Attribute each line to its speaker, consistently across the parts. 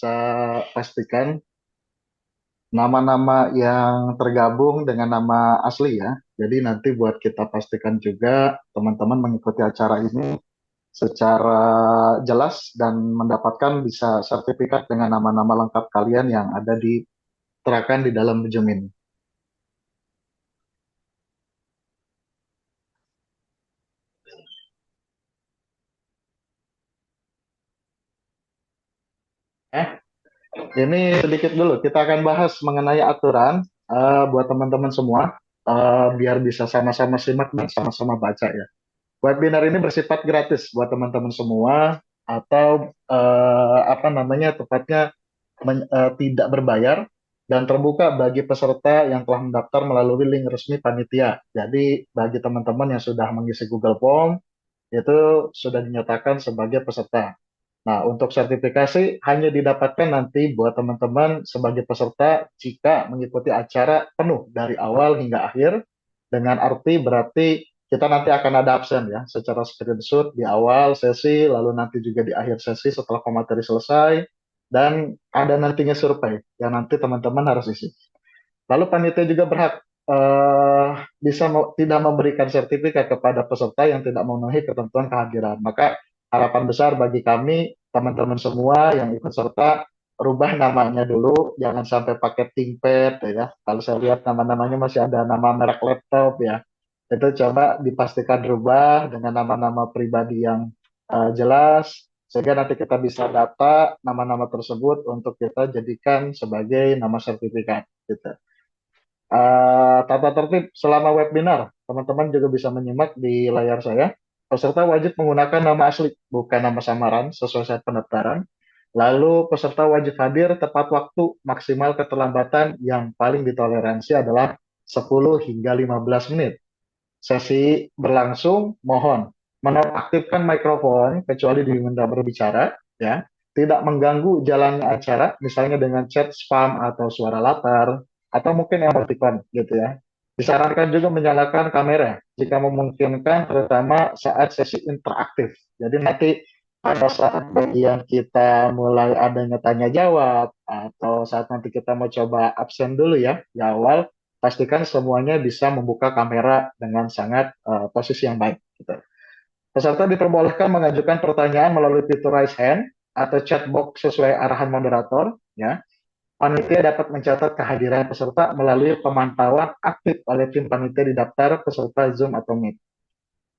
Speaker 1: bisa pastikan nama-nama yang tergabung dengan nama asli ya. Jadi nanti buat kita pastikan juga teman-teman mengikuti acara ini secara jelas dan mendapatkan bisa sertifikat dengan nama-nama lengkap kalian yang ada diterakan di dalam Zoom ini. Eh, ini sedikit dulu kita akan bahas mengenai aturan buat teman-teman semua biar bisa sama-sama simak dan sama-sama baca ya. Webinar ini bersifat gratis buat teman-teman semua atau apa namanya tepatnya tidak berbayar dan terbuka bagi peserta yang telah mendaftar melalui link resmi panitia. Jadi bagi teman-teman yang sudah mengisi Google Form itu sudah dinyatakan sebagai peserta. Nah, untuk sertifikasi hanya didapatkan nanti buat teman-teman sebagai peserta jika mengikuti acara penuh dari awal hingga akhir. Dengan arti berarti kita nanti akan ada absen ya, secara screenshot di awal sesi, lalu nanti juga di akhir sesi setelah pemateri selesai, dan ada nantinya survei yang nanti teman-teman harus isi. Lalu panitia juga berhak bisa tidak memberikan sertifikat kepada peserta yang tidak memenuhi ketentuan kehadiran. Maka harapan besar bagi kami, teman-teman semua yang ikut serta, rubah namanya dulu, jangan sampai pakai ThinkPad ya. Kalau saya lihat nama-namanya masih ada nama merek laptop ya. Itu coba dipastikan rubah dengan nama-nama pribadi yang jelas, sehingga nanti kita bisa data nama-nama tersebut untuk kita jadikan sebagai nama sertifikat. Gitu. Tata tertib selama webinar, teman-teman juga bisa menyimak di layar saya. Peserta wajib menggunakan nama asli, bukan nama samaran, sesuai saat pendaftaran. Lalu peserta wajib hadir tepat waktu, maksimal keterlambatan yang paling ditoleransi adalah 10 hingga 15 menit. Sesi berlangsung, mohon menonaktifkan mikrofon kecuali diminta berbicara, ya. Tidak mengganggu jalannya acara, misalnya dengan chat spam atau suara latar, atau mungkin emoticon gitu ya. Disarankan juga menyalakan kamera jika memungkinkan, terutama saat sesi interaktif. Jadi nanti pada saat bagian kita mulai adanya tanya jawab atau saat nanti kita mau coba absen dulu ya di awal, pastikan semuanya bisa membuka kamera dengan sangat posisi yang baik. Gitu. Peserta diperbolehkan mengajukan pertanyaan melalui fitur raise hand atau chat box sesuai arahan moderator. Ya. Panitia dapat mencatat kehadiran peserta melalui pemantauan aktif oleh tim panitia di daftar peserta Zoom atau Meet.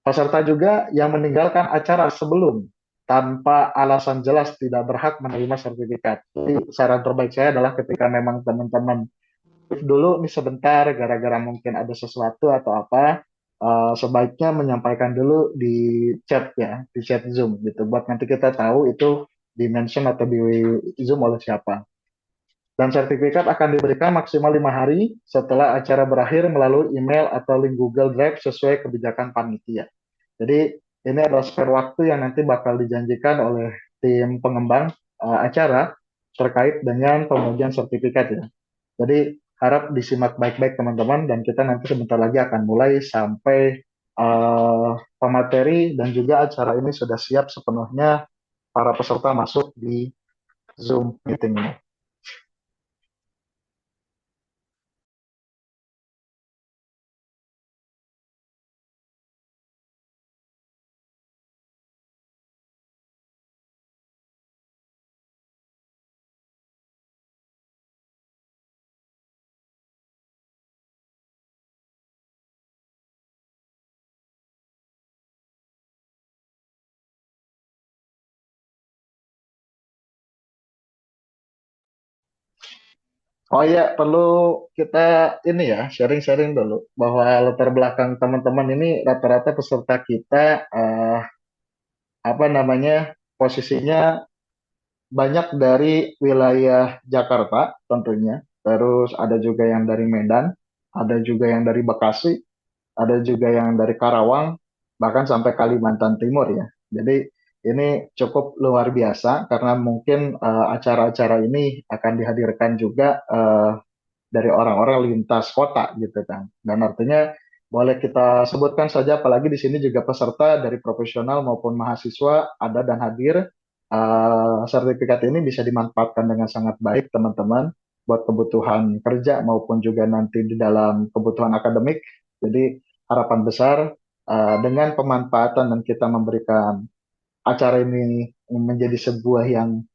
Speaker 1: Peserta juga yang meninggalkan acara sebelum tanpa alasan jelas tidak berhak menerima sertifikat. Jadi saran terbaik saya adalah ketika memang teman-teman dulu nih sebentar gara-gara mungkin ada sesuatu atau apa, sebaiknya menyampaikan dulu di chat ya, di chat Zoom gitu buat nanti kita tahu itu di mention atau di Zoom oleh siapa. Dan sertifikat akan diberikan maksimal 5 hari setelah acara berakhir melalui email atau link Google Drive sesuai kebijakan panitia. Jadi ini adalah spare waktu yang nanti bakal dijanjikan oleh tim pengembang acara terkait dengan pembagian sertifikat ya. Jadi harap disimak baik-baik teman-teman dan kita nanti sebentar lagi akan mulai sampai pemateri dan juga acara ini sudah siap sepenuhnya para peserta masuk di Zoom meeting ini. Oh iya, perlu kita ini ya sharing-sharing dulu bahwa latar belakang teman-teman ini rata-rata peserta kita apa namanya posisinya banyak dari wilayah Jakarta tentunya, terus ada juga yang dari Medan, ada juga yang dari Bekasi, ada juga yang dari Karawang, bahkan sampai Kalimantan Timur ya. Jadi ini cukup luar biasa karena mungkin acara-acara ini akan dihadirkan juga dari orang-orang lintas kota gitu kan. Dan artinya boleh kita sebutkan saja apalagi di sini juga peserta dari profesional maupun mahasiswa ada dan hadir. sertifikat ini bisa dimanfaatkan dengan sangat baik teman-teman buat kebutuhan kerja maupun juga nanti di dalam kebutuhan akademik. Jadi harapan besar dengan pemanfaatan dan kita memberikan acara ini menjadi sebuah yang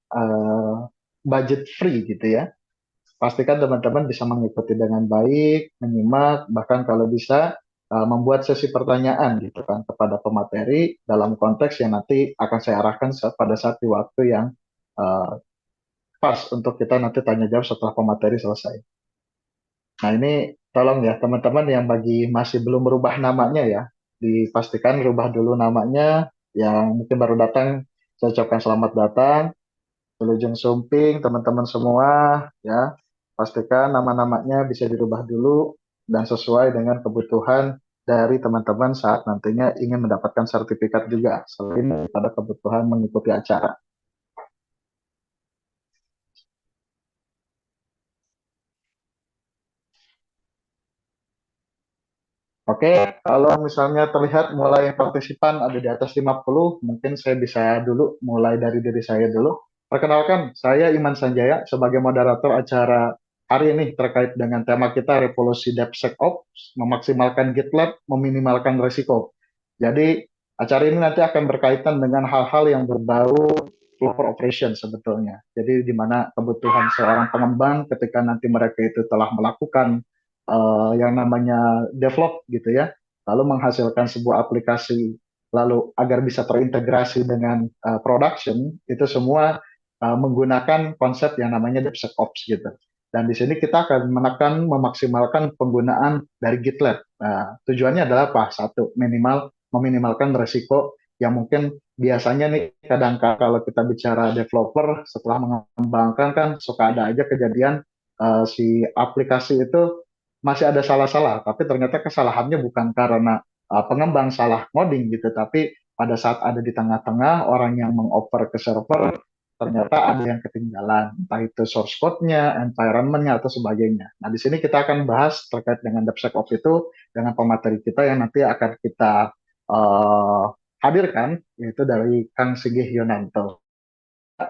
Speaker 1: budget free gitu ya. Pastikan teman-teman bisa mengikuti dengan baik, menyimak, bahkan kalau bisa membuat sesi pertanyaan gitu kan kepada pemateri dalam konteks yang nanti akan saya arahkan pada saat di waktu yang uh, pas untuk kita nanti tanya jawab setelah pemateri selesai. Nah ini tolong ya teman-teman yang bagi masih belum berubah namanya ya, dipastikan rubah dulu namanya. Yang mungkin baru datang, saya ucapkan selamat datang. Wilujeng Sumping, teman-teman semua, ya, pastikan nama-namanya bisa dirubah dulu dan sesuai dengan kebutuhan dari teman-teman saat nantinya ingin mendapatkan sertifikat juga, selain pada kebutuhan mengikuti acara. Oke, kalau misalnya terlihat mulai partisipan ada di atas 50, mungkin saya bisa dulu mulai dari diri saya dulu. Perkenalkan, saya Iman Sanjaya sebagai moderator acara hari ini terkait dengan tema kita Revolusi DevSecOps, memaksimalkan GitLab, meminimalkan risiko. Jadi, acara ini nanti akan berkaitan dengan hal-hal yang berbau developer operation sebetulnya. Jadi, di mana kebutuhan seorang pengembang ketika nanti mereka itu telah melakukan yang namanya develop gitu ya, lalu menghasilkan sebuah aplikasi, lalu agar bisa terintegrasi dengan production, itu semua menggunakan konsep yang namanya DevSecOps gitu. Dan di sini kita akan menekan memaksimalkan penggunaan dari GitLab. Nah, tujuannya adalah apa? Satu, meminimalkan resiko yang mungkin biasanya nih kadang kalau kita bicara developer setelah mengembangkan kan suka ada aja kejadian si aplikasi itu masih ada salah-salah, tapi ternyata kesalahannya bukan karena pengembang salah ngoding gitu, tapi pada saat ada di tengah-tengah orang yang mengoper ke server, ternyata ada yang ketinggalan, entah itu source code-nya, environment-nya, atau sebagainya. Nah, di sini kita akan bahas terkait dengan DevSecOps itu dengan pemateri kita yang nanti akan kita uh, hadirkan, yaitu dari Kang Sigih Yonanto.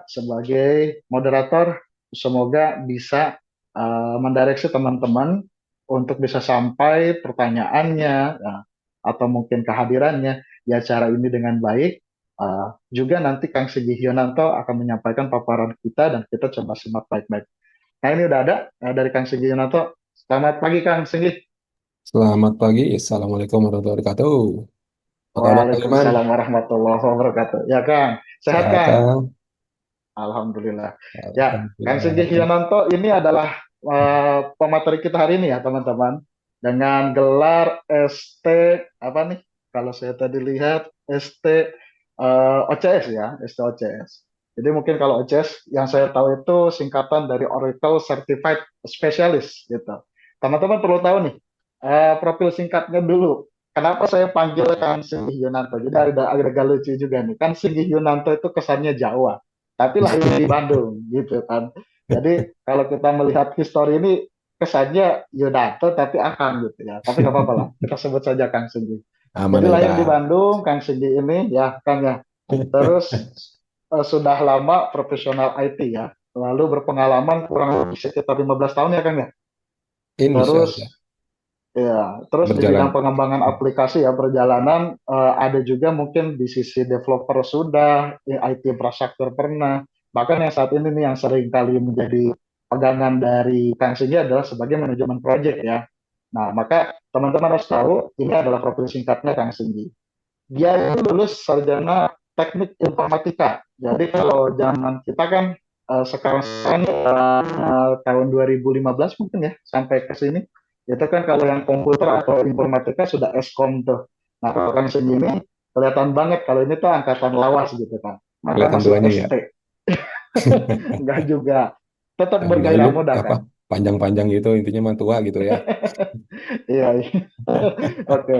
Speaker 1: Sebagai moderator, semoga bisa mendireksi teman-teman untuk bisa sampai pertanyaannya atau mungkin kehadirannya di acara ini dengan baik. Juga nanti Kang Sigi Yonanto akan menyampaikan paparan kita dan kita coba simak baik-baik. Nah ini udah ada dari Kang Sigi Yonanto. Selamat pagi Kang Sigi.
Speaker 2: Selamat pagi, Assalamualaikum warahmatullahi wabarakatuh. Apa kabar, Pak Iman?
Speaker 1: Waalaikumsalam warahmatullahi wabarakatuh. Ya Kang, sehat
Speaker 2: Sehat,
Speaker 1: Kang?
Speaker 2: Kang?
Speaker 1: Alhamdulillah. Ya, Kang Sigi
Speaker 2: Alhamdulillah.
Speaker 1: Yunanto ini adalah pemateri kita hari ini ya, teman-teman. Dengan gelar ST apa nih? Kalau saya tadi lihat ST OCS ya, ST OCS. Jadi mungkin kalau OCS yang saya tahu itu singkatan dari Oracle Certified Specialist gitu. Teman-teman perlu tahu nih profil singkatnya dulu. Kenapa saya panggil Kang Sigi Yunanto? Jadi ada agak lucu juga nih. Kan Sigi Yunanto itu kesannya Jawa tapi lahir di Bandung gitu kan. Jadi kalau kita melihat histori ini kesannya Yunanto tapi Akang gitu ya. Tapi nggak apa-apa lah, kita sebut saja Kang Singgi.
Speaker 2: Aman
Speaker 1: Jadi
Speaker 2: aja,
Speaker 1: lahir di
Speaker 2: Kang.
Speaker 1: Bandung, Kang Singgi ini ya Kang ya. Terus sudah lama profesional IT ya. Lalu berpengalaman kurang lebih sekitar 15 tahun ya Kang ya.
Speaker 2: Insya
Speaker 1: Terus
Speaker 2: Allah.
Speaker 1: terus di bidang
Speaker 2: Berjalan.
Speaker 1: pengembangan aplikasi ya perjalanan ada juga mungkin di sisi developer sudah, IT infrastruktur pernah. Bahkan yang saat ini nih yang sering kali menjadi pegangan dari Kang Sigi adalah sebagai manajemen project ya. Nah, maka teman-teman harus tahu ini adalah profil singkatnya Kang Sigi. Dia itu lulus sarjana teknik informatika. Jadi kalau zaman kita kan sekarang tahun 2015 mungkin ya sampai ke sini itu kan kalau yang komputer atau informatika sudah Eskom tuh. Nah kalau kan segini kelihatan banget kalau ini tuh angkatan lawas gitu kan. Maka
Speaker 2: Kelihatan
Speaker 1: masih
Speaker 2: tuanya ya.
Speaker 1: ST. Enggak juga. Tetap
Speaker 2: Yang
Speaker 1: bergairah
Speaker 2: dulu
Speaker 1: muda
Speaker 2: apa
Speaker 1: kan.
Speaker 2: panjang-panjang gitu, intinya mah tua gitu ya.
Speaker 1: Iya. Iya. Oke.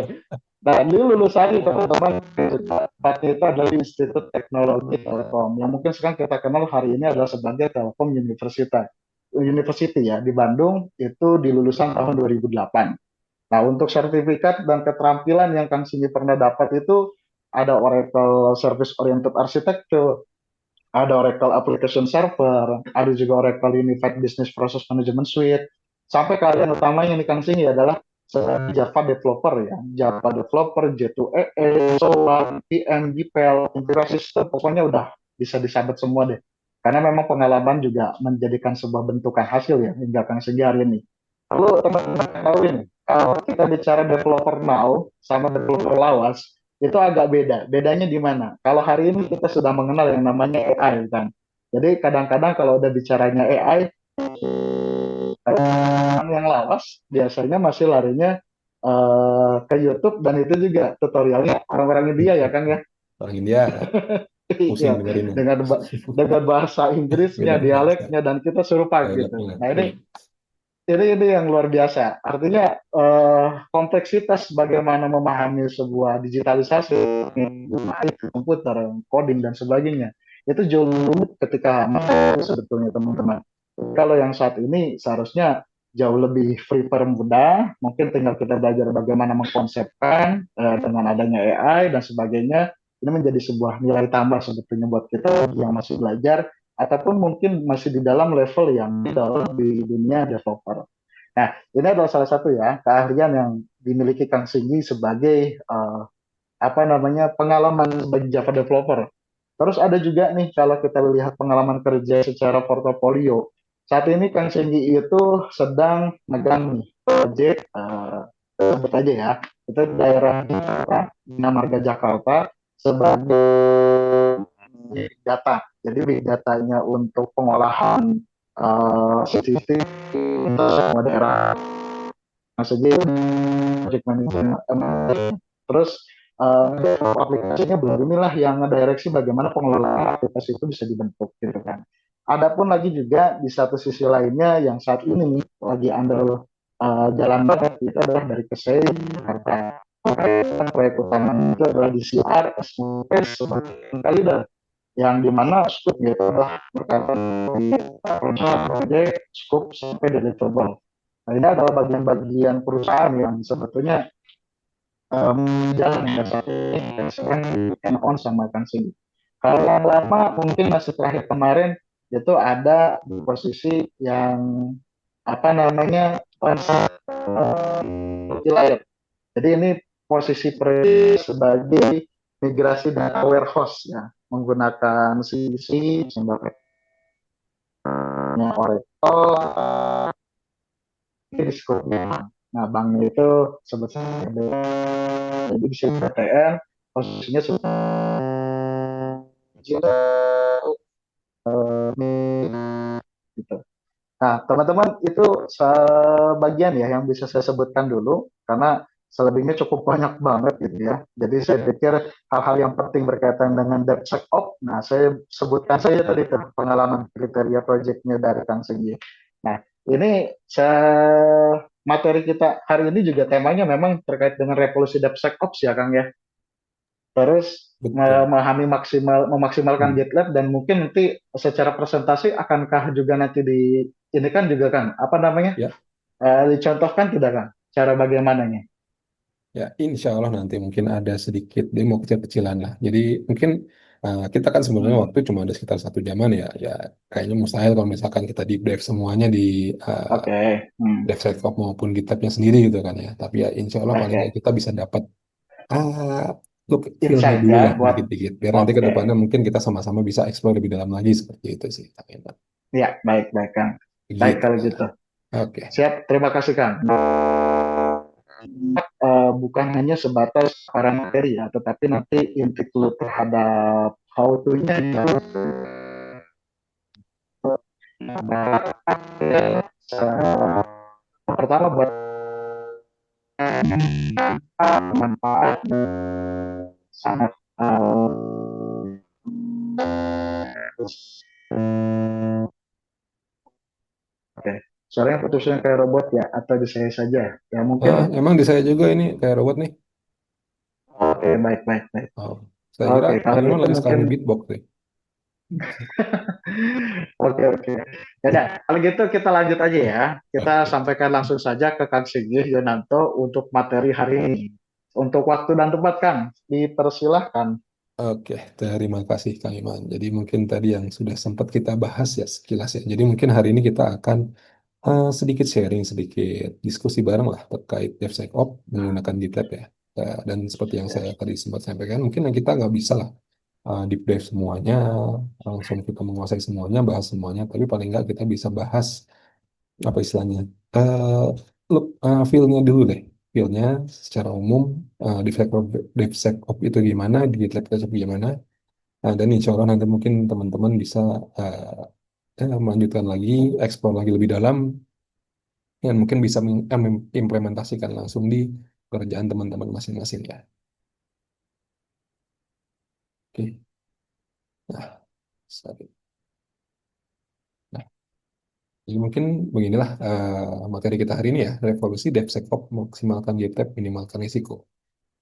Speaker 1: Nah, ini lulusan teman-teman tempatnya itu adalah Institut Teknologi Telkom yang mungkin sekarang kita kenal hari ini adalah sebagai Telkom University ya di Bandung itu di lulusan tahun 2008. Nah, untuk sertifikat dan keterampilan yang Kang Sini pernah dapat itu ada Oracle Service Oriented Architecture, ada Oracle Application Server, ada juga Oracle Unified Business Process Management Suite. Sampai kalian utamanya nih Kang Singgi adalah Java developer ya, Java developer, J2EE, SOA, PM, GPL, integrasi sistem, pokoknya udah bisa disabet semua deh. Karena memang pengalaman juga menjadikan sebuah bentukan hasil ya hingga Kang Singgi hari ini. Lalu teman-teman tahu ini, kalau kita bicara developer now sama developer lawas, itu agak beda. Bedanya di mana? Kalau hari ini kita sudah mengenal yang namanya AI kan. Jadi kadang-kadang kalau udah bicaranya AI, orang yang lawas biasanya masih larinya ke YouTube dan itu juga tutorialnya orang-orang India ya Kang ya.
Speaker 2: Orang India pusing
Speaker 1: Iya,
Speaker 2: dengerinnya.
Speaker 1: dengan bahasa Inggrisnya,
Speaker 2: Beda bahasa,
Speaker 1: dialeknya dan kita serupa
Speaker 2: beda
Speaker 1: gitu.
Speaker 2: banget.
Speaker 1: Nah
Speaker 2: Iya.
Speaker 1: ini yang luar biasa. Artinya kompleksitas bagaimana memahami sebuah digitalisasi, komputer, coding dan sebagainya itu jauh lebih ketika sebetulnya teman-teman. Kalau yang saat ini seharusnya jauh lebih free mudah, mungkin tinggal kita belajar bagaimana mengkonsepkan dengan adanya AI dan sebagainya. Ini menjadi sebuah nilai tambah sebetulnya buat kita yang masih belajar ataupun mungkin masih di dalam level yang di dunia developer. Nah, ini adalah salah satu ya keahlian yang dimiliki Kang Singgi sebagai apa namanya pengalaman sebagai Java developer. Terus ada juga nih kalau kita lihat pengalaman kerja secara portofolio. Saat ini Kang Singgi itu sedang megang nih proyek sebut aja ya, itu daerah Jakarta, Bina Marga Jakarta sebagai big data. Jadi big datanya untuk pengolahan CCTV untuk semua daerah saja project management. Terus aplikasinya belum inilah yang ngedireksi bagaimana pengelolaan aplikasi itu bisa dibentuk gitu kan. Adapun lagi juga di satu sisi lainnya yang saat ini nih lagi under jalan banget itu adalah dari Kesei Jakarta. Proyek utama itu adalah di CR SMP sebagai leader yang dimana scope itu adalah berkaitan di proyek scope sampai deliverable. Nah, ini adalah bagian-bagian perusahaan yang sebetulnya jalan ya sekarang hand on sama Kang Sing. Kalau yang lama mungkin masih terakhir kemarin itu ada di posisi yang apa namanya multi-layer. Jadi ini posisi sebagai migrasi data warehouse ya menggunakan CC, Oracle, di scope-nya. Nah, banknya itu sebetulnya jadi bisa PTN posisinya gitu. Nah, teman-teman itu sebagian ya yang bisa saya sebutkan dulu karena selebihnya cukup banyak banget gitu ya. Jadi saya pikir hal-hal yang penting berkaitan dengan DevSecOps. Nah, saya sebutkan saja tadi tuh pengalaman kriteria proyeknya dari Kang Segi. Nah, ini materi kita hari ini juga temanya memang terkait dengan revolusi DevSecOps ya Kang ya. Terus
Speaker 2: Betul.
Speaker 1: memaksimalkan
Speaker 2: Hmm.
Speaker 1: GitLab dan mungkin nanti secara presentasi akankah juga nanti di ini kan juga kan apa namanya
Speaker 2: Ya,
Speaker 1: dicontohkan tidak kan cara bagaimananya?
Speaker 2: ya, insya Allah nanti mungkin ada sedikit demo kecil-kecilan lah. Jadi mungkin kita kan sebenarnya
Speaker 1: Hmm.
Speaker 2: waktu cuma ada sekitar 1 jaman ya. Ya kayaknya mustahil kalau misalkan kita di brief semuanya di
Speaker 1: Oke. Hmm.
Speaker 2: DevSecOps maupun GitLab-nya sendiri gitu kan ya. Tapi ya insya Allah paling nggak
Speaker 1: Oke.
Speaker 2: kita bisa dapat ah, look feel-nya
Speaker 1: Insight
Speaker 2: dulu
Speaker 1: ya
Speaker 2: lah
Speaker 1: buat
Speaker 2: dikit-dikit. Biar nanti ke
Speaker 1: oke.
Speaker 2: depannya mungkin kita sama-sama bisa explore lebih dalam lagi seperti itu sih.
Speaker 1: Ya, baik baik Kang. Baik
Speaker 2: Gitu.
Speaker 1: kalau gitu.
Speaker 2: Oke.
Speaker 1: Siap, terima kasih Kang. Bukan hanya sebatas para materi ya, tetapi nanti include terhadap how to-nya ya. Pertama buat manfaat sangat oke. Soalnya putusnya kayak robot ya, atau di saya saja. Ya mungkin.
Speaker 2: Emang di saya juga ini kayak robot nih.
Speaker 1: Oke, baik baik baik.
Speaker 2: Oh, saya kira
Speaker 1: Oke, kalau
Speaker 2: Kang Iman
Speaker 1: gitu
Speaker 2: lagi
Speaker 1: mungkin
Speaker 2: sekali beatbox nih.
Speaker 1: oke oke. Ya udah, kalau gitu kita lanjut aja ya. Kita
Speaker 2: Oke,
Speaker 1: sampaikan langsung saja ke Kang Sigih Yonanto untuk materi hari ini. Untuk waktu dan tempat Kang, dipersilahkan.
Speaker 2: Oke, terima kasih Kang Iman. Jadi mungkin tadi yang sudah sempat kita bahas ya sekilas ya. Jadi mungkin hari ini kita akan sedikit sharing, sedikit diskusi bareng lah terkait DevSecOps menggunakan GitLab ya. Dan seperti yang
Speaker 1: Ya,
Speaker 2: saya tadi sempat sampaikan, mungkin yang kita nggak bisa lah deep dive semuanya, langsung kita menguasai semuanya, bahas semuanya. Tapi paling nggak kita bisa bahas apa istilahnya, eh feel-nya dulu deh. Feel-nya secara umum, DevSecOps itu gimana, di GitLab itu gimana. Nah, dan insya Allah nanti mungkin teman-teman bisa melanjutkan lagi, explore lagi lebih dalam, dan mungkin bisa mengimplementasikan langsung di pekerjaan teman-teman masing-masing ya. Oke, nah, sorry. Nah, jadi mungkin beginilah materi kita hari ini ya, revolusi DevSecOps maksimalkan GitLab, minimalkan risiko.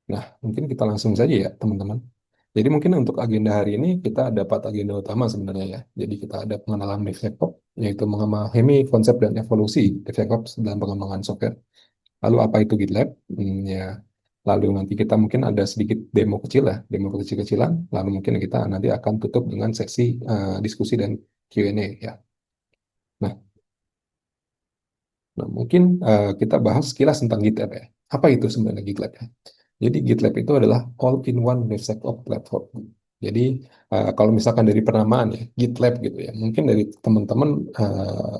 Speaker 2: Nah, mungkin kita langsung saja ya, teman-teman. Jadi mungkin untuk agenda hari ini kita dapat agenda utama sebenarnya ya. Jadi kita ada pengenalan DevSecOps, yaitu memahami konsep dan evolusi DevSecOps dalam pengembangan software. Lalu apa itu GitLab? Ya. Lalu nanti kita mungkin ada sedikit demo kecil lah, demo kecil-kecilan. Lalu mungkin kita nanti akan tutup dengan sesi diskusi dan Q&A ya. Nah, mungkin kita bahas sekilas tentang GitLab ya. Apa itu sebenarnya GitLab ya? Jadi GitLab itu adalah all-in-one DevSecOps platform. Jadi kalau misalkan dari penamaan ya, GitLab gitu ya, mungkin dari teman-teman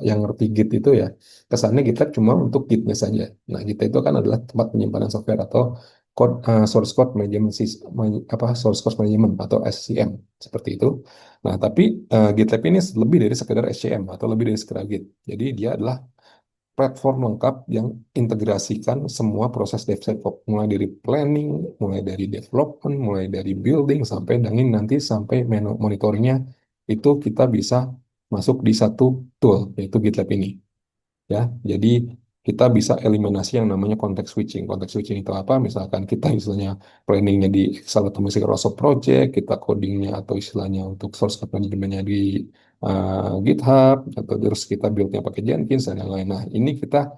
Speaker 2: yang ngerti Git itu ya, kesannya GitLab cuma untuk Gitnya saja. Nah, Git itu kan adalah tempat penyimpanan software atau source code management apa source code management atau SCM seperti itu. Nah, tapi GitLab ini lebih dari sekedar SCM atau lebih dari sekedar Git. Jadi dia adalah platform lengkap yang integrasikan semua proses DevSecOps, mulai dari planning, mulai dari development, mulai dari building sampai dengan nanti sampai monitoringnya itu kita bisa masuk di satu tool yaitu GitLab ini ya. Jadi kita bisa eliminasi yang namanya context switching. Context switching itu apa? Misalkan kita istilahnya planningnya di Excel atau Microsoft Project, kita codingnya atau istilahnya untuk source code manajemennya di GitHub, atau terus kita buildnya pakai Jenkins dan yang lain. Nah, ini kita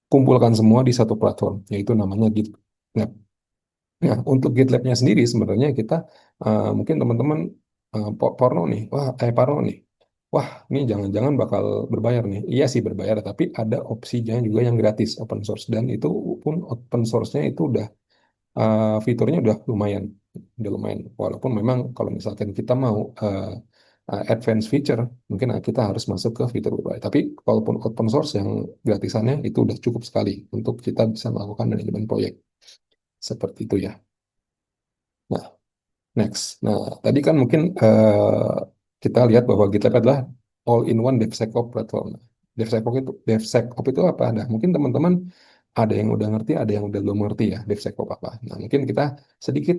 Speaker 2: kumpulkan semua di satu platform, yaitu namanya GitLab. Nah, untuk GitLab-nya sendiri sebenarnya kita mungkin teman-teman porno nih, parno nih. Wah, ini jangan-jangan bakal berbayar nih. Iya sih berbayar, tapi ada opsinya juga yang gratis, open source. Dan itu pun open source-nya itu udah fiturnya udah lumayan. Walaupun memang kalau misalkan kita mau advance feature, mungkin kita harus masuk ke fitur berbayar. Tapi walaupun open source yang gratisannya itu udah cukup sekali untuk kita bisa melakukan manajemen proyek. Seperti itu ya. Nah, next. Nah, tadi kan mungkin kita lihat bahwa GitLab adalah all-in-one DevSecOps platform. DevSecOps itu apa? Nah, mungkin teman-teman ada yang udah ngerti, ada yang udah belum ngerti ya DevSecOps apa. Nah, mungkin kita sedikit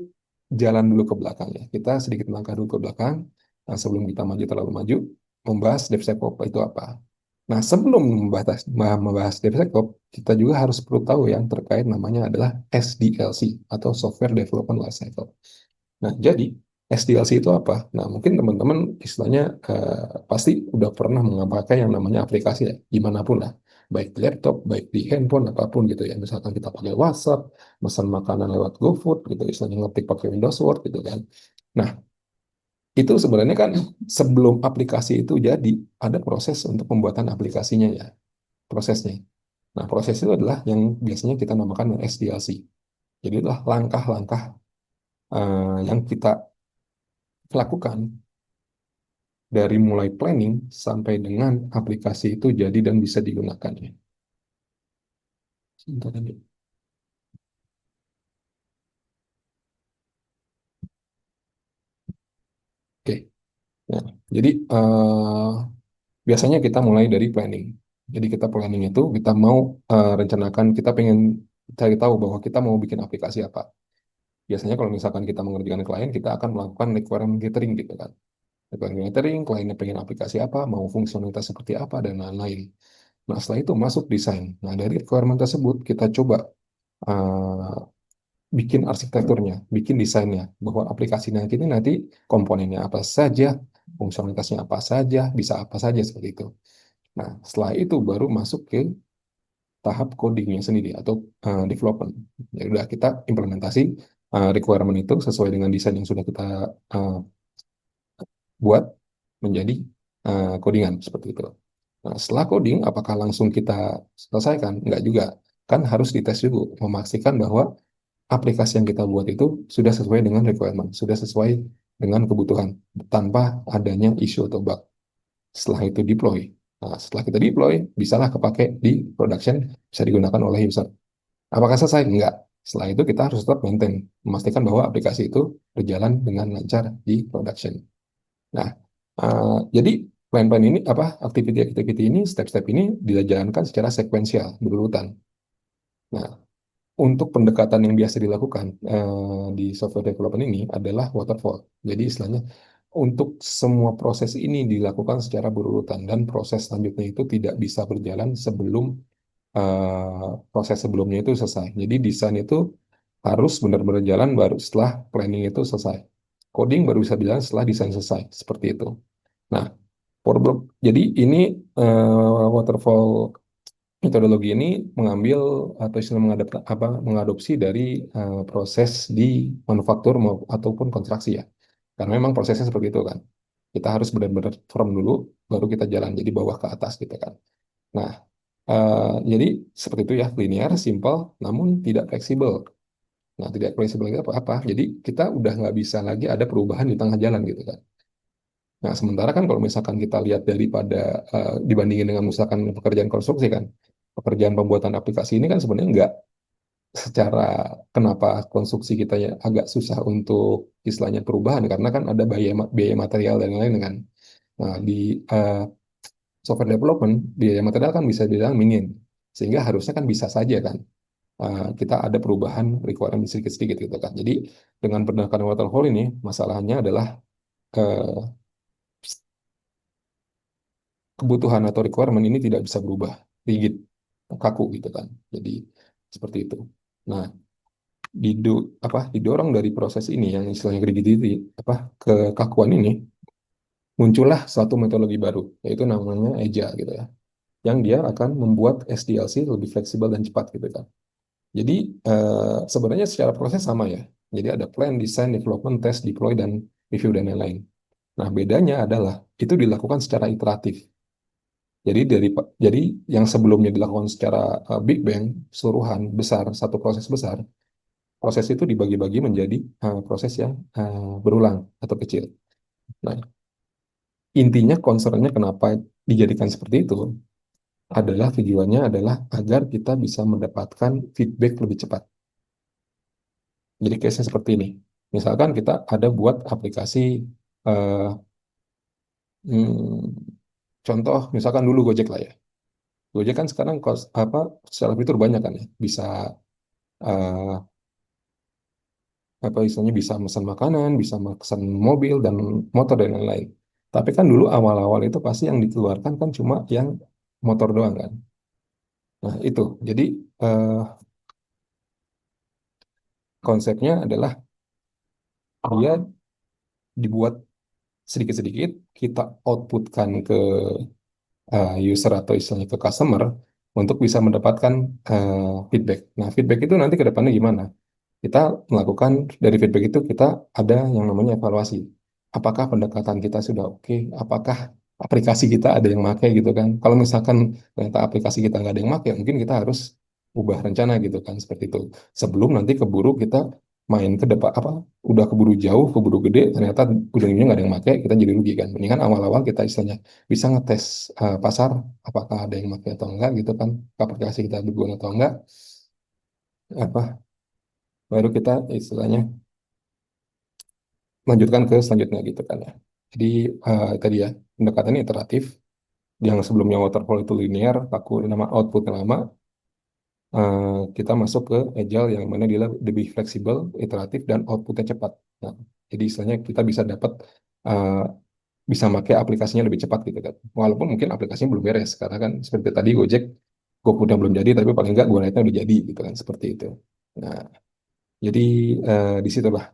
Speaker 2: jalan dulu ke belakang ya. Kita sedikit melangkah dulu ke belakang sebelum kita maju terlalu maju, membahas DevSecOps itu apa. Nah, sebelum membahas DevSecOps, kita juga harus perlu tahu yang terkait namanya adalah SDLC atau Software Development Lifecycle. Nah, jadi SDLC itu apa? Nah, mungkin teman-teman istilahnya pasti udah pernah memakai yang namanya aplikasi ya, dimanapun lah. Baik di laptop, baik di handphone, apapun gitu ya. Misalkan kita pakai WhatsApp, pesan makanan lewat GoFood gitu, istilahnya ngetik pakai Windows Word gitu kan. Nah, itu sebenarnya kan sebelum aplikasi itu jadi, ada proses untuk pembuatan aplikasinya ya, prosesnya. Nah, proses itu adalah yang biasanya kita namakan SDLC. Jadi itulah langkah-langkah yang kita lakukan dari mulai planning sampai dengan aplikasi itu jadi dan bisa digunakan ya. Sebentar ini. Oke. Nah, jadi biasanya kita mulai dari planning. Jadi kita planning itu kita mau rencanakan kita pengen cari tahu bahwa kita mau bikin aplikasi apa. Biasanya kalau misalkan kita mengerjakan klien, kita akan melakukan requirement gathering gitu kan. Requirement gathering, kliennya pengen aplikasi apa, mau fungsionalitas seperti apa, dan lain-lain. Nah, setelah itu masuk desain. Nah, dari requirement tersebut kita coba eh, bikin arsitekturnya, bikin desainnya, bahwa aplikasi nanti ini nanti komponennya apa saja, fungsionalitasnya apa saja, bisa apa saja seperti itu. Nah, setelah itu baru masuk ke tahap codingnya sendiri atau development. Ya udah kita implementasi requirement itu sesuai dengan desain yang sudah kita uh, buat menjadi codingan seperti itu. Nah, setelah coding, apakah langsung kita selesaikan? Enggak juga. Kan harus dites dulu, memastikan bahwa aplikasi yang kita buat itu sudah sesuai dengan requirement, sudah sesuai dengan kebutuhan, tanpa adanya isu atau bug. Setelah itu deploy. Nah, setelah kita deploy, bisalah kepake di production, bisa digunakan oleh user. Apakah selesai? Enggak. Setelah itu kita harus tetap maintain, memastikan bahwa aplikasi itu berjalan dengan lancar di production. Nah, jadi plan-plan ini apa activity-activity ini, step-step ini dijalankan secara sekuensial, berurutan. Nah, untuk pendekatan yang biasa dilakukan di software development ini adalah waterfall. Jadi istilahnya untuk semua proses ini dilakukan secara berurutan dan proses selanjutnya itu tidak bisa berjalan sebelum proses sebelumnya itu selesai. Jadi desain itu harus benar-benar jalan baru setelah planning itu selesai. Coding baru bisa berjalan setelah desain selesai. Seperti itu. Nah, problem. Jadi ini waterfall metodologi ini mengambil atau istilah mengadopsi dari proses di manufaktur ataupun konstruksi ya. Karena memang prosesnya seperti itu kan. Kita harus benar-benar firm dulu, baru kita jalan jadi bawah ke atas gitu kan. Nah, jadi seperti itu ya, linear, simple, namun tidak fleksibel. Nah, tidak fleksibel itu apa-apa. Jadi kita udah nggak bisa lagi ada perubahan di tengah jalan gitu kan. Nah, sementara kan kalau misalkan kita lihat daripada dibandingin dengan misalkan pekerjaan konstruksi kan, pekerjaan pembuatan aplikasi ini kan sebenarnya nggak secara kenapa konstruksi kita ya agak susah untuk istilahnya perubahan karena kan ada biaya material dan lain-lain kan. Nah, di uh, software development biaya material kan bisa dibilang minim, sehingga harusnya kan bisa saja kan kita ada perubahan requirement sedikit-sedikit gitu kan. Jadi dengan pendekatan waterfall ini masalahnya adalah uh, kebutuhan atau requirement ini tidak bisa berubah, rigid, kaku gitu kan. Jadi seperti itu. Nah, didorong dari proses ini yang istilahnya rigidity, kekakuan ini, muncullah suatu metodologi baru, yaitu namanya Agile gitu ya, yang dia akan membuat SDLC lebih fleksibel dan cepat gitu kan. Jadi sebenarnya secara proses sama ya. Jadi ada plan, design, development, test, deploy, dan review dan lain-lain. Nah, bedanya adalah itu dilakukan secara iteratif. Jadi yang sebelumnya dilakukan secara Big Bang, keseluruhan besar, satu proses besar, proses itu dibagi-bagi menjadi proses yang berulang atau kecil. Nah, intinya concernnya kenapa dijadikan seperti itu adalah tujuannya adalah agar kita bisa mendapatkan feedback lebih cepat. Jadi case-nya seperti ini. Misalkan kita ada buat aplikasi eh, hmm, contoh misalkan dulu Gojek lah ya. Gojek kan sekarang secara fitur banyak kan ya. Bisa eh, istilahnya bisa pesan makanan, bisa pesan mobil dan motor dan lain-lain. Tapi kan dulu awal-awal itu pasti yang dikeluarkan kan cuma yang motor doang kan. Nah itu, jadi eh, konsepnya adalah dia dibuat sedikit-sedikit, kita outputkan ke user atau istilahnya ke customer untuk bisa mendapatkan feedback. Nah feedback itu nanti ke depannya gimana? Kita melakukan dari feedback itu kita ada yang namanya evaluasi. Apakah pendekatan kita sudah oke? Apakah aplikasi kita ada yang pakai gitu kan? Kalau misalkan ternyata aplikasi kita nggak ada yang pakai, mungkin kita harus ubah rencana gitu kan seperti itu. Sebelum nanti keburu kita main ke depan udah keburu jauh, keburu gede, ternyata ujungnya nggak ada yang pakai, kita jadi rugi kan. Mendingan awal-awal kita istilahnya bisa ngetes pasar, apakah ada yang pakai atau enggak gitu kan, aplikasi kita berguna atau enggak, apa baru kita istilahnya lanjutkan ke selanjutnya gitu kan ya. Jadi tadi ya pendekatannya iteratif, yang sebelumnya waterfall itu linear, kaku nama outputnya lama, kita masuk ke agile yang mana dia lebih fleksibel, iteratif dan outputnya cepat. Nah, jadi istilahnya kita bisa dapat uh, bisa pakai aplikasinya lebih cepat gitu kan. Walaupun mungkin aplikasinya belum beres karena kan seperti tadi Gojek GoFood belum jadi tapi paling enggak Go-Ride-nya udah jadi gitu kan seperti itu. Nah, jadi disitulah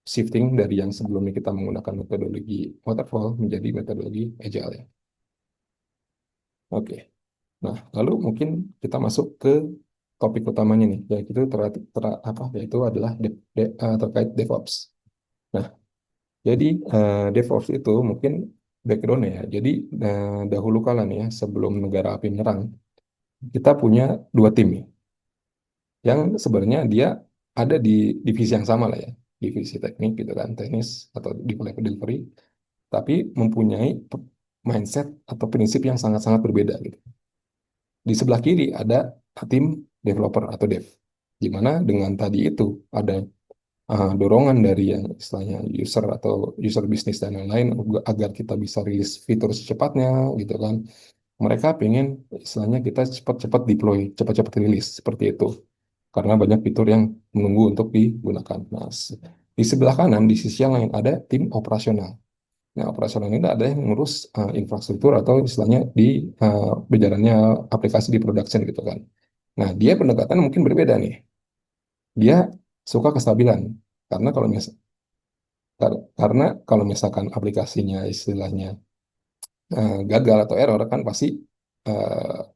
Speaker 2: shifting dari yang sebelumnya kita menggunakan metodologi waterfall menjadi metodologi agile ya. Oke. Nah, lalu mungkin kita masuk ke topik utamanya nih, yaitu yaitu adalah terkait DevOps. Nah, jadi DevOps itu mungkin background-nya ya. Jadi dahulu kala nih ya, sebelum negara api menyerang, kita punya dua tim ya, yang sebenarnya dia ada di divisi yang sama lah ya, divisi teknik gitu kan, teknis atau delivery, tapi mempunyai mindset atau prinsip yang sangat-sangat berbeda gitu. Di sebelah kiri ada tim developer atau dev, di mana dengan tadi itu ada dorongan dari yang istilahnya user atau user bisnis dan lain-lain agar kita bisa rilis fitur secepatnya gitu kan. Mereka pengen istilahnya kita cepat-cepat deploy, cepat-cepat rilis seperti itu. Karena banyak fitur yang menunggu untuk digunakan. Nah, di sebelah kanan, di sisi yang lain ada tim operasional. Nah, operasional ini ada yang ngurus infrastruktur atau istilahnya di berjalannya aplikasi di production gitu kan. Nah, dia pendekatan mungkin berbeda nih. Dia suka kestabilan. Karena kalau karena kalau misalkan aplikasinya istilahnya gagal atau error kan pasti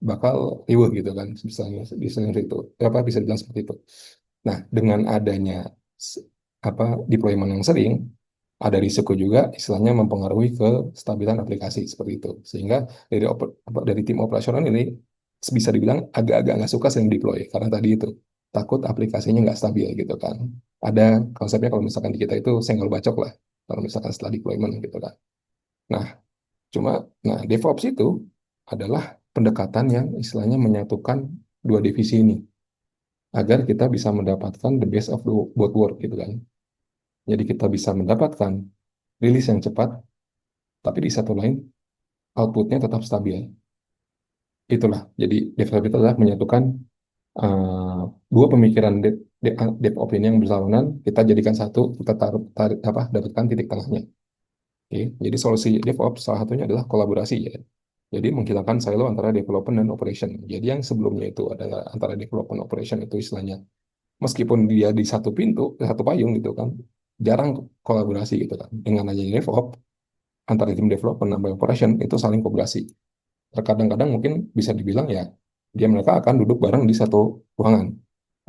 Speaker 2: bakal ribut gitu kan, misalnya bisa itu apa bisa dibilang seperti itu. Nah, dengan adanya s- deployment yang sering, ada risiko juga istilahnya mempengaruhi kestabilan aplikasi seperti itu. Sehingga dari tim operasional ini bisa dibilang agak-agak nggak suka sering deploy karena tadi itu takut aplikasinya nggak stabil gitu kan. Ada konsepnya kalau misalkan di kita itu senggol bacok lah kalau misalkan setelah deployment gitu kan. Nah, cuma DevOps itu adalah pendekatan yang istilahnya menyatukan dua divisi ini agar kita bisa mendapatkan the best of both world gitu kan. Jadi kita bisa mendapatkan rilis yang cepat, tapi di satu lain outputnya tetap stabil. Itulah. Jadi DevOps itu adalah menyatukan eh, dua pemikiran DevOps ini yang berlawanan, kita jadikan satu, kita dapatkan titik tengahnya. Oke, jadi solusi DevOps salah satunya adalah kolaborasi ya. Jadi menghilangkan silo antara development dan operation. Jadi yang sebelumnya itu adalah antara development operation itu istilahnya, meskipun dia di satu pintu, satu payung gitu kan, jarang kolaborasi gitu kan. Dengan adanya DevOps, antara tim development dan operation itu saling kolaborasi. Terkadang-kadang mungkin bisa dibilang ya, mereka akan duduk bareng di satu ruangan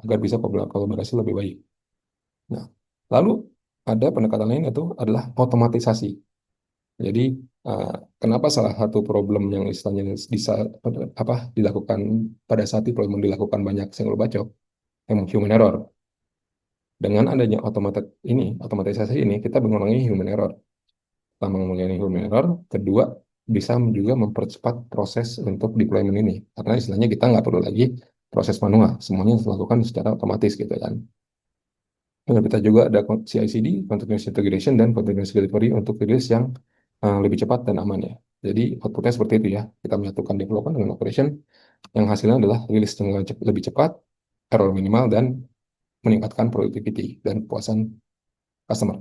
Speaker 2: agar bisa kolaborasi lebih baik. Nah, lalu ada pendekatan lain itu adalah otomatisasi. Jadi eh, kenapa salah satu problem yang istilahnya bisa dilakukan pada saat deployment dilakukan banyak single backup, yang human error. Dengan adanya otomatisasi ini, kita mengurangi human error. Pertama, mengurangi human error. Kedua, bisa juga mempercepat proses untuk deployment ini. Karena istilahnya kita nggak perlu lagi proses manual. Semuanya dilakukan secara otomatis gitu kan. Dan kita juga ada CI/CD, Continuous Integration, dan Continuous Delivery untuk rilis yang lebih cepat dan aman ya. Jadi outputnya seperti itu ya. Kita menyatukan development dengan operation yang hasilnya adalah rilis yang lebih cepat, error minimal, dan meningkatkan productivity dan kepuasan customer.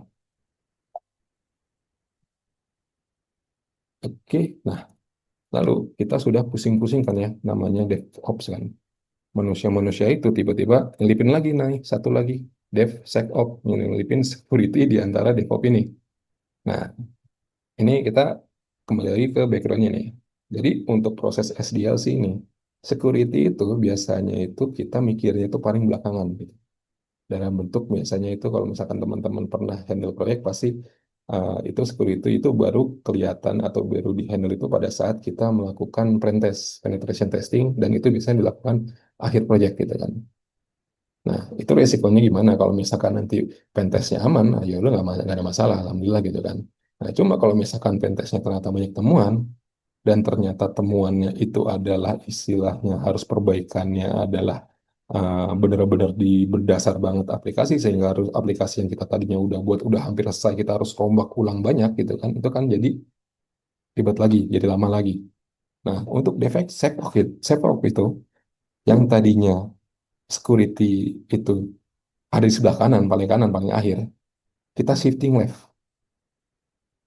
Speaker 2: Oke, nah lalu kita sudah pusing-pusing kan ya namanya DevOps kan. Manusia-manusia itu tiba-tiba nyelipin lagi naik satu lagi DevSecOps, nyelipin security di antara DevOps ini. Nah, ini kita kembali lagi ke background-nya nih. Jadi untuk proses SDLC ini, security itu biasanya itu kita mikirnya itu paling belakangan gitu. Dalam bentuk biasanya itu kalau misalkan teman-teman pernah handle proyek pasti itu security itu baru kelihatan atau baru di handle itu pada saat kita melakukan penetration testing, dan itu biasanya dilakukan akhir proyek gitu kan. Nah, itu resikonya gimana kalau misalkan nanti pentestnya aman, ya udah nggak ada masalah, alhamdulillah gitu kan. Nah, cuma kalau misalkan pentestnya ternyata banyak temuan, dan ternyata temuannya itu adalah istilahnya harus perbaikannya adalah benar-benar di berdasar banget aplikasi, sehingga harus aplikasi yang kita tadinya udah buat udah hampir selesai kita harus rombak ulang banyak gitu kan, itu kan jadi ribet lagi, jadi lama lagi. Nah, untuk defect SecOps itu yang tadinya security itu ada di sebelah kanan, paling akhir, kita shifting left.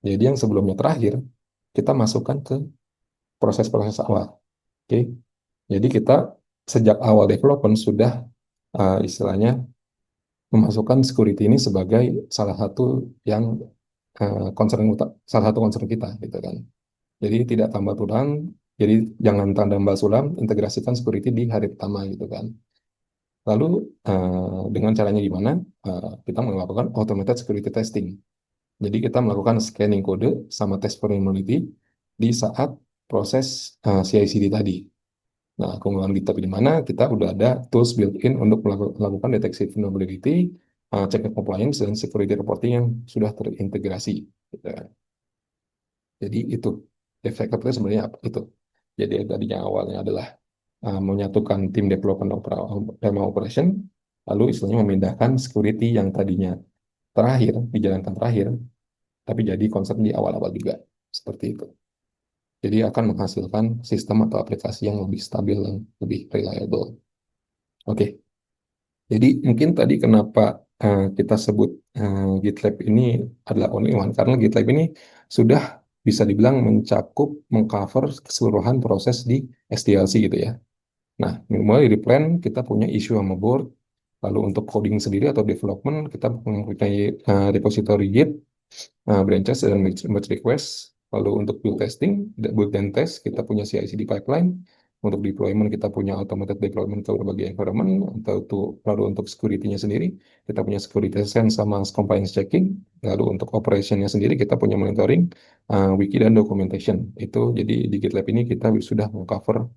Speaker 2: Jadi yang sebelumnya terakhir, kita masukkan ke proses-proses awal. Oke, jadi kita sejak awal development sudah istilahnya memasukkan security ini sebagai salah satu yang salah satu concern kita gitu kan. Jadi tidak tambah tulang, jadi jangan tambah sulam, integrasikan security di hari pertama gitu kan. Lalu dengan caranya gimana? Kita melakukan automated security testing. Jadi kita melakukan scanning kode sama test vulnerability di saat proses CI/CD tadi. Nah, keunggulan GitHub di mana kita udah ada tools built-in untuk melakukan deteksi vulnerability, check compliance, dan security reporting yang sudah terintegrasi. Gitu kan. Jadi itu DevSecOps itu sebenarnya apa? Itu. Jadi tadinya awalnya adalah menyatukan tim development sama operation, lalu istilahnya memindahkan security yang tadinya terakhir, dijalankan terakhir, tapi jadi concern di awal-awal juga. Seperti itu. Jadi akan menghasilkan sistem atau aplikasi yang lebih stabil dan lebih reliable. Oke, jadi mungkin tadi kenapa kita sebut GitLab ini adalah only one, karena GitLab ini sudah bisa dibilang mencakup, mengcover keseluruhan proses di SDLC gitu ya. Nah, mulai dari plan, kita punya issue sama board, lalu untuk coding sendiri atau development, kita mempunyai repository Git, branches dan merge request. Lalu untuk build testing, build dan test, kita punya CI/CD pipeline. Untuk deployment, kita punya automated deployment ke berbagai environment. Lalu untuk security-nya sendiri, kita punya security assessment sama compliance checking. Lalu untuk operation-nya sendiri, kita punya monitoring, wiki, dan documentation. Itu jadi di GitLab ini kita sudah mengcover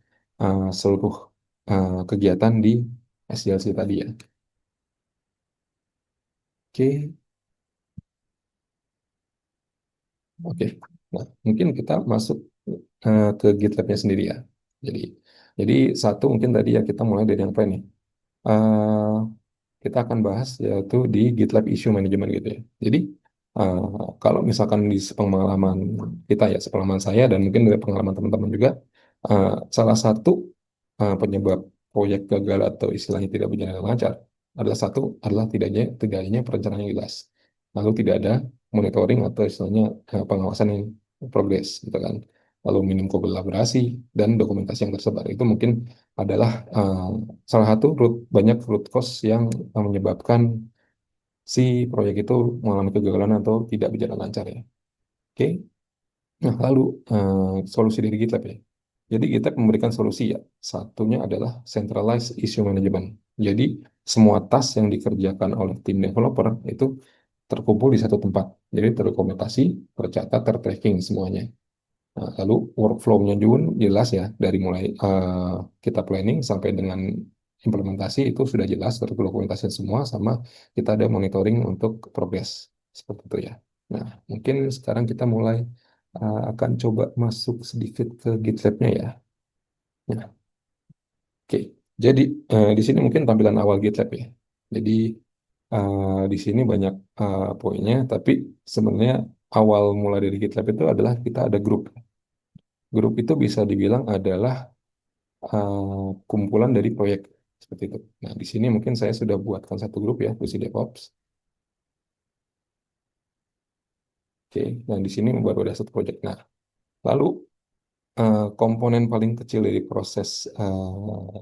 Speaker 2: seluruh kegiatan di SDLC tadi ya. Oke, oke. Nah, mungkin kita masuk ke GitLab-nya sendiri ya. Jadi, jadi satu mungkin tadi ya kita mulai dari yang apa ini? Eh, kita akan bahas yaitu di GitLab Issue Management gitu ya. Jadi, eh, kalau misalkan di pengalaman kita ya, pengalaman saya dan mungkin dari pengalaman teman-teman juga, eh, salah satu penyebab proyek gagal atau istilahnya tidak berjalan lancar adalah tidaknya perencanaan yang jelas. Lalu tidak ada monitoring atau istilahnya pengawasan yang progres gitu kan. Lalu minim kolaborasi dan dokumentasi yang tersebar. Itu mungkin adalah salah satu banyak root cause yang menyebabkan si proyek itu mengalami kegagalan atau tidak berjalan lancar ya. Oke. Nah, lalu solusi dari GitLab ya. Jadi GitLab memberikan solusi ya. Satunya adalah centralized issue management. Jadi semua task yang dikerjakan oleh tim developer itu terkumpul di satu tempat. Jadi terdokumentasi, tercatat, tertracking semuanya. Nah, lalu workflow-nya juga jelas ya, dari mulai kita planning sampai dengan implementasi itu sudah jelas, terdokumentasi semua, sama kita ada monitoring untuk progress. Seperti itu ya. Nah, mungkin sekarang kita mulai akan coba masuk sedikit ke GitLab-nya ya. Nah, oke. Jadi di sini mungkin tampilan awal GitLab ya. Jadi di sini banyak poinnya, tapi sebenarnya awal mulai dari GitLab itu adalah kita ada grup. Grup itu bisa dibilang adalah kumpulan dari proyek seperti itu. Nah, di sini mungkin saya sudah buatkan satu grup ya, Pusi DevOps. Oke, dan di sini baru ada satu proyek. Nah, lalu komponen paling kecil dari proses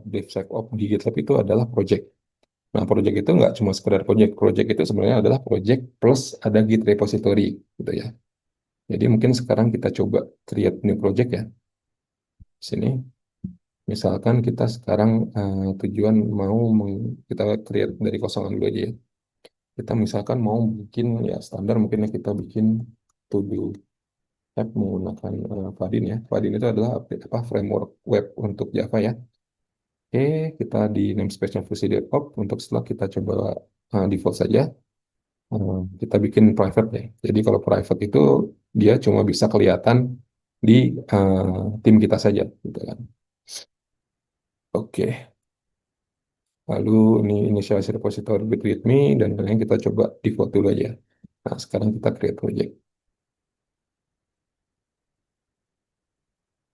Speaker 2: DevSecOps di GitLab itu adalah project. Nah, project itu nggak cuma sekedar project. Project itu sebenarnya adalah project plus ada Git repository, gitu ya. Jadi mungkin sekarang kita coba create new project ya. Sini, misalkan kita sekarang tujuan mau kita create dari kosongan dulu aja ya. Kita misalkan mau bikin ya standar mungkinnya kita bikin to do app menggunakan Vadin ya. Vadin itu adalah apa framework web untuk Java ya. Oke, kita di namespace-nya Fusi DevOps untuk setelah kita coba default saja. Kita bikin private ya. Jadi kalau private itu dia cuma bisa kelihatan di tim kita saja gitu kan. Oke. Lalu ini inisialisasi repository with readme dan lain kita coba default dulu aja. Nah, sekarang kita create project.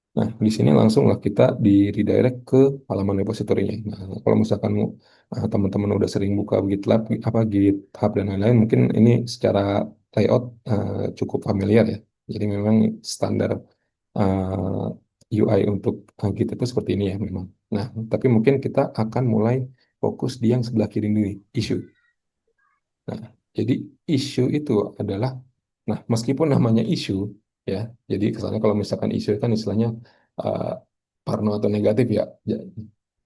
Speaker 2: Nah, di sini langsunglah kita di redirect ke halaman repositorinya. Nah, kalau misalkan teman-teman udah sering buka GitLab, apa GitHub dan lain-lain, mungkin ini secara layout cukup familiar ya. Jadi memang standar UI untuk Git itu seperti ini ya memang. Nah, tapi mungkin kita akan mulai fokus di yang sebelah kiri ini, issue. Nah, jadi isu itu adalah, nah meskipun namanya isu ya, jadi kesannya kalau misalkan isu kan istilahnya uh, parno atau negatif ya,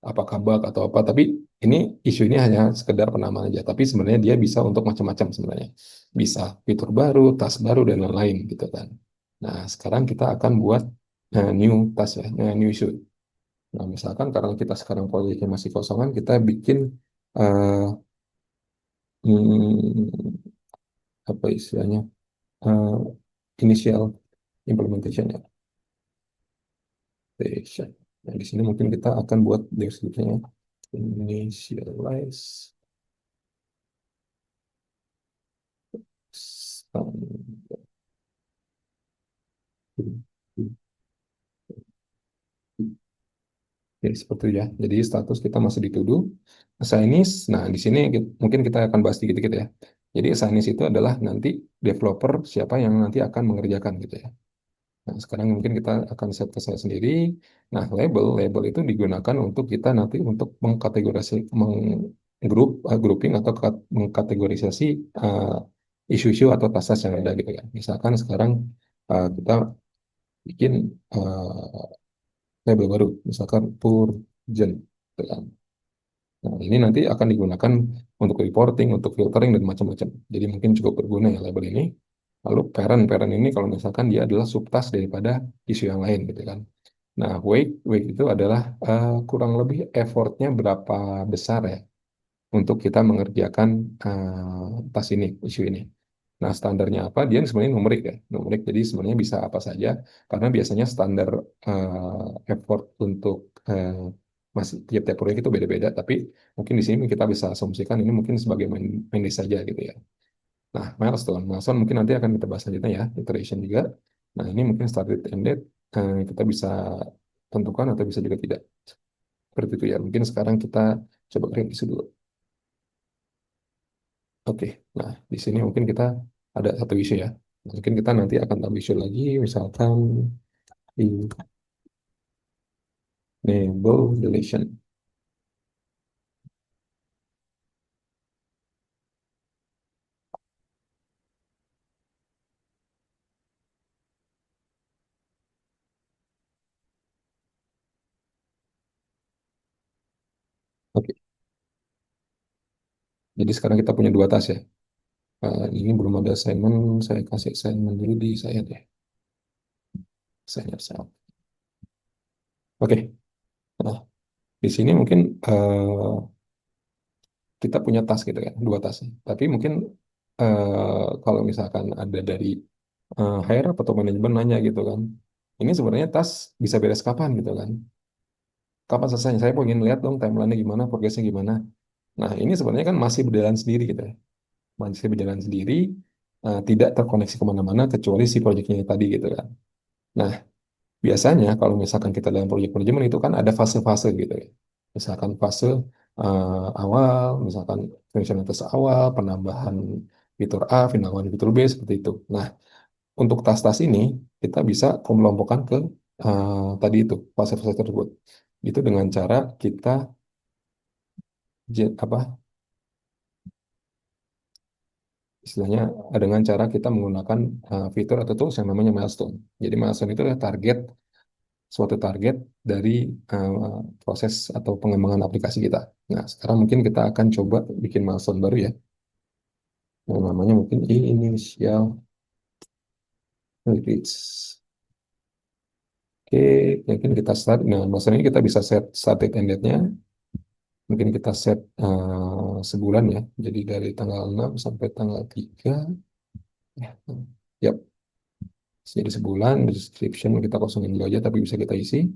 Speaker 2: apakah bug atau apa, tapi Ini isu ini hanya sekedar penamaan aja, tapi sebenarnya dia bisa untuk macam-macam sebenarnya. Bisa fitur baru, tas baru, dan lain-lain gitu kan. Nah, sekarang kita akan buat new tas ya, new issue. Nah, misalkan karena kita sekarang proyeknya masih kosongan, kita bikin eh, hmm, apa istilahnya eh, initial implementation ya. Implementation. Nah, di sini mungkin kita akan buat deskripsinya initialize standard. Ya, seperti itu ya. Jadi status kita masih dituduh. Assignees, nah di sini mungkin kita akan bahas dikit-dikit ya. Jadi assignees itu adalah nanti developer siapa yang nanti akan mengerjakan gitu ya. Nah, sekarang mungkin kita akan set ke saya sendiri. Nah, label itu digunakan untuk kita nanti untuk mengkategorisasi, grouping atau mengkategorisasi isu-isu atau tas-tas yang ada gitu ya. Misalkan sekarang kita bikin label baru, misalkan urgent. Gitu kan. Nah, ini nanti akan digunakan untuk reporting, untuk filtering, dan macam-macam. Jadi mungkin cukup berguna ya label ini. Lalu parent ini kalau misalkan dia adalah subtas daripada isu yang lain gitu kan. Nah, weight itu adalah kurang lebih effortnya berapa besar ya untuk kita mengerjakan tas ini, isu ini. Nah, standarnya apa? Dia sebenarnya numerik ya, numerik. Jadi sebenarnya bisa apa saja, karena biasanya standar effort untuk masih tiap-tiap proyek itu beda-beda. Tapi mungkin di sini kita bisa asumsikan ini mungkin sebagai manage saja gitu ya. Nah, milestone mungkin nanti akan kita bahas selanjutnya ya, iteration juga. Nah, ini mungkin started ended kita bisa tentukan atau bisa juga tidak. Seperti itu ya. Mungkin sekarang kita coba create isu dulu. Oke, nah di sini mungkin kita ada satu isu ya. Mungkin kita nanti akan tambah isu lagi, misalkan enable deletion. Oke, jadi sekarang kita punya dua tas ya. Ini belum ada assignment, saya kasih assignment dulu di saya deh. Saya. Oke, nah di sini mungkin kita punya tas gitu kan, dua tas. Tapi mungkin kalau misalkan ada dari higher up atau manajemen nanya gitu kan, ini sebenarnya tas bisa beres kapan gitu kan? Kapan selesainya? Saya pengen lihat dong timeline-nya gimana, progresnya gimana. Nah, ini sebenarnya kan masih berjalan sendiri gitu ya. Masih berjalan sendiri, tidak terkoneksi kemana-mana kecuali si proyeknya tadi gitu kan. Nah, biasanya kalau misalkan kita dalam proyek manajemen itu kan ada fase-fase gitu ya. Misalkan fase awal, misalkan fungsionalitas awal, penambahan fitur A, penambahan fitur B, seperti itu. Nah, untuk tas-tas ini, kita bisa kelompokkan ke tadi itu, fase-fase tersebut. Itu dengan cara kita apa istilahnya dengan cara kita menggunakan fitur atau tools yang namanya milestone. Jadi milestone itu adalah suatu target dari proses atau pengembangan aplikasi kita. Nah, sekarang mungkin kita akan coba bikin milestone baru ya, yang namanya mungkin initial release. Oke, mungkin kita start. Nah, milestone ini kita bisa set start date and date-nya. Mungkin kita set sebulan ya. Jadi dari tanggal 6 sampai tanggal 3. Ya, yap. Jadi sebulan, description kita kosongin dulu aja, tapi bisa kita isi.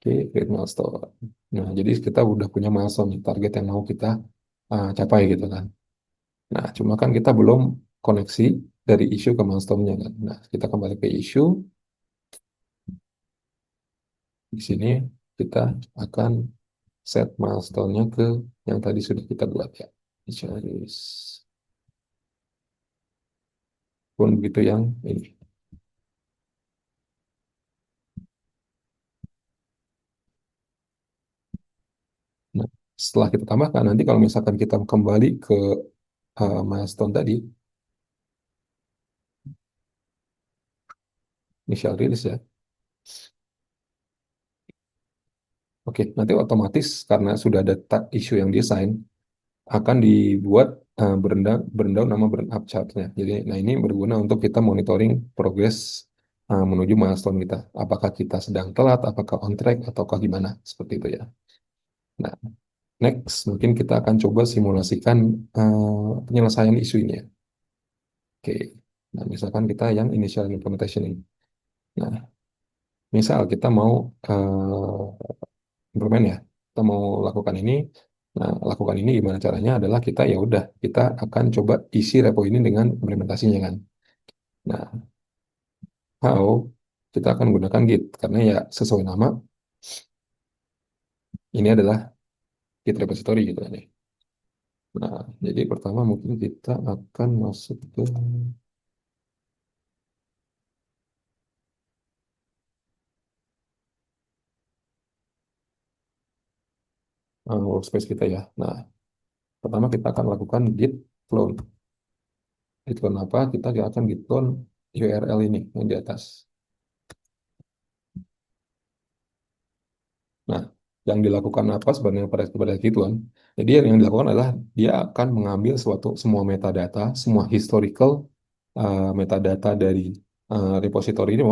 Speaker 2: Oke, create milestone. Nah, jadi kita udah punya milestone, nih, target yang mau kita capai gitu kan. Nah, cuma kan kita belum koneksi dari issue ke milestone-nya kan. Nah, kita kembali ke issue. Di sini kita akan set milestone-nya ke yang tadi sudah kita buat ya. Initialize pun begitu yang ini. Nah, setelah kita tambahkan, nanti kalau misalkan kita kembali ke milestone tadi, initial release ya. Oke, nanti otomatis karena sudah ada issue yang desain, akan dibuat burndown nama burn up chartnya. Jadi, nah ini berguna untuk kita monitoring progress menuju milestone kita. Apakah kita sedang telat, apakah on track, ataukah gimana, seperti itu ya. Nah, next mungkin kita akan coba simulasikan penyelesaian isu ini ya. Oke, nah misalkan kita yang initial implementation ini. Nah, misal kita mau implement ya, kita mau lakukan ini. Nah, lakukan ini gimana caranya adalah kita ya udah kita akan coba isi repo ini dengan implementasinya kan. Nah, how kita akan gunakan Git karena ya sesuai nama ini adalah Git repository gitu kan ya. Nah, jadi pertama mungkin kita akan masuk ke workspace kita ya. Nah, pertama kita akan lakukan git clone. Git clone apa? Kita akan git clone URL ini yang di atas. Nah, yang dilakukan apa sebenarnya pada git clone? Jadi yang dilakukan adalah dia akan mengambil semua metadata, semua historical metadata dari repository ini,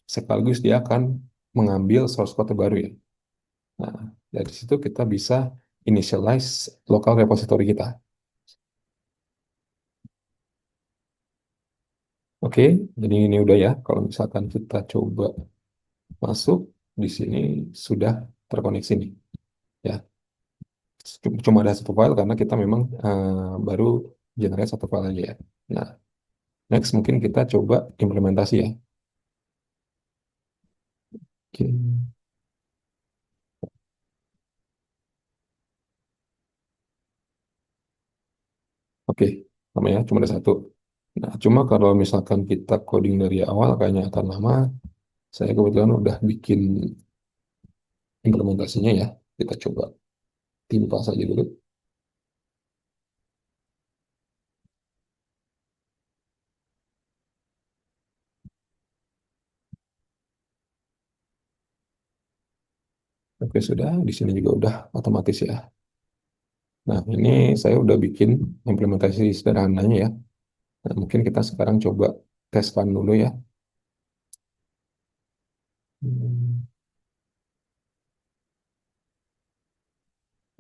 Speaker 2: sekaligus dia akan mengambil source code terbaru ya. Nah, dari situ kita bisa initialize local repository kita. Oke, jadi ini udah ya. Kalau misalkan kita coba masuk di sini sudah terkoneksi nih. Ya, cuma ada satu file karena kita memang baru generate satu file aja ya. Nah, next mungkin kita coba implementasi ya. Oke, oke, namanya cuma ada satu. Nah, cuma kalau misalkan kita coding dari awal kayaknya akan lama. Saya kebetulan udah bikin implementasinya ya. Kita coba timpa saja dulu. Oke, sudah. Di sini juga udah otomatis ya. Nah, ini saya udah bikin implementasi sederhananya ya. Nah, mungkin kita sekarang coba tes run dulu ya. Hmm.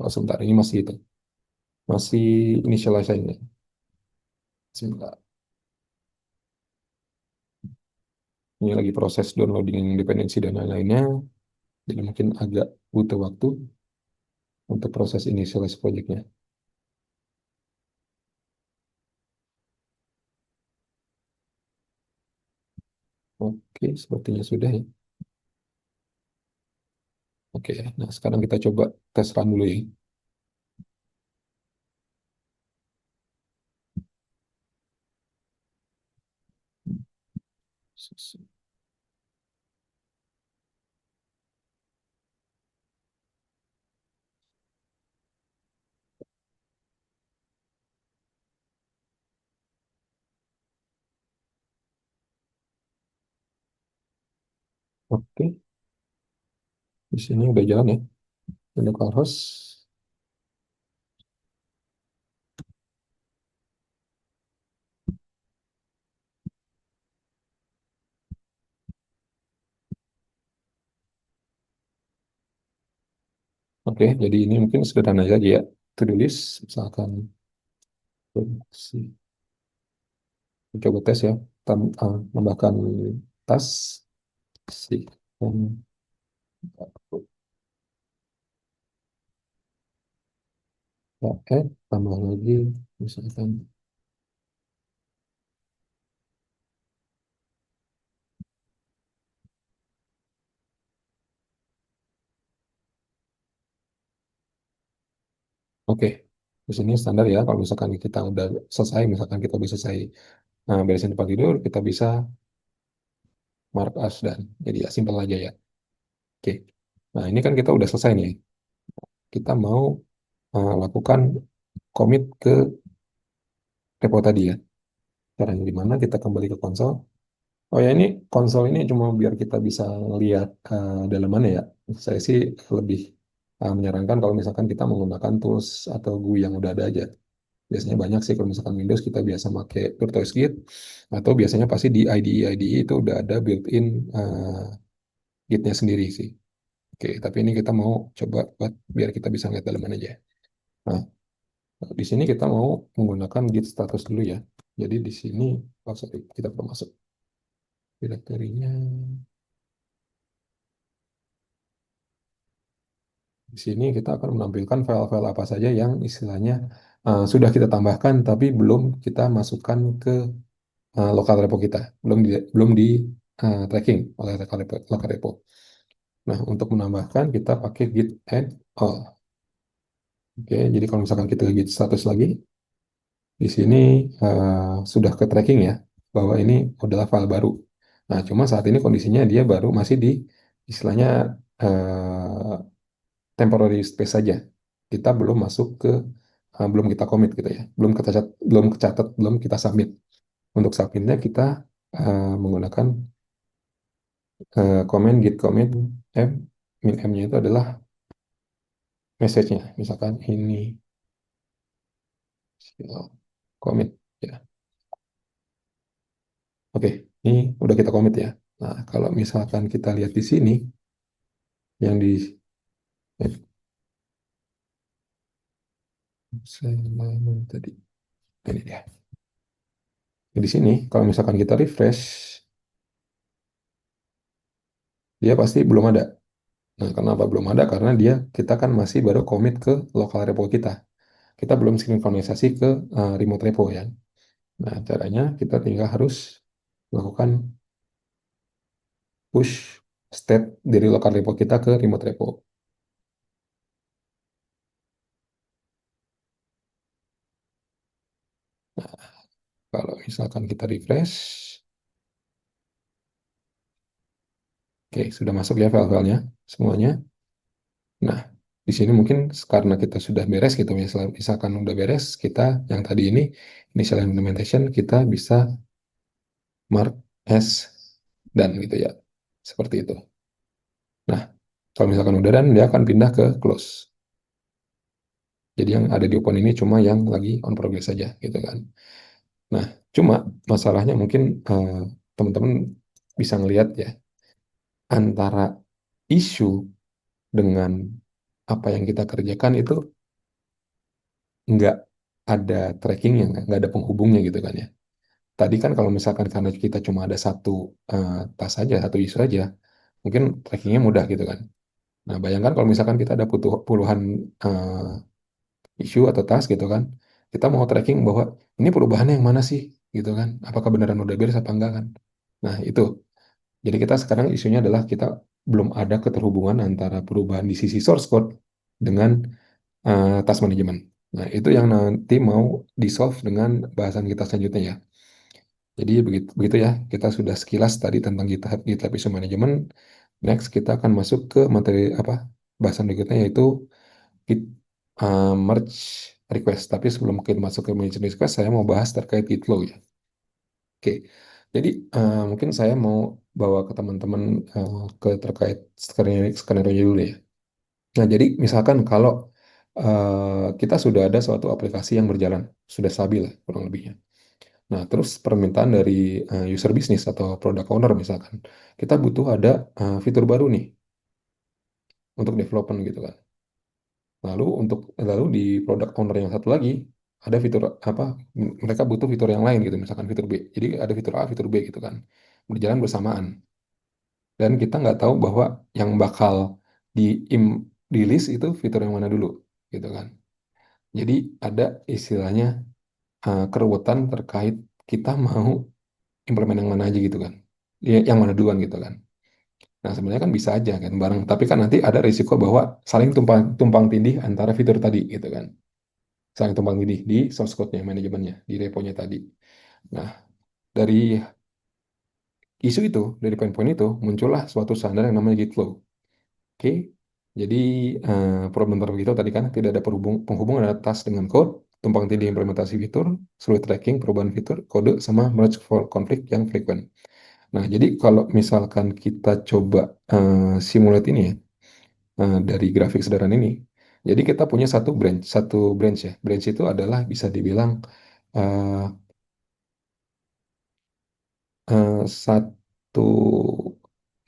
Speaker 2: Oh, sebentar, ini masih itu. Masih initializing. Sebentar. Ini lagi proses downloading dependensi dan lain-lainnya. Jadi mungkin agak butuh waktu untuk proses initialize projectnya. Oke, sepertinya sudah ya. Oke, ya. Nah sekarang kita coba tes run dulu ya. Oke, di sini udah jalan ya. Localhost. Oke, jadi ini mungkin sederhana saja ya. To-do list, misalkan produksi. Coba tes ya. Tambahkan tas si tambah lagi misalkan. Oke, di sini standar ya. Kalau misalkan kita udah selesai, misalkan kita udah selesai beresin tempat tidur, kita bisa mark as dan jadi ya simpel aja ya. Oke. Nah, ini kan kita udah selesai nih. Kita mau lakukan commit ke repo tadi ya. Caranya gimana? Kita kembali ke konsol. Oh ya, ini konsol ini cuma biar kita bisa lihat dalamannya ya. Saya sih lebih menyarankan kalau misalkan kita menggunakan tools atau GUI yang udah ada aja. Biasanya banyak sih kalau misalkan Windows kita biasa pakai Git atau biasanya pasti di IDE itu udah ada built-in Gitnya sendiri sih. Oke, tapi ini kita mau coba buat biar kita bisa lihat dalaman aja. Nah, di sini kita mau menggunakan Git status dulu ya. Jadi di sini, oh sorry, kita perlu masuk direktorinya. Di sini kita akan menampilkan file-file apa saja yang istilahnya sudah kita tambahkan tapi belum kita masukkan ke lokal repo kita, belum di tracking oleh lokal repo. Nah, untuk menambahkan kita pakai git add all. Oke, jadi kalau misalkan kita git status lagi, di sini sudah ke tracking ya bahwa ini adalah file baru. Nah, cuma saat ini kondisinya dia baru masih di istilahnya eh, temporary space saja. Kita belum masuk ke belum kita commit gitu ya. Belum kecatat, belum kita submit. Untuk submitnya kita menggunakan command git commit m min m-nya itu adalah message-nya. Misalkan ini commit ya. Oke, ini udah kita commit ya. Nah, kalau misalkan kita lihat di sini yang di eh, saya tadi ini dia. Di sini kalau misalkan kita refresh, dia pasti belum ada. Nah, kenapa belum ada? Karena kita kan masih baru commit ke lokal repo kita. Kita belum sinkronisasi ke remote repo ya. Nah, caranya kita tinggal harus melakukan push state dari lokal repo kita ke remote repo. Nah, kalau misalkan kita refresh, oke, sudah masuk ya file-filenya semuanya. Nah, di sini mungkin karena kita sudah beres gitu, misalkan udah beres, kita yang tadi ini initial implementation kita bisa mark as done gitu ya, seperti itu. Nah, kalau misalkan udah done, dia akan pindah ke close. Jadi yang ada di open ini cuma yang lagi on progress saja gitu kan. Nah, cuma masalahnya mungkin teman-teman bisa ngelihat ya, antara isu dengan apa yang kita kerjakan itu nggak ada trackingnya, nggak ada penghubungnya gitu kan ya. Tadi kan kalau misalkan karena kita cuma ada satu tas saja, satu isu aja, mungkin trackingnya mudah gitu kan. Nah, bayangkan kalau misalkan kita ada puluhan isu atau task gitu kan, kita mau tracking bahwa ini perubahannya yang mana sih gitu kan, apakah beneran udah beres apa enggak kan. Nah itu, jadi kita sekarang isunya adalah kita belum ada keterhubungan antara perubahan di sisi source code dengan task management. Nah itu yang nanti mau di solve dengan bahasan kita selanjutnya ya. Jadi begitu, begitu ya, kita sudah sekilas tadi tentang GitHub Issue Management. Next kita akan masuk ke materi apa, bahasan berikutnya yaitu Git merge request. Tapi sebelum kita masuk ke merge request, saya mau bahas terkait Git flow ya. Oke, jadi mungkin saya mau bawa ke teman-teman ke terkait skenario dulu ya. Nah, jadi misalkan kalau kita sudah ada suatu aplikasi yang berjalan, sudah stabil lah kurang lebihnya. Nah, terus permintaan dari user bisnis atau product owner misalkan, kita butuh ada fitur baru nih untuk development gitu kan. Lalu di product owner yang satu lagi ada fitur apa? Mereka butuh fitur yang lain gitu, misalkan fitur B. Jadi ada fitur A, fitur B gitu kan, berjalan bersamaan. Dan kita nggak tahu bahwa yang bakal di di list itu fitur yang mana dulu gitu kan. Jadi ada istilahnya keruwetan terkait kita mau implement yang mana aja gitu kan. Ya, yang mana duluan gitu kan. Nah, sebenarnya kan bisa aja kan bareng, tapi kan nanti ada risiko bahwa saling tumpang tumpang tindih antara fitur tadi gitu kan. Saling tumpang tindih di source code-nya, manajemennya, di repo-nya tadi. Nah, dari isu itu, dari poin-poin itu, muncullah suatu standar yang namanya Git flow. Oke, jadi problem terbegitu tadi kan tidak ada penghubung antara task dengan code, tumpang tindih implementasi fitur, sulit tracking perubahan fitur, kode, sama merge for conflict yang frequent. Nah, jadi kalau misalkan kita coba simulate ini ya, dari grafik sederhana ini, jadi kita punya satu branch ya. Branch itu adalah bisa dibilang eh, satu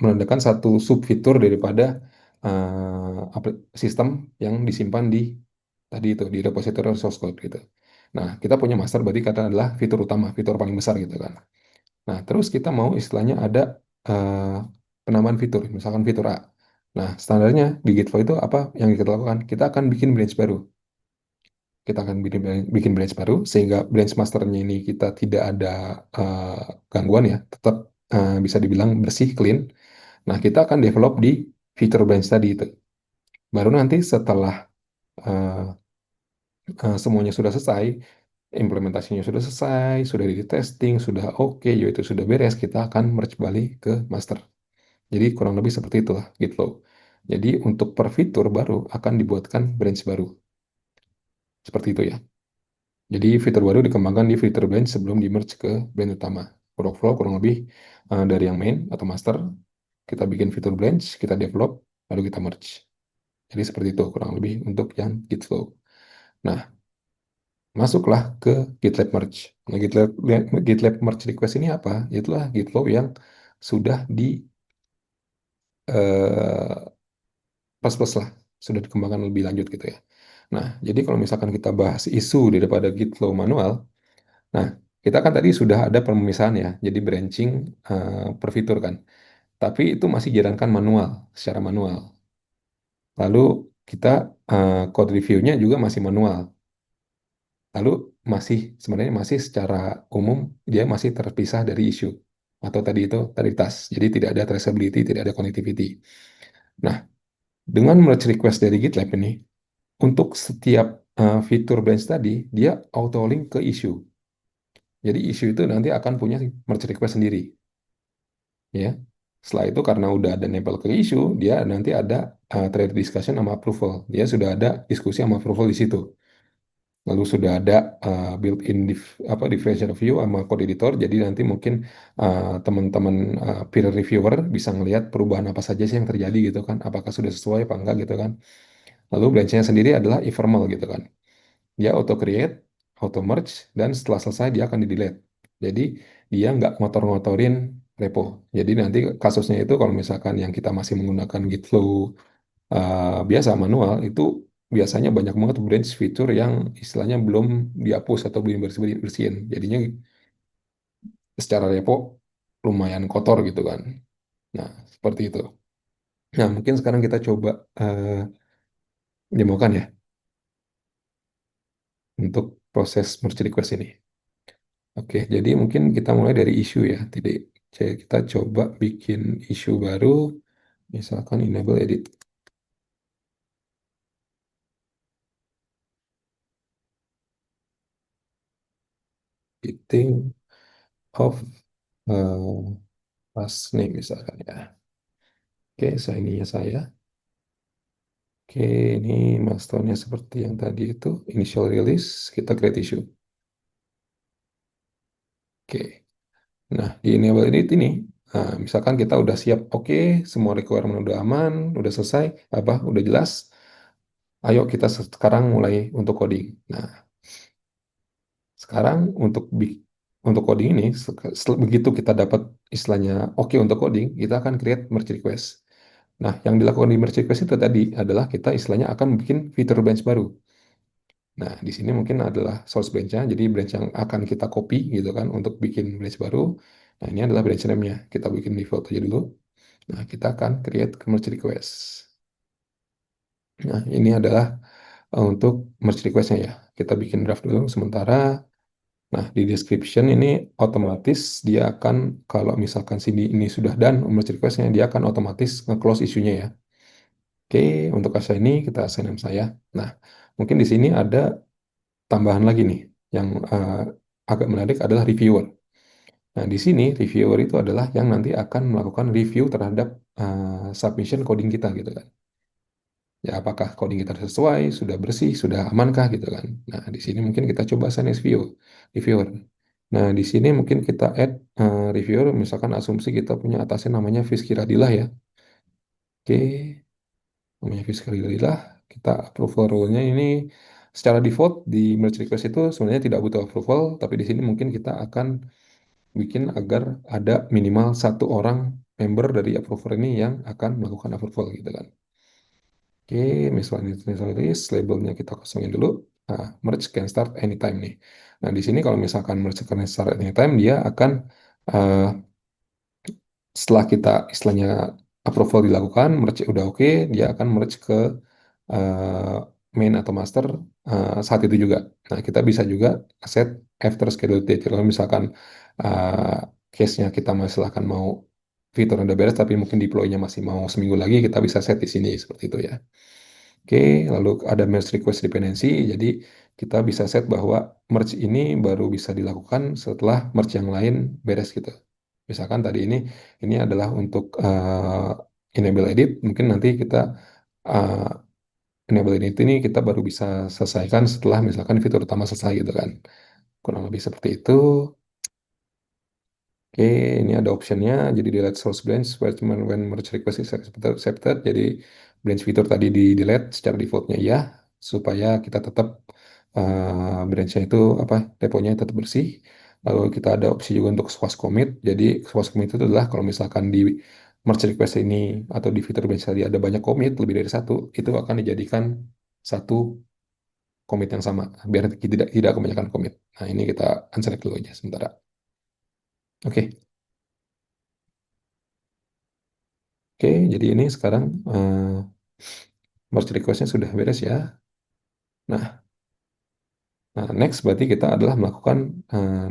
Speaker 2: menandakan satu subfitur daripada sistem yang disimpan di tadi itu di repository source code gitu. Nah, kita punya master berarti kata adalah fitur utama, fitur paling besar gitu kan. Nah, terus kita mau istilahnya ada eh, penamaan fitur, misalkan fitur A. Nah, standarnya di Gitflow itu apa yang kita lakukan? Kita akan bikin branch baru. Kita akan bikin branch baru, sehingga branch masternya ini kita tidak ada eh, gangguan ya, tetap bisa dibilang bersih, clean. Nah, kita akan develop di fitur branch tadi itu. Baru nanti setelah eh, semuanya sudah selesai, implementasinya sudah selesai, sudah di testing, sudah oke, yaitu sudah beres, kita akan merge balik ke master. Jadi kurang lebih seperti itulah Gitflow. Jadi untuk per fitur baru akan dibuatkan branch baru. Seperti itu ya. Jadi fitur baru dikembangkan di fitur branch sebelum di merge ke branch utama. Workflow kurang lebih dari yang main atau master, kita bikin fitur branch, kita develop, lalu kita merge. Jadi seperti itu kurang lebih untuk yang Gitflow. Nah, masuklah ke GitLab Merge. Nah, GitLab Merge request ini apa? Itulah Gitflow yang sudah di eh, plus-plus lah, sudah dikembangkan lebih lanjut gitu ya. Nah, jadi kalau misalkan kita bahas isu daripada Gitflow manual, nah, kita kan tadi sudah ada pemisahan ya, jadi branching per fitur kan. Tapi itu masih dijalankan manual, secara manual. Lalu kita code review-nya juga masih manual. Lalu sebenarnya masih secara umum dia masih terpisah dari isu atau tadi itu tadi tas. Jadi tidak ada traceability, tidak ada connectivity. Nah, dengan merge request dari GitLab ini, untuk setiap fitur branch tadi, dia auto link ke issue. Jadi issue itu nanti akan punya merge request sendiri, ya. Setelah itu karena udah ada nempel ke issue, dia nanti ada thread discussion sama approval. Dia sudah ada diskusi sama approval di situ. Lalu sudah ada built-in differential view sama code editor. Jadi nanti mungkin teman-teman peer reviewer bisa ngelihat perubahan apa saja sih yang terjadi gitu kan. Apakah sudah sesuai apa enggak gitu kan. Lalu branch-nya sendiri adalah ephemeral gitu kan. Dia auto create, auto merge, dan setelah selesai dia akan di-delete. Jadi dia nggak ngotor-ngotorin repo. Jadi nanti kasusnya itu kalau misalkan yang kita masih menggunakan Gitflow biasa manual itu biasanya banyak banget branch fitur yang istilahnya belum dihapus atau belum bersihin. Jadinya secara repo lumayan kotor gitu kan. Nah, seperti itu. Nah, mungkin sekarang kita coba demokan ya untuk proses merge request ini. Oke, jadi mungkin kita mulai dari isu ya. Jadi kita coba bikin isu baru, misalkan enable edit editing of last name misalkan ya. Oke, saya ininya saya. Oke, ini milestone-nya seperti yang tadi itu, initial release, kita create issue. Oke, nah di enable edit ini, misalkan kita udah siap, oke, semua requirement udah aman, udah selesai, udah jelas, ayo kita sekarang mulai untuk coding. Nah, sekarang untuk coding ini, begitu kita dapat istilahnya oke untuk coding, kita akan create merge request. Nah, yang dilakukan di merge request itu tadi adalah kita istilahnya akan bikin fitur bench baru. Nah, di sini mungkin adalah source branch-nya, jadi branch yang akan kita copy gitu kan untuk bikin branch baru. Nah, ini adalah branch name-nya. Kita bikin default aja dulu. Nah, kita akan create merge request. Nah, ini adalah untuk merge request-nya ya. Kita bikin draft dulu sementara. Nah, di description ini otomatis dia akan, kalau misalkan sini ini sudah done merge request-nya, dia akan otomatis nge-close isunya ya. Oke, untuk assign ini kita assign nama saya. Nah, mungkin di sini ada tambahan lagi nih yang agak menarik adalah reviewer. Nah, di sini reviewer itu adalah yang nanti akan melakukan review terhadap submission coding kita gitu kan. Ya, apakah coding kita sesuai, sudah bersih, sudah amankah gitu kan. Nah, di sini mungkin kita coba sign as reviewer. Nah, di sini mungkin kita add reviewer, misalkan asumsi kita punya atasan namanya Fizky Radillah ya. Oke, namanya Fizky Radillah, kita approval rule-nya ini secara default di merge request itu sebenarnya tidak butuh approval, tapi di sini mungkin kita akan bikin agar ada minimal satu orang member dari approver ini yang akan melakukan approval gitu kan. Oke, miscellaneous labelnya kita kosongin dulu. Nah, merge can start anytime nih. Nah, di sini kalau misalkan merge can start anytime, dia akan eh, setelah kita istilahnya approval dilakukan, merge udah oke, dia akan merge ke eh, main atau master saat itu juga. Nah, kita bisa juga set after schedule date. Kalau misalkan eh, case-nya kita masalahkan mau fitur udah beres, tapi mungkin deploy-nya masih mau seminggu lagi, kita bisa set di sini seperti itu ya. Oke, lalu ada merge request dependency. Jadi kita bisa set bahwa merge ini baru bisa dilakukan setelah merge yang lain beres gitu. Misalkan tadi ini adalah untuk enable edit. Mungkin nanti kita uh, enable edit ini kita baru bisa selesaikan setelah misalkan fitur utama selesai gitu kan. Kurang lebih seperti itu. Oke, ini ada optionnya. Jadi delete source branch when merge request is accepted. Jadi branch fitur tadi di delete secara defaultnya ya, supaya kita tetap branchnya itu apa reponya tetap bersih. Lalu kita ada opsi juga untuk swash commit. Jadi swash commit itu adalah kalau misalkan di merge request ini atau di fitur branch tadi ada banyak commit lebih dari satu, itu akan dijadikan satu commit yang sama biar tidak kebanyakan commit. Nah ini kita unselect dulu aja sementara. Oke. Oke, jadi ini sekarang merge request-nya sudah beres ya. Nah, next berarti kita adalah melakukan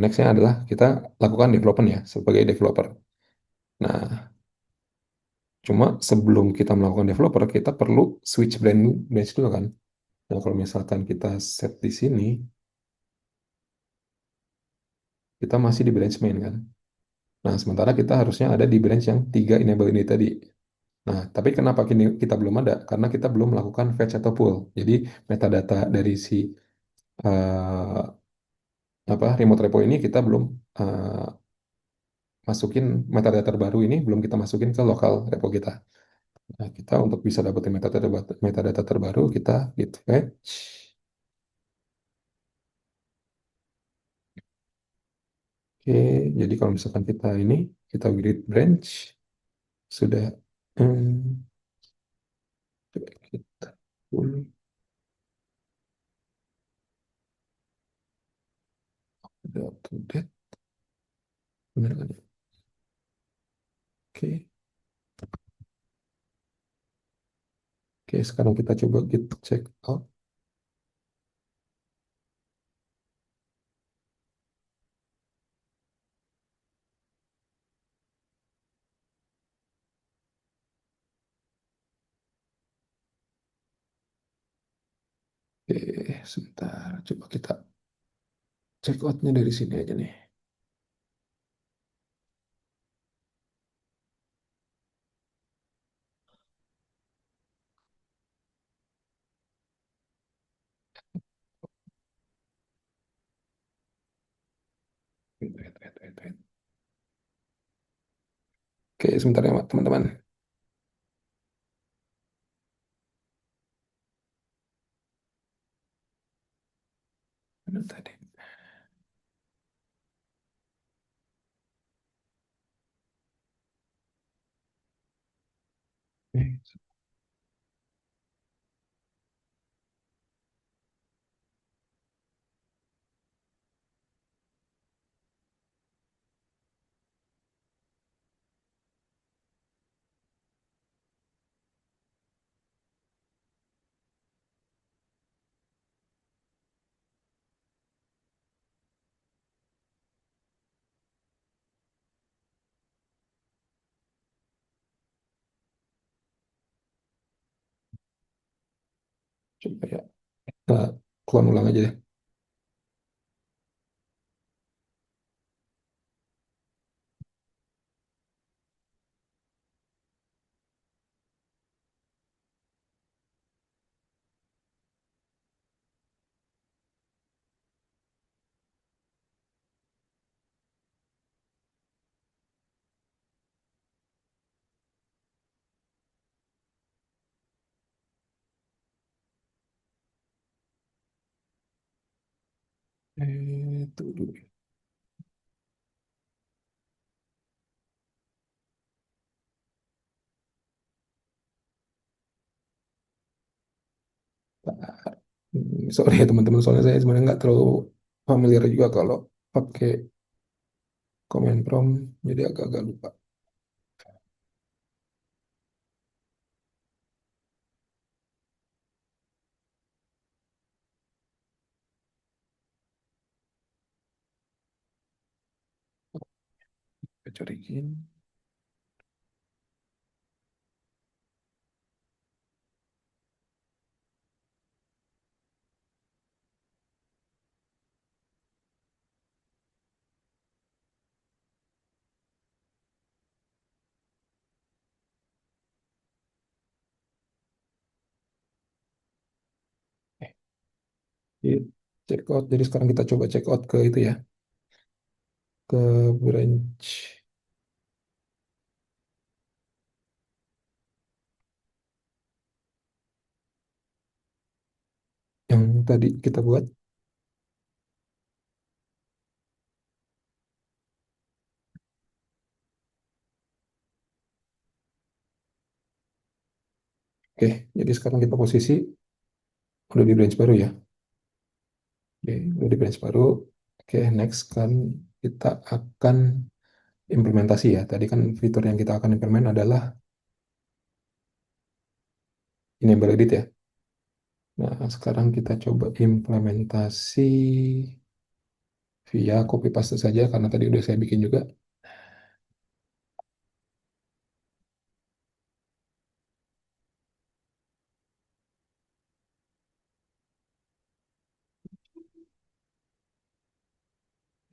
Speaker 2: next-nya adalah kita lakukan development ya sebagai developer. Nah, cuma sebelum kita melakukan developer, kita perlu switch branch dulu kan. Nah, kalau misalkan kita set di sini, kita masih di branch main kan. Nah, sementara kita harusnya ada di branch yang tiga enable ini tadi. Nah, tapi kenapa kini kita belum ada? Karena kita belum melakukan fetch atau pull. Jadi metadata dari si eh, remote repo ini kita belum eh, masukin metadata terbaru ini belum kita masukin ke lokal repo kita. Nah, kita untuk bisa dapetin metadata terbaru kita git fetch. Oke, jadi kalau misalkan kita grid branch sudah coba kita pull udah up to date benar kan ya? Oke, oke sekarang kita coba git check out. Oke, sebentar coba kita check outnya dari sini aja nih. Wait. Oke, sebentar ya teman-teman. Mana tadi? Oke, coba ya. Kita clone ulang aja deh. Itu dulu. Sorry ya teman-teman, soalnya saya sebenarnya nggak terlalu familiar juga kalau pakai command prompt, jadi agak-agak lupa. Kita cariin. Di check out. Jadi sekarang kita coba check out ke itu ya, ke branch yang tadi kita buat. Oke, jadi sekarang kita posisi udah di branch baru ya. Oke, udah di branch baru. Oke, next kan kita akan implementasi ya. Tadi kan fitur yang kita akan implement adalah enable edit ya. Nah, sekarang kita coba implementasi via copy paste saja karena tadi udah saya bikin juga.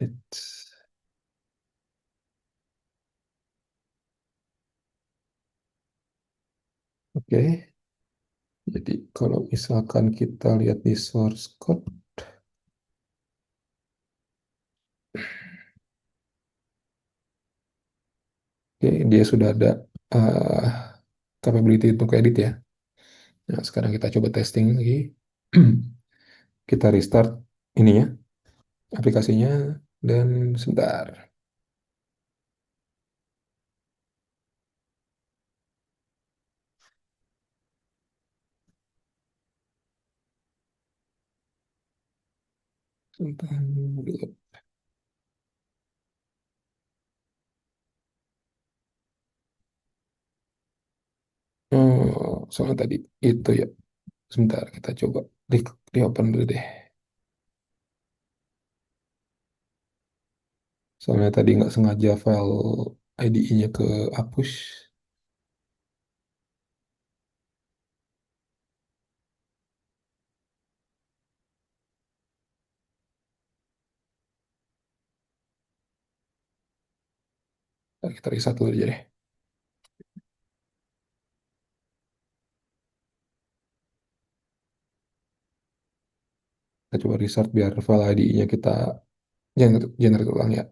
Speaker 2: It's- Oke, jadi kalau misalkan kita lihat di source code, oke, dia sudah ada uh, capability untuk edit ya. Nah, sekarang kita coba testing lagi. Kita restart ininya, aplikasinya, dan sebentar. Sebentar dulu. Soalnya tadi itu ya. Sebentar, kita coba di open dulu deh. Soalnya tadi nggak sengaja file IDE-nya ke hapus. Ntar kita reset dulu aja deh. Kita coba restart biar file IDE-nya kita generate ulang ya.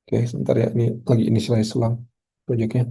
Speaker 2: Oke, sebentar ya. Ini lagi initialize ulang projectnya.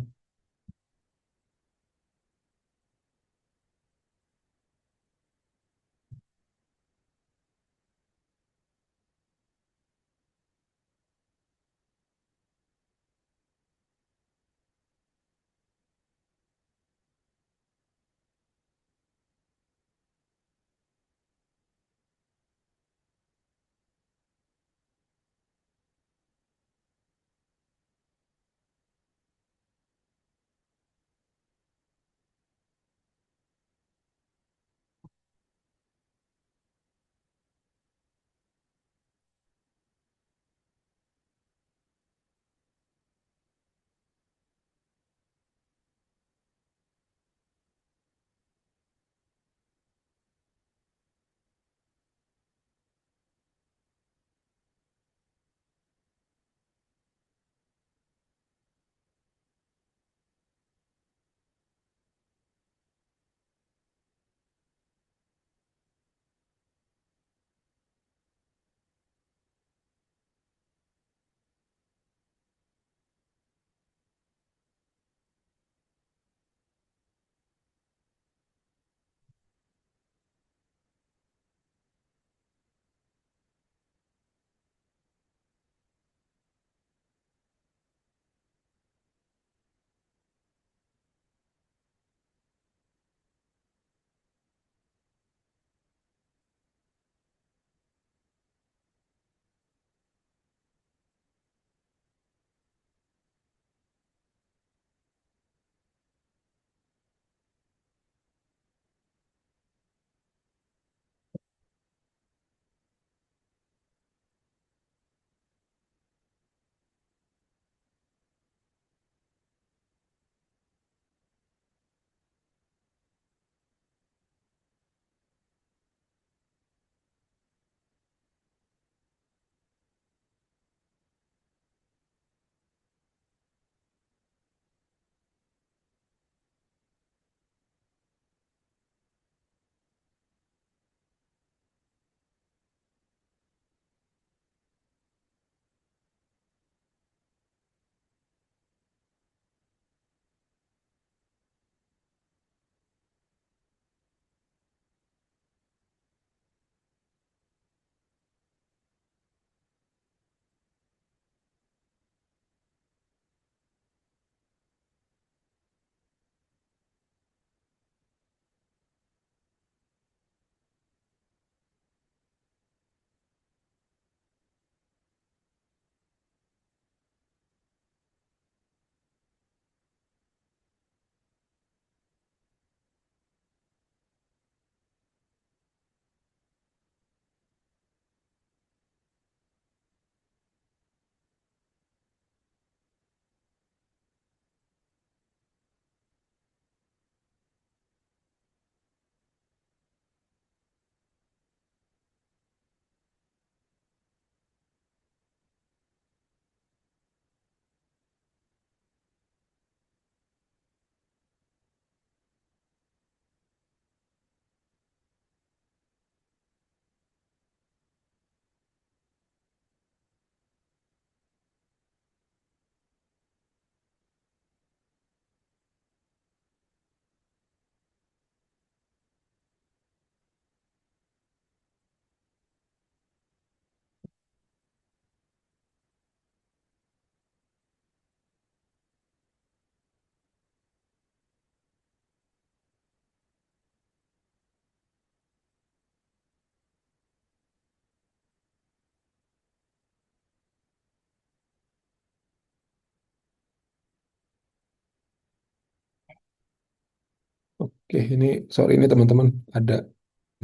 Speaker 2: Oke, ini sorry ini teman-teman ada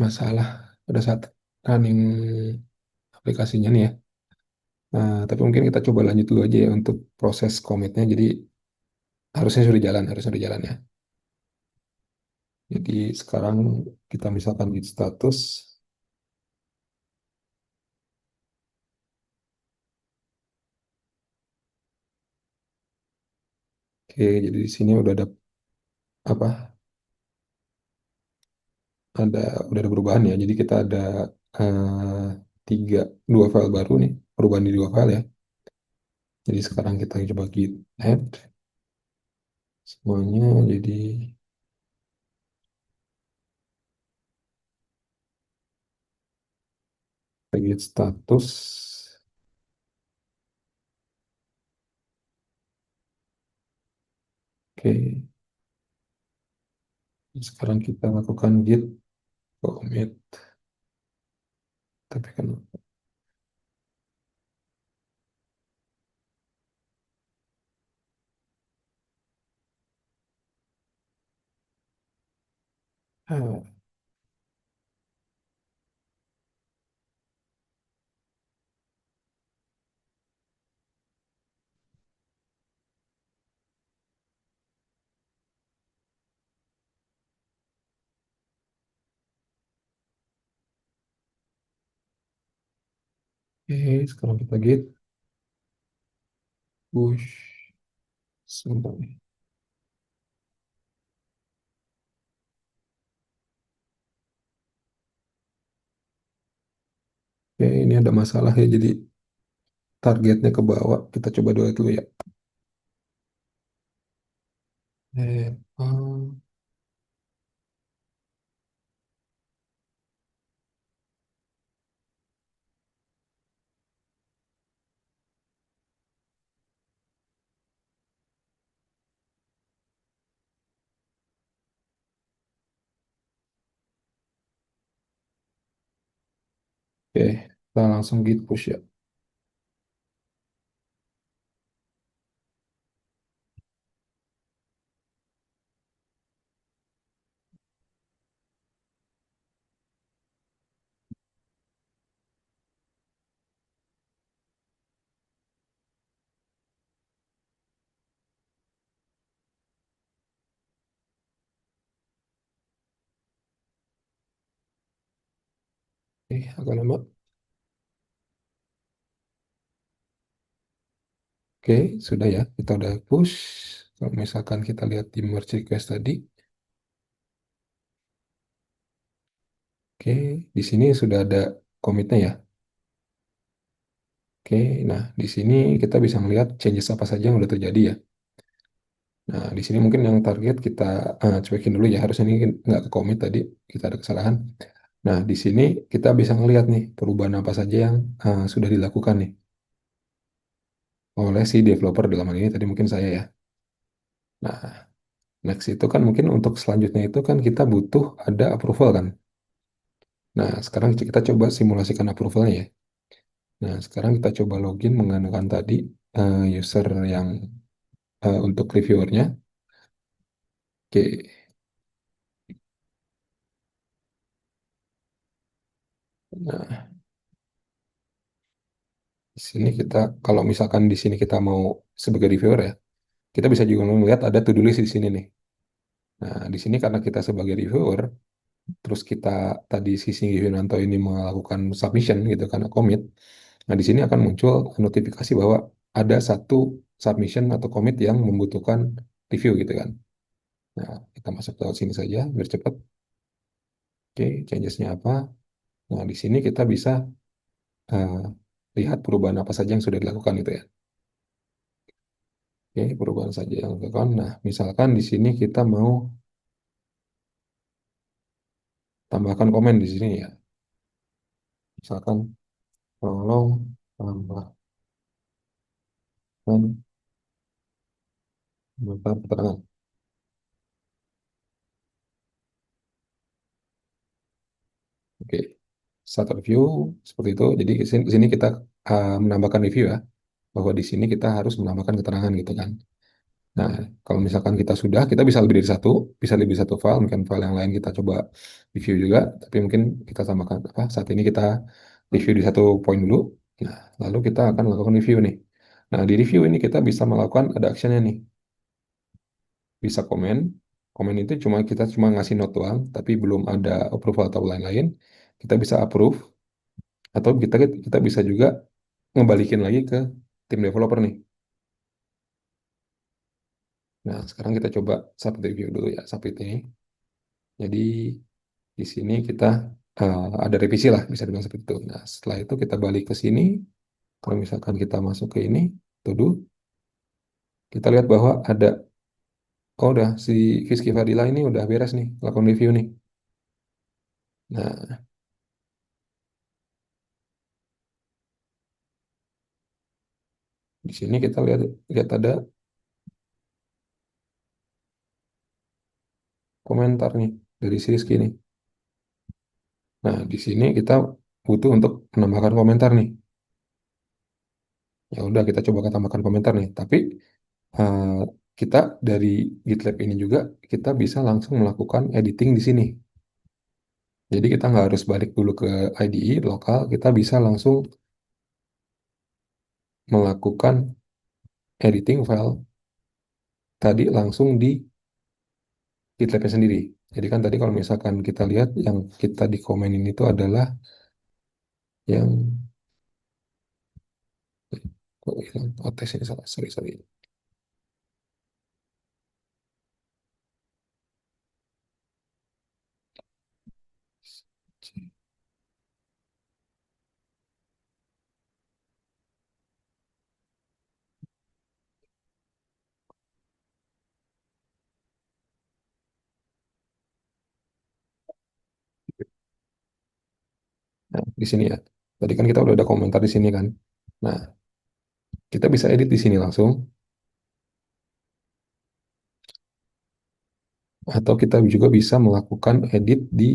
Speaker 2: masalah pada saat running aplikasinya nih ya. Tapi mungkin kita coba lanjut dulu aja ya untuk proses commit-nya. Jadi harusnya sudah jalan ya. Jadi sekarang kita misalkan git status. Oke, jadi di sini apa? Ada udah ada perubahan ya. Jadi kita ada eh, tiga dua file baru nih, perubahan di dua file ya. Jadi sekarang kita coba git add semuanya. Jadi kita git status. Oke, sekarang kita lakukan git commit. Tapi kan ah, oke, sekarang kita git push. Sebentar nih. Oke, ini ada masalah ya. Jadi targetnya ke bawah. Kita coba dulu ya. Oke, kita langsung git push ya. Oke, agak lama. Oke, sudah ya. Kita udah push. Kalau misalkan kita lihat di merge request tadi. Oke, di sini sudah ada komitnya ya. Oke, nah di sini kita bisa melihat changes apa saja yang udah terjadi ya. Nah, di sini mungkin yang target kita cuekin dulu ya. Harusnya ini nggak ke commit tadi. Kita ada kesalahan. Nah, di sini kita bisa melihat nih perubahan apa saja yang sudah dilakukan nih oleh si developer dalam hal ini tadi mungkin saya ya. Nah, next itu kan mungkin untuk selanjutnya itu kan kita butuh ada approval kan. Nah, sekarang kita coba simulasikan approvalnya ya. Nah, sekarang kita coba login menggunakan tadi user yang untuk reviewernya. Oke, nah di sini kita kalau misalkan di sini kita mau sebagai reviewer ya, kita bisa juga melihat ada to-do list di sini nih. Nah, di sini karena kita sebagai reviewer, terus kita tadi sisi Yunanto ini melakukan submission gitu karena commit. Nah, di sini akan muncul notifikasi bahwa ada satu submission atau commit yang membutuhkan review gitu kan. Nah, kita masuk ke sini saja biar cepat. Oke, changesnya apa? Nah, di sini kita bisa eh, lihat perubahan apa saja yang sudah dilakukan gitu ya. Oke, perubahan saja yang dilakukan. Nah, misalkan di sini kita mau tambahkan komen di sini ya. Misalkan tolong tambahkan beberapa keterangan. Oke, start review seperti itu. Jadi di sini kita menambahkan review ya, bahwa di sini kita harus menambahkan keterangan gitu kan. Nah, kalau misalkan kita sudah, kita bisa lebih dari satu, bisa lebih dari satu file, mungkin file yang lain kita coba review juga, tapi mungkin kita tambahkan apa? Saat ini kita review di satu poin dulu. Nah, lalu kita akan melakukan review nih. Nah, di review ini kita bisa melakukan ada actionnya nih, bisa komen. Komen itu kita cuma ngasih note doang, tapi belum ada approval atau lain-lain. Kita bisa approve atau kita kita bisa juga ngebalikin lagi ke tim developer nih. Nah, sekarang kita coba submit review dulu ya, submit ini. Jadi di sini kita ada revisi lah, bisa dibilang seperti itu. Nah, setelah itu kita balik ke sini. Kalau misalkan kita masuk ke ini, to do, kita lihat bahwa ada, oh udah si Fiski Fadila ini udah beres nih, lakukan review nih. Nah, di sini kita lihat lihat ada komentar nih dari si Rizky nih. Nah, di sini kita butuh untuk menambahkan komentar nih. Ya udah kita coba tambahkan komentar nih. Tapi eh, kita dari GitLab ini juga kita bisa langsung melakukan editing di sini. Jadi kita nggak harus balik dulu ke IDE lokal, kita bisa langsung melakukan editing file tadi langsung di GitLab-nya sendiri. Jadi kan tadi kalau misalkan kita lihat yang kita di komen itu adalah yang kok hilang? Oh, tes ini salah, sorry sorry. Nah, di sini ya. Tadi kan kita udah ada komentar di sini kan. Nah, kita bisa edit di sini langsung, atau kita juga bisa melakukan edit di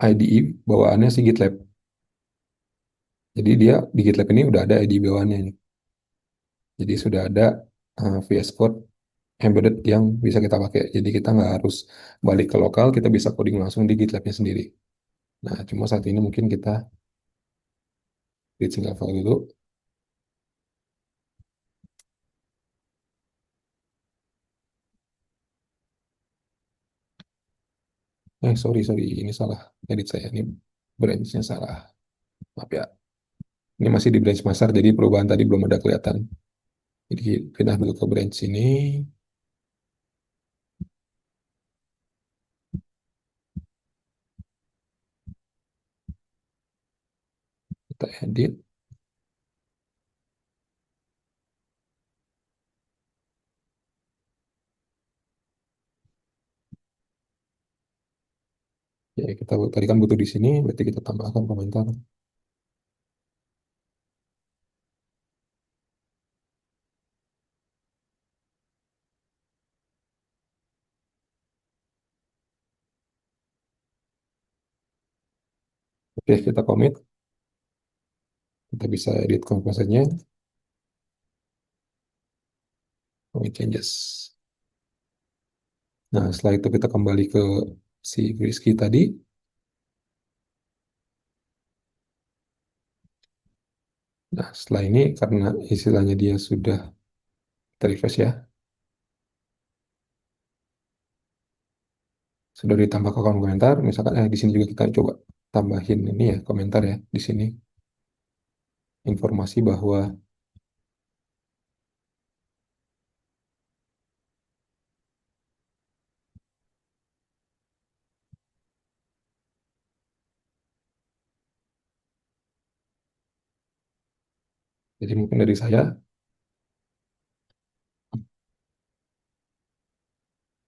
Speaker 2: IDE bawaannya si GitLab. Jadi dia di GitLab ini udah ada IDE bawaannya nih. Jadi sudah ada VS Code embedded yang bisa kita pakai. Jadi kita nggak harus balik ke lokal, kita bisa coding langsung di GitLab-nya sendiri. Nah, cuma saat ini mungkin kita create single file dulu. Sorry, sorry, ini salah edit saya. Ini branch-nya salah. Maaf ya. Ini masih di branch master, jadi perubahan tadi belum ada kelihatan. Jadi pindah dulu ke branch ini, kita edit. Ya, kita tadi kan butuh di sini, berarti kita tambahkan komentar. Oke, kita commit. Kita bisa edit komposenya, commit changes. Nah, setelah itu kita kembali ke si Rizky tadi. Nah, setelah ini karena istilahnya dia sudah terrefresh ya, sudah ditambah ke kolom komentar. Misalkan di sini juga kita coba tambahin ini ya komentar ya di sini informasi bahwa jadi mungkin dari saya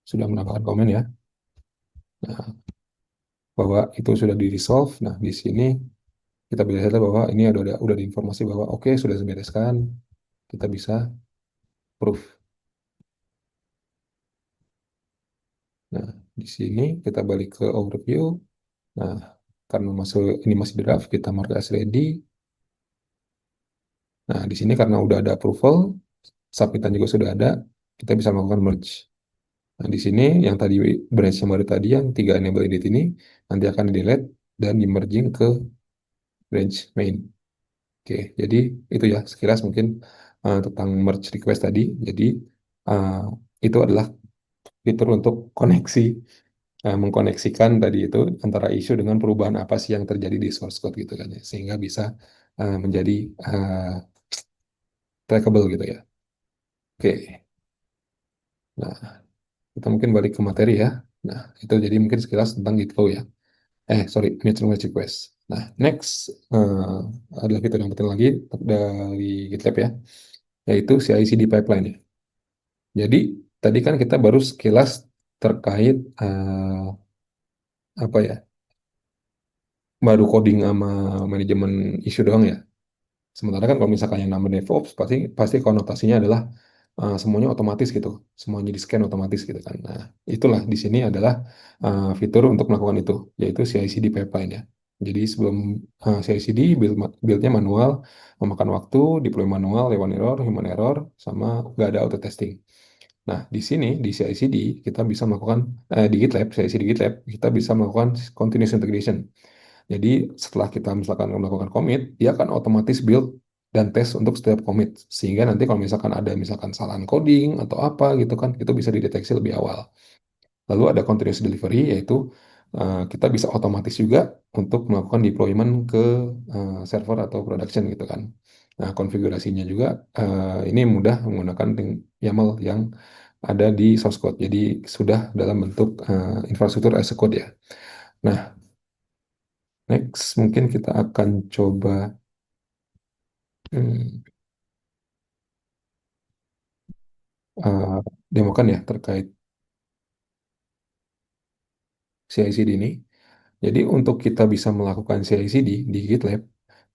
Speaker 2: sudah menambahkan komen ya. Nah, bahwa itu sudah di resolve. Nah, di sini kita bisa lihat bahwa ini udah ada informasi bahwa oke sudah dibereskan. Kita bisa proof. Nah, di sini kita balik ke overview. Nah, karena ini masih draft, kita mark as ready. Nah, di sini karena udah ada approval, submitan juga sudah ada, kita bisa melakukan merge. Nah, di sini yang tadi branch yang baru tadi yang 3 enable edit ini nanti akan di-delete dan di-merging ke branch main. Oke, jadi itu ya sekilas mungkin tentang merge request tadi. Jadi uh, itu adalah fitur untuk koneksi, mengkoneksikan tadi itu antara isu dengan perubahan apa sih yang terjadi di source code gitu kan ya, sehingga bisa menjadi uh, trackable gitu ya. Oke, nah kita mungkin balik ke materi ya. Nah itu jadi mungkin sekilas tentang Git Flow ya. Sorry, mutual merge request. Nah, next adalah fitur yang penting lagi dari GitLab ya, yaitu CI/CD pipeline ya. Jadi tadi kan kita baru sekilas terkait apa ya, baru coding sama manajemen isu doang ya. Sementara kan kalau misalkan yang nama DevOps pasti pasti konotasinya adalah semuanya otomatis gitu, semuanya di scan otomatis gitu kan. Nah, itulah di sini adalah fitur untuk melakukan itu, yaitu CI/CD pipeline ya. Jadi sebelum CI/CD buildnya manual, memakan waktu, deploy manual, lewat error, human error, sama nggak ada auto testing. Nah, di sini di CI/CD kita bisa melakukan di GitLab, CI/CD GitLab kita bisa melakukan continuous integration. Jadi setelah kita misalkan melakukan commit, dia akan otomatis build dan tes untuk setiap commit. Sehingga nanti kalau misalkan ada misalkan kesalahan coding atau apa gitu kan, itu bisa dideteksi lebih awal. Lalu ada continuous delivery, yaitu kita bisa otomatis juga untuk melakukan deployment ke server atau production gitu kan. Nah, konfigurasinya juga ini mudah menggunakan YAML yang ada di source code. Jadi sudah dalam bentuk infrastruktur as a code ya. Nah, next mungkin kita akan coba hmm, uh, demokan ya terkait CI/CD ini. Jadi untuk kita bisa melakukan CI/CD di GitLab,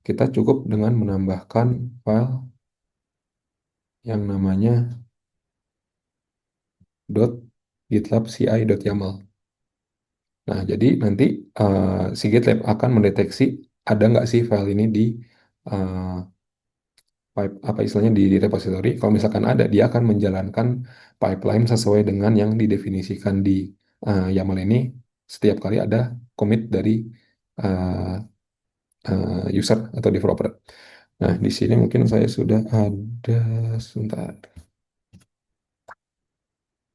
Speaker 2: kita cukup dengan menambahkan file yang namanya .gitlab ci.yaml. Nah, jadi nanti si GitLab akan mendeteksi ada nggak sih file ini di uh, apa istilahnya di repository. Kalau misalkan ada, dia akan menjalankan pipeline sesuai dengan yang didefinisikan di YAML ini. Setiap kali ada commit dari uh, user atau developer. Nah, di sini mungkin saya sudah ada sebentar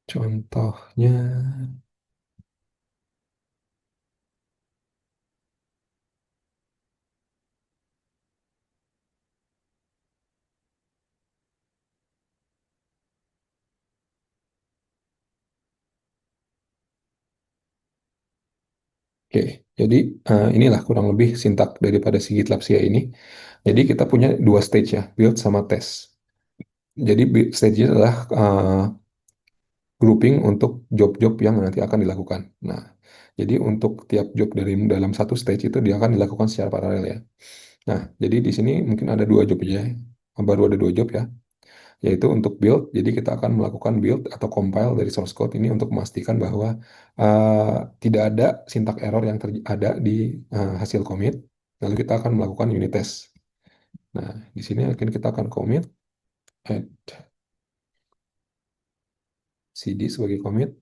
Speaker 2: contohnya. Oke, jadi inilah kurang lebih sintak daripada si GitLab CI ini. Jadi kita punya dua stage ya, build sama test. Jadi stage-nya adalah grouping untuk job-job yang nanti akan dilakukan. Nah, jadi untuk tiap job dari dalam satu stage itu dia akan dilakukan secara paralel ya. Nah, jadi di sini mungkin ada dua job aja, baru ada dua job ya, yaitu untuk build. Jadi kita akan melakukan build atau compile dari source code ini untuk memastikan bahwa tidak ada syntax error yang ada di hasil commit. Lalu kita akan melakukan unit test. Nah, di sini akan kita akan commit, add cd sebagai commit.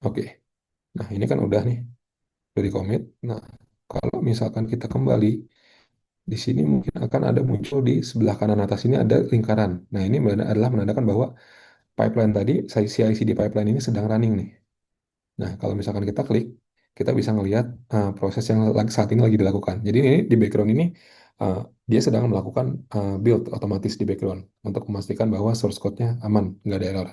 Speaker 2: Oke, nah ini kan udah nih dari commit. Nah, kalau misalkan kita kembali di sini mungkin akan ada muncul di sebelah kanan atas ini ada lingkaran. Nah, ini adalah menandakan bahwa pipeline tadi, CI/CD pipeline ini sedang running nih. Nah, kalau misalkan kita klik, kita bisa ngelihat proses yang saat ini lagi dilakukan. Jadi ini di background ini uh, dia sedang melakukan build otomatis di background untuk memastikan bahwa source code-nya aman, nggak ada error.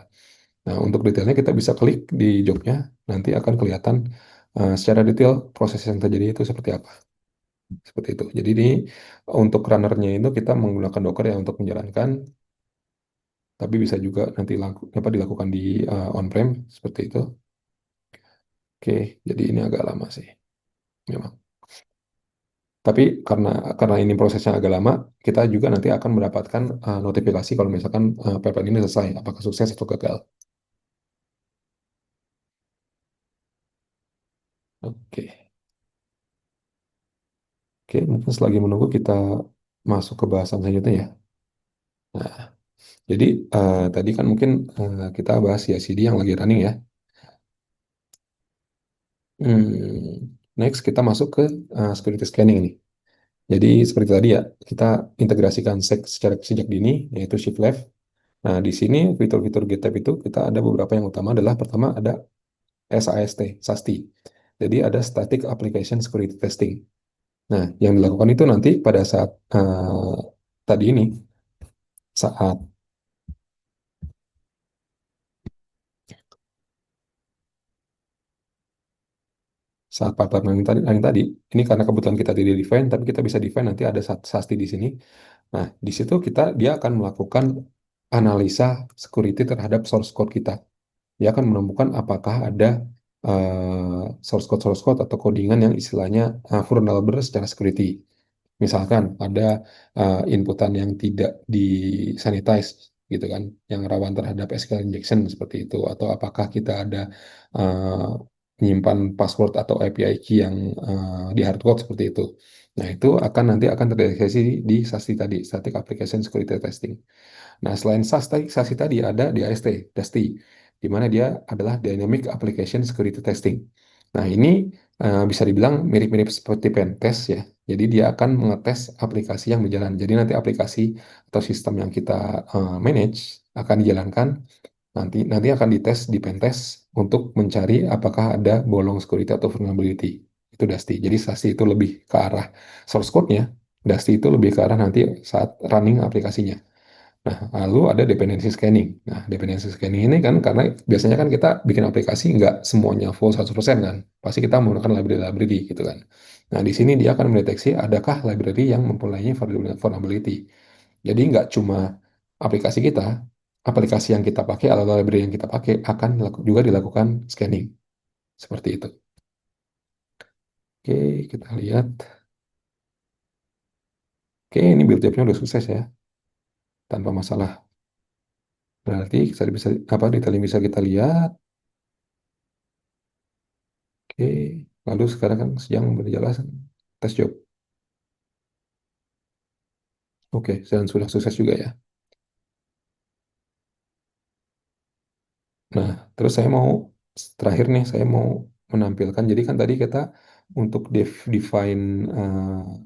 Speaker 2: Nah, untuk detailnya kita bisa klik di jobnya, nanti akan kelihatan secara detail proses yang terjadi itu seperti apa. Seperti itu. Jadi ini untuk runnernya itu kita menggunakan Docker ya untuk menjalankan, tapi bisa juga nanti dilakukan di on-prem seperti itu. Oke, jadi ini agak lama sih, memang. Tapi karena ini prosesnya agak lama, kita juga nanti akan mendapatkan notifikasi kalau misalkan pipeline ini selesai, apakah sukses atau gagal. Oke, Oke, mungkin selagi menunggu kita masuk ke bahasan selanjutnya ya. Nah, jadi tadi kan mungkin kita bahas CI/CD yang lagi running ya. Next kita masuk ke security scanning nih. Jadi seperti tadi ya, kita integrasikan secara sejak dini, yaitu shift left. Nah, di sini fitur-fitur GitLab itu kita ada beberapa yang utama adalah pertama ada SAST. Jadi ada Static Application Security Testing. Nah, yang dilakukan itu nanti pada saat tadi ini, saat saat pipeline yang tadi, ini karena kebetulan kita tidak define, tapi kita bisa define nanti ada SAST di sini. Nah, di situ dia akan melakukan analisa security terhadap source code kita. Dia akan menemukan apakah ada source code atau codingan yang istilahnya vulnerable secara security. Misalkan ada inputan yang tidak di sanitize gitu kan, yang rawan terhadap SQL injection seperti itu, atau apakah kita ada uh, menyimpan password atau API key yang di hardcode seperti itu. Nah, itu nanti akan terdeteksi di SAST tadi, Static Application Security Testing. Nah, selain SAST tadi ada DAST, di mana dia adalah Dynamic Application Security Testing. Nah, ini bisa dibilang mirip-mirip seperti pentest ya. Jadi dia akan mengetes aplikasi yang berjalan. Jadi nanti aplikasi atau sistem yang kita manage akan dijalankan, nanti akan dites di pentest untuk mencari apakah ada bolong security atau vulnerability. Itu DAST. Jadi SAST itu lebih ke arah source code-nya, DAST itu lebih ke arah nanti saat running aplikasinya. Nah, lalu ada dependency scanning. Nah, dependency scanning ini kan karena biasanya kan kita bikin aplikasi nggak semuanya full 100% kan. Pasti kita menggunakan library-library gitu kan. Nah, di sini dia akan mendeteksi adakah library yang mempunyai vulnerability. Jadi nggak cuma aplikasi kita, aplikasi yang kita pakai atau library yang kita pakai akan juga dilakukan scanning. Seperti itu. Oke, kita lihat. Oke, ini build job-nya udah sukses ya, tanpa masalah. Berarti kita bisa apa detail yang bisa kita lihat. Oke, lalu sekarang kan sedang berjalan tes job. Oke, dan sudah sukses juga ya. Nah, terus saya mau terakhir nih, saya mau menampilkan. Jadi kan tadi kita untuk define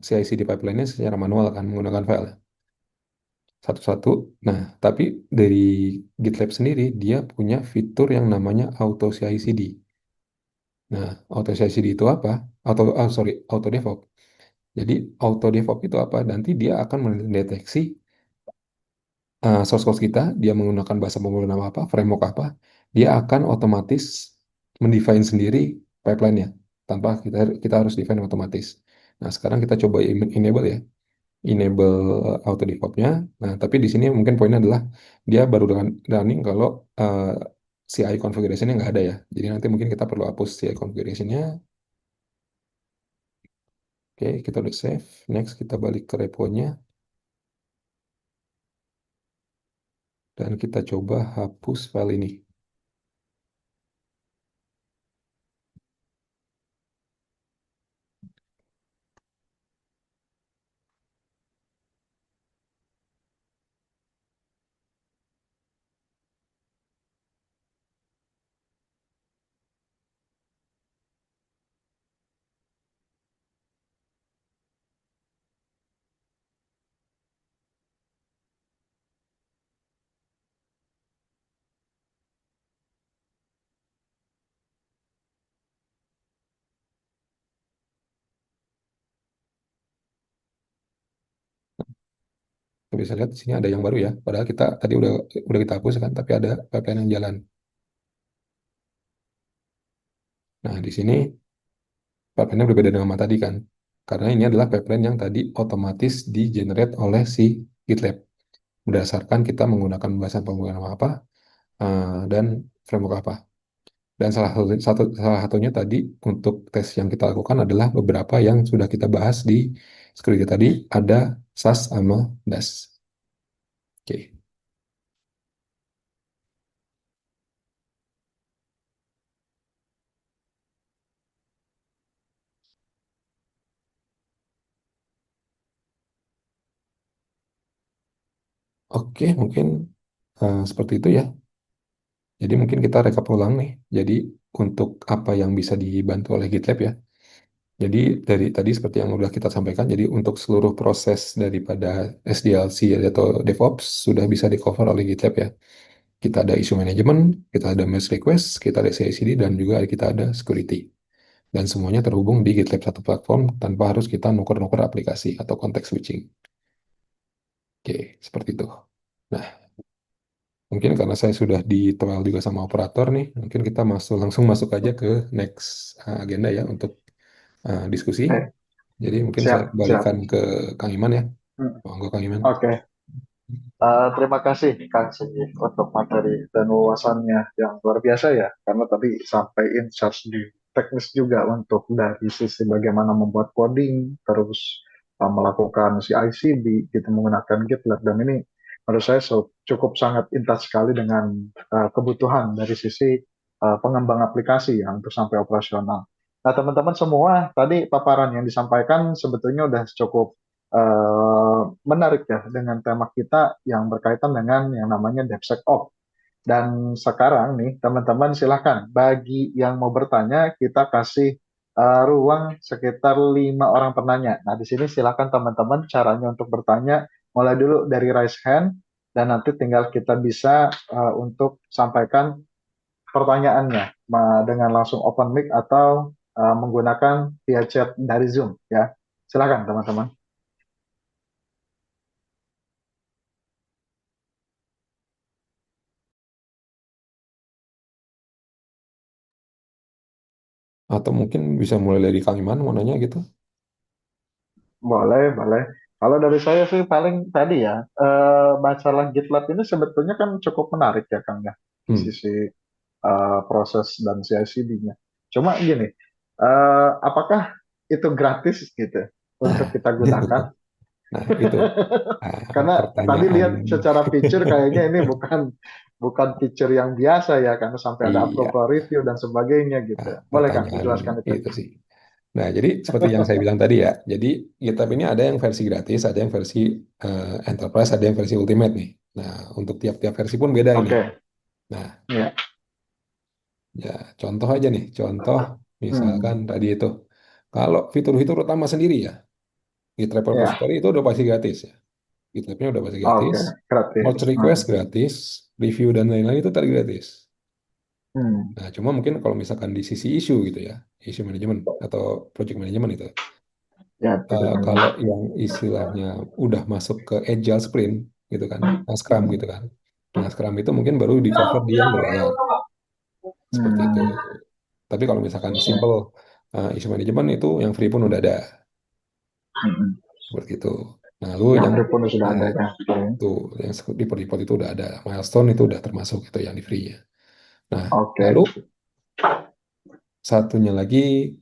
Speaker 2: CI/CD pipeline-nya secara manual kan menggunakan file satu-satu. Nah, tapi dari GitLab sendiri dia punya fitur yang namanya auto CI/CD. Nah, auto CI/CD itu apa? Auto DevOps. Jadi auto DevOps itu apa? Nanti dia akan mendeteksi source code kita, dia menggunakan bahasa pemrograman apa, framework apa, dia akan otomatis mendefine sendiri pipeline-nya tanpa kita harus define otomatis. Nah, sekarang kita coba enable ya, enable auto default-nya. Nah, tapi di sini mungkin poinnya adalah dia baru dengan running kalau uh, CI configuration-nya nggak ada ya. Jadi nanti mungkin kita perlu hapus CI configuration-nya. Oke, kita udah save. Next, kita balik ke repo-nya dan kita coba hapus file ini. Kita bisa lihat di sini ada yang baru ya. Padahal kita tadi udah kita hapus kan, tapi ada pipeline yang jalan. Nah, di sini pipeline-nya berbeda dengan yang tadi kan. Karena ini adalah pipeline yang tadi otomatis di-generate oleh si GitLab. Berdasarkan kita menggunakan bahasa pemrograman apa dan framework apa. Dan salah satunya tadi untuk tes yang kita lakukan adalah beberapa yang sudah kita bahas di security tadi, ada SAS sama DAS. Oke. Oke, mungkin seperti itu ya. Jadi mungkin kita rekap ulang nih. Jadi untuk apa yang bisa dibantu oleh GitLab ya. Jadi dari tadi seperti yang sudah kita sampaikan, jadi untuk seluruh proses daripada SDLC atau DevOps sudah bisa di cover oleh GitLab ya. Kita ada issue management, kita ada merge request, kita ada CI/CD, dan juga kita ada security. Dan semuanya terhubung di GitLab satu platform tanpa harus kita nuker-nuker aplikasi atau context switching. Oke, seperti itu. Nah, mungkin karena saya sudah di trial juga sama operator nih, mungkin kita langsung masuk aja ke next agenda ya untuk diskusi.
Speaker 1: Oke,
Speaker 2: Jadi mungkin saya
Speaker 1: siap, siap.
Speaker 2: kembalikan ke Kang Iman ya.
Speaker 1: Hmm,
Speaker 2: Monggo Kang Iman.
Speaker 1: Oke. Terima kasih Kang Sigit untuk materi dan wawasannya yang luar biasa ya, karena tadi sampai in charge di teknis juga untuk dari sisi bagaimana membuat coding, terus melakukan CI/CD gitu menggunakan GitLab, dan ini menurut saya cukup sangat in touch sekali dengan kebutuhan dari sisi pengembang aplikasi ya untuk sampai operasional. Nah teman-teman semua, tadi paparan yang disampaikan sebetulnya udah cukup menarik ya dengan tema kita yang berkaitan dengan yang namanya DevSecOps. Dan sekarang nih teman-teman silahkan bagi yang mau bertanya kita kasih ruang sekitar 5 orang penanya. Nah di sini silahkan teman-teman caranya untuk bertanya mulai dulu dari raise hand dan nanti tinggal kita bisa untuk sampaikan pertanyaannya dengan langsung open mic atau menggunakan via chat dari Zoom ya. Silakan teman-teman.
Speaker 2: Atau mungkin bisa mulai dari Kang Iman mau nanya gitu.
Speaker 1: Boleh, boleh. Kalau dari saya sih paling tadi ya, masalah GitLab ini sebetulnya kan cukup menarik ya Kang ya, di
Speaker 2: Hmm.
Speaker 1: sisi proses dan CI/CD-nya. Cuma gini, apakah itu gratis gitu untuk
Speaker 2: Nah,
Speaker 1: kita gunakan?
Speaker 2: nah itu
Speaker 1: Karena tadi
Speaker 2: pertanyaan.
Speaker 1: lihat secara feature kayaknya ini bukan bukan feature yang biasa ya, karena sampai ada
Speaker 2: Iya,
Speaker 1: approval review dan sebagainya gitu. Boleh Kang,
Speaker 2: pertanyaan
Speaker 1: dijelaskan itu?
Speaker 2: itu sih. Nah, jadi seperti yang saya bilang tadi ya, jadi GitHub ini ada yang versi gratis, ada yang versi enterprise, ada yang versi ultimate nih. Nah, untuk tiap-tiap versi pun beda ini.
Speaker 1: Oke,
Speaker 2: Nah,
Speaker 1: ya.
Speaker 2: ya contoh aja nih, contoh misalkan
Speaker 1: Hmm,
Speaker 2: tadi itu, kalau fitur-fitur utama sendiri ya, GitLab
Speaker 1: ya.
Speaker 2: Repository itu udah pasti gratis ya. GitLab-nya udah pasti gratis,
Speaker 1: Oke, gratis.
Speaker 2: merge request gratis, review dan lain-lain itu tadi gratis.
Speaker 1: Hmm.
Speaker 2: Nah, cuma mungkin kalau misalkan di sisi issue gitu ya, issue management atau project management itu,
Speaker 1: Ya, project
Speaker 2: kalau
Speaker 1: management.
Speaker 2: yang istilahnya udah masuk ke agile sprint gitu kan, Scrum gitu kan. Nah, Scrum itu mungkin baru di cover di yang berbayar seperti itu.
Speaker 1: Hmm,
Speaker 2: Tapi kalau misalkan simple
Speaker 1: oke.
Speaker 2: issue management itu yang free pun udah ada
Speaker 1: Hmm.
Speaker 2: seperti itu. Nah, lalu
Speaker 1: Yang
Speaker 2: yang
Speaker 1: free pun sudah
Speaker 2: eh,
Speaker 1: ada ya. Oke.
Speaker 2: tuh yang di report itu udah ada milestone itu udah termasuk itu yang di free ya. Nah, lalu
Speaker 1: Oke.
Speaker 2: satunya lagi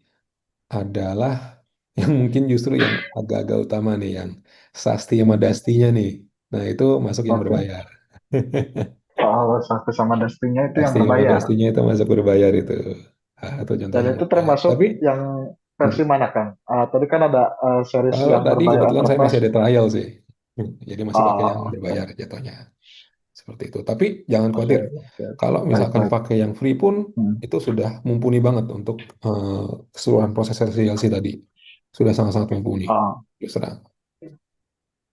Speaker 2: adalah yang mungkin justru yang agak-agak utama nih, yang Sasti sama Dastinya nih. Nah, itu masuk yang
Speaker 1: Oke.
Speaker 2: berbayar.
Speaker 1: Kalau satu sama Dusty-nya itu yang
Speaker 2: Sasti sama
Speaker 1: berbayar.
Speaker 2: Dastinya itu masuk berbayar itu. Ah, itu
Speaker 1: Dan
Speaker 2: contohnya yang
Speaker 1: itu
Speaker 2: berbayar.
Speaker 1: termasuk
Speaker 2: Tapi
Speaker 1: yang
Speaker 2: hmm,
Speaker 1: versi mana, Kang? Tadi kan ada series
Speaker 2: kalau
Speaker 1: yang
Speaker 2: tadi
Speaker 1: berbayar
Speaker 2: kebetulan saya masih
Speaker 1: Enterprise.
Speaker 2: ada trial sih. Jadi masih pakai yang
Speaker 1: Oke.
Speaker 2: berbayar jatuhnya. Seperti itu. Tapi jangan
Speaker 1: Oke.
Speaker 2: khawatir.
Speaker 1: Oke.
Speaker 2: Kalau
Speaker 1: Baik,
Speaker 2: misalkan
Speaker 1: baik.
Speaker 2: pakai yang free pun
Speaker 1: Hmm.
Speaker 2: itu sudah mumpuni banget untuk keseluruhan proses RCLC tadi. Sudah sangat-sangat mumpuni.
Speaker 1: Ah,
Speaker 2: Terus terang.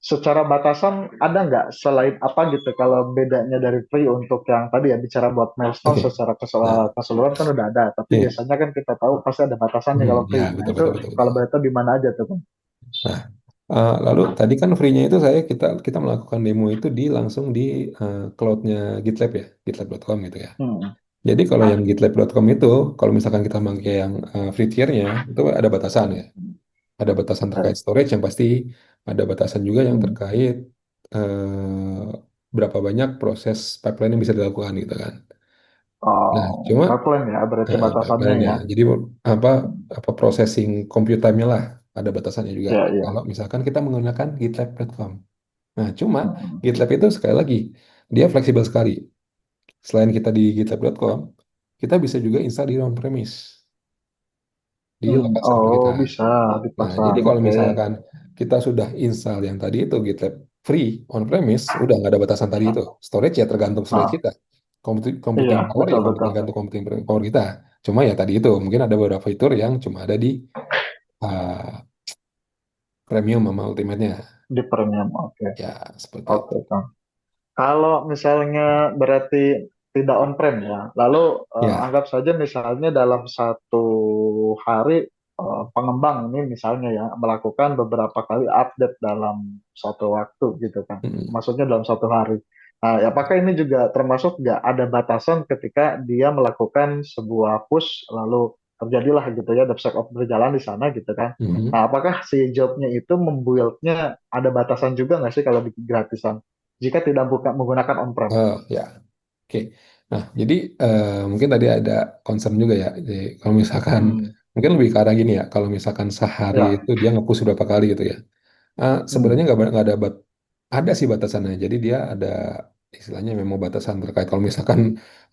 Speaker 1: secara batasan ada nggak selain apa gitu kalau bedanya dari free untuk yang tadi ya bicara buat milestone
Speaker 2: Oke.
Speaker 1: secara
Speaker 2: Nah,
Speaker 1: keseluruhan kan udah ada, tapi
Speaker 2: iya.
Speaker 1: biasanya kan kita tahu pasti ada batasannya kalau
Speaker 2: Ya,
Speaker 1: free. Nah
Speaker 2: betul
Speaker 1: itu
Speaker 2: betul betul
Speaker 1: kalau
Speaker 2: betul.
Speaker 1: boleh tahu di mana aja tuh Bang?
Speaker 2: Nah, lalu tadi kan free-nya itu kita melakukan demo itu langsung di cloud-nya GitLab ya, gitlab.com gitu ya.
Speaker 1: Hmm.
Speaker 2: Jadi kalau yang gitlab.com itu, kalau misalkan kita pakai yang free tier-nya, itu ada batasan ya. Ada batasan terkait
Speaker 1: Oke.
Speaker 2: storage yang pasti, ada batasan juga yang
Speaker 1: Hmm.
Speaker 2: terkait berapa banyak proses pipeline yang bisa dilakukan gitu kan. Nah,
Speaker 1: Oh,
Speaker 2: cuma
Speaker 1: pipeline ya berarti batasannya
Speaker 2: pipeline ya.
Speaker 1: ya.
Speaker 2: Jadi apa
Speaker 1: Hmm.
Speaker 2: apa processing compute time-nya lah ada batasannya juga.
Speaker 1: Ya, ya.
Speaker 2: Kalau misalkan kita menggunakan GitLab platform. Nah, cuma
Speaker 1: Hmm.
Speaker 2: GitLab itu sekali lagi dia fleksibel sekali. Selain kita di gitlab.com, kita bisa juga install di on-premise di
Speaker 1: Hmm.
Speaker 2: local server
Speaker 1: Oh,
Speaker 2: kita.
Speaker 1: bisa
Speaker 2: Nah, jadi
Speaker 1: dipasang.
Speaker 2: kalau
Speaker 1: Oke.
Speaker 2: misalkan kita sudah install yang tadi itu GitLab free on premise udah nggak ada batasan tadi itu. Storage ya tergantung storage
Speaker 1: Ah,
Speaker 2: kita.
Speaker 1: iya,
Speaker 2: Computing power ya
Speaker 1: betul betul.
Speaker 2: tergantung computing power kita. Cuma ya tadi itu mungkin ada beberapa fitur yang cuma ada di uh, premium sama ultimate-nya.
Speaker 1: Di premium, oke.
Speaker 2: Ya seperti
Speaker 1: Oke,
Speaker 2: itu.
Speaker 1: Kang. Kalau misalnya berarti tidak on-prem ya, lalu
Speaker 2: Ya.
Speaker 1: anggap saja misalnya dalam satu hari pengembang ini misalnya ya melakukan beberapa kali update dalam satu waktu gitu kan,
Speaker 2: Mm.
Speaker 1: maksudnya dalam satu hari. Nah, ya, apakah ini juga termasuk nggak ada batasan ketika dia melakukan sebuah push lalu terjadilah gitu ya DevSecOps berjalan di sana gitu kan. Nah,
Speaker 2: Mhm.
Speaker 1: apakah si jobnya itu membuildnya ada batasan juga nggak sih kalau di gratisan? Jika tidak buka menggunakan on-prem.
Speaker 2: Oh ya, oke. Nah, jadi mungkin tadi ada concern juga ya. Jadi, kalau misalkan
Speaker 1: Hmm,
Speaker 2: mungkin lebih ke arah gini ya. Kalau misalkan sehari
Speaker 1: ya,
Speaker 2: itu dia nge-push berapa kali gitu ya. Sebenarnya
Speaker 1: hmm,
Speaker 2: nggak ada ada sih batasannya. Jadi dia ada istilahnya memang batasan terkait kalau misalkan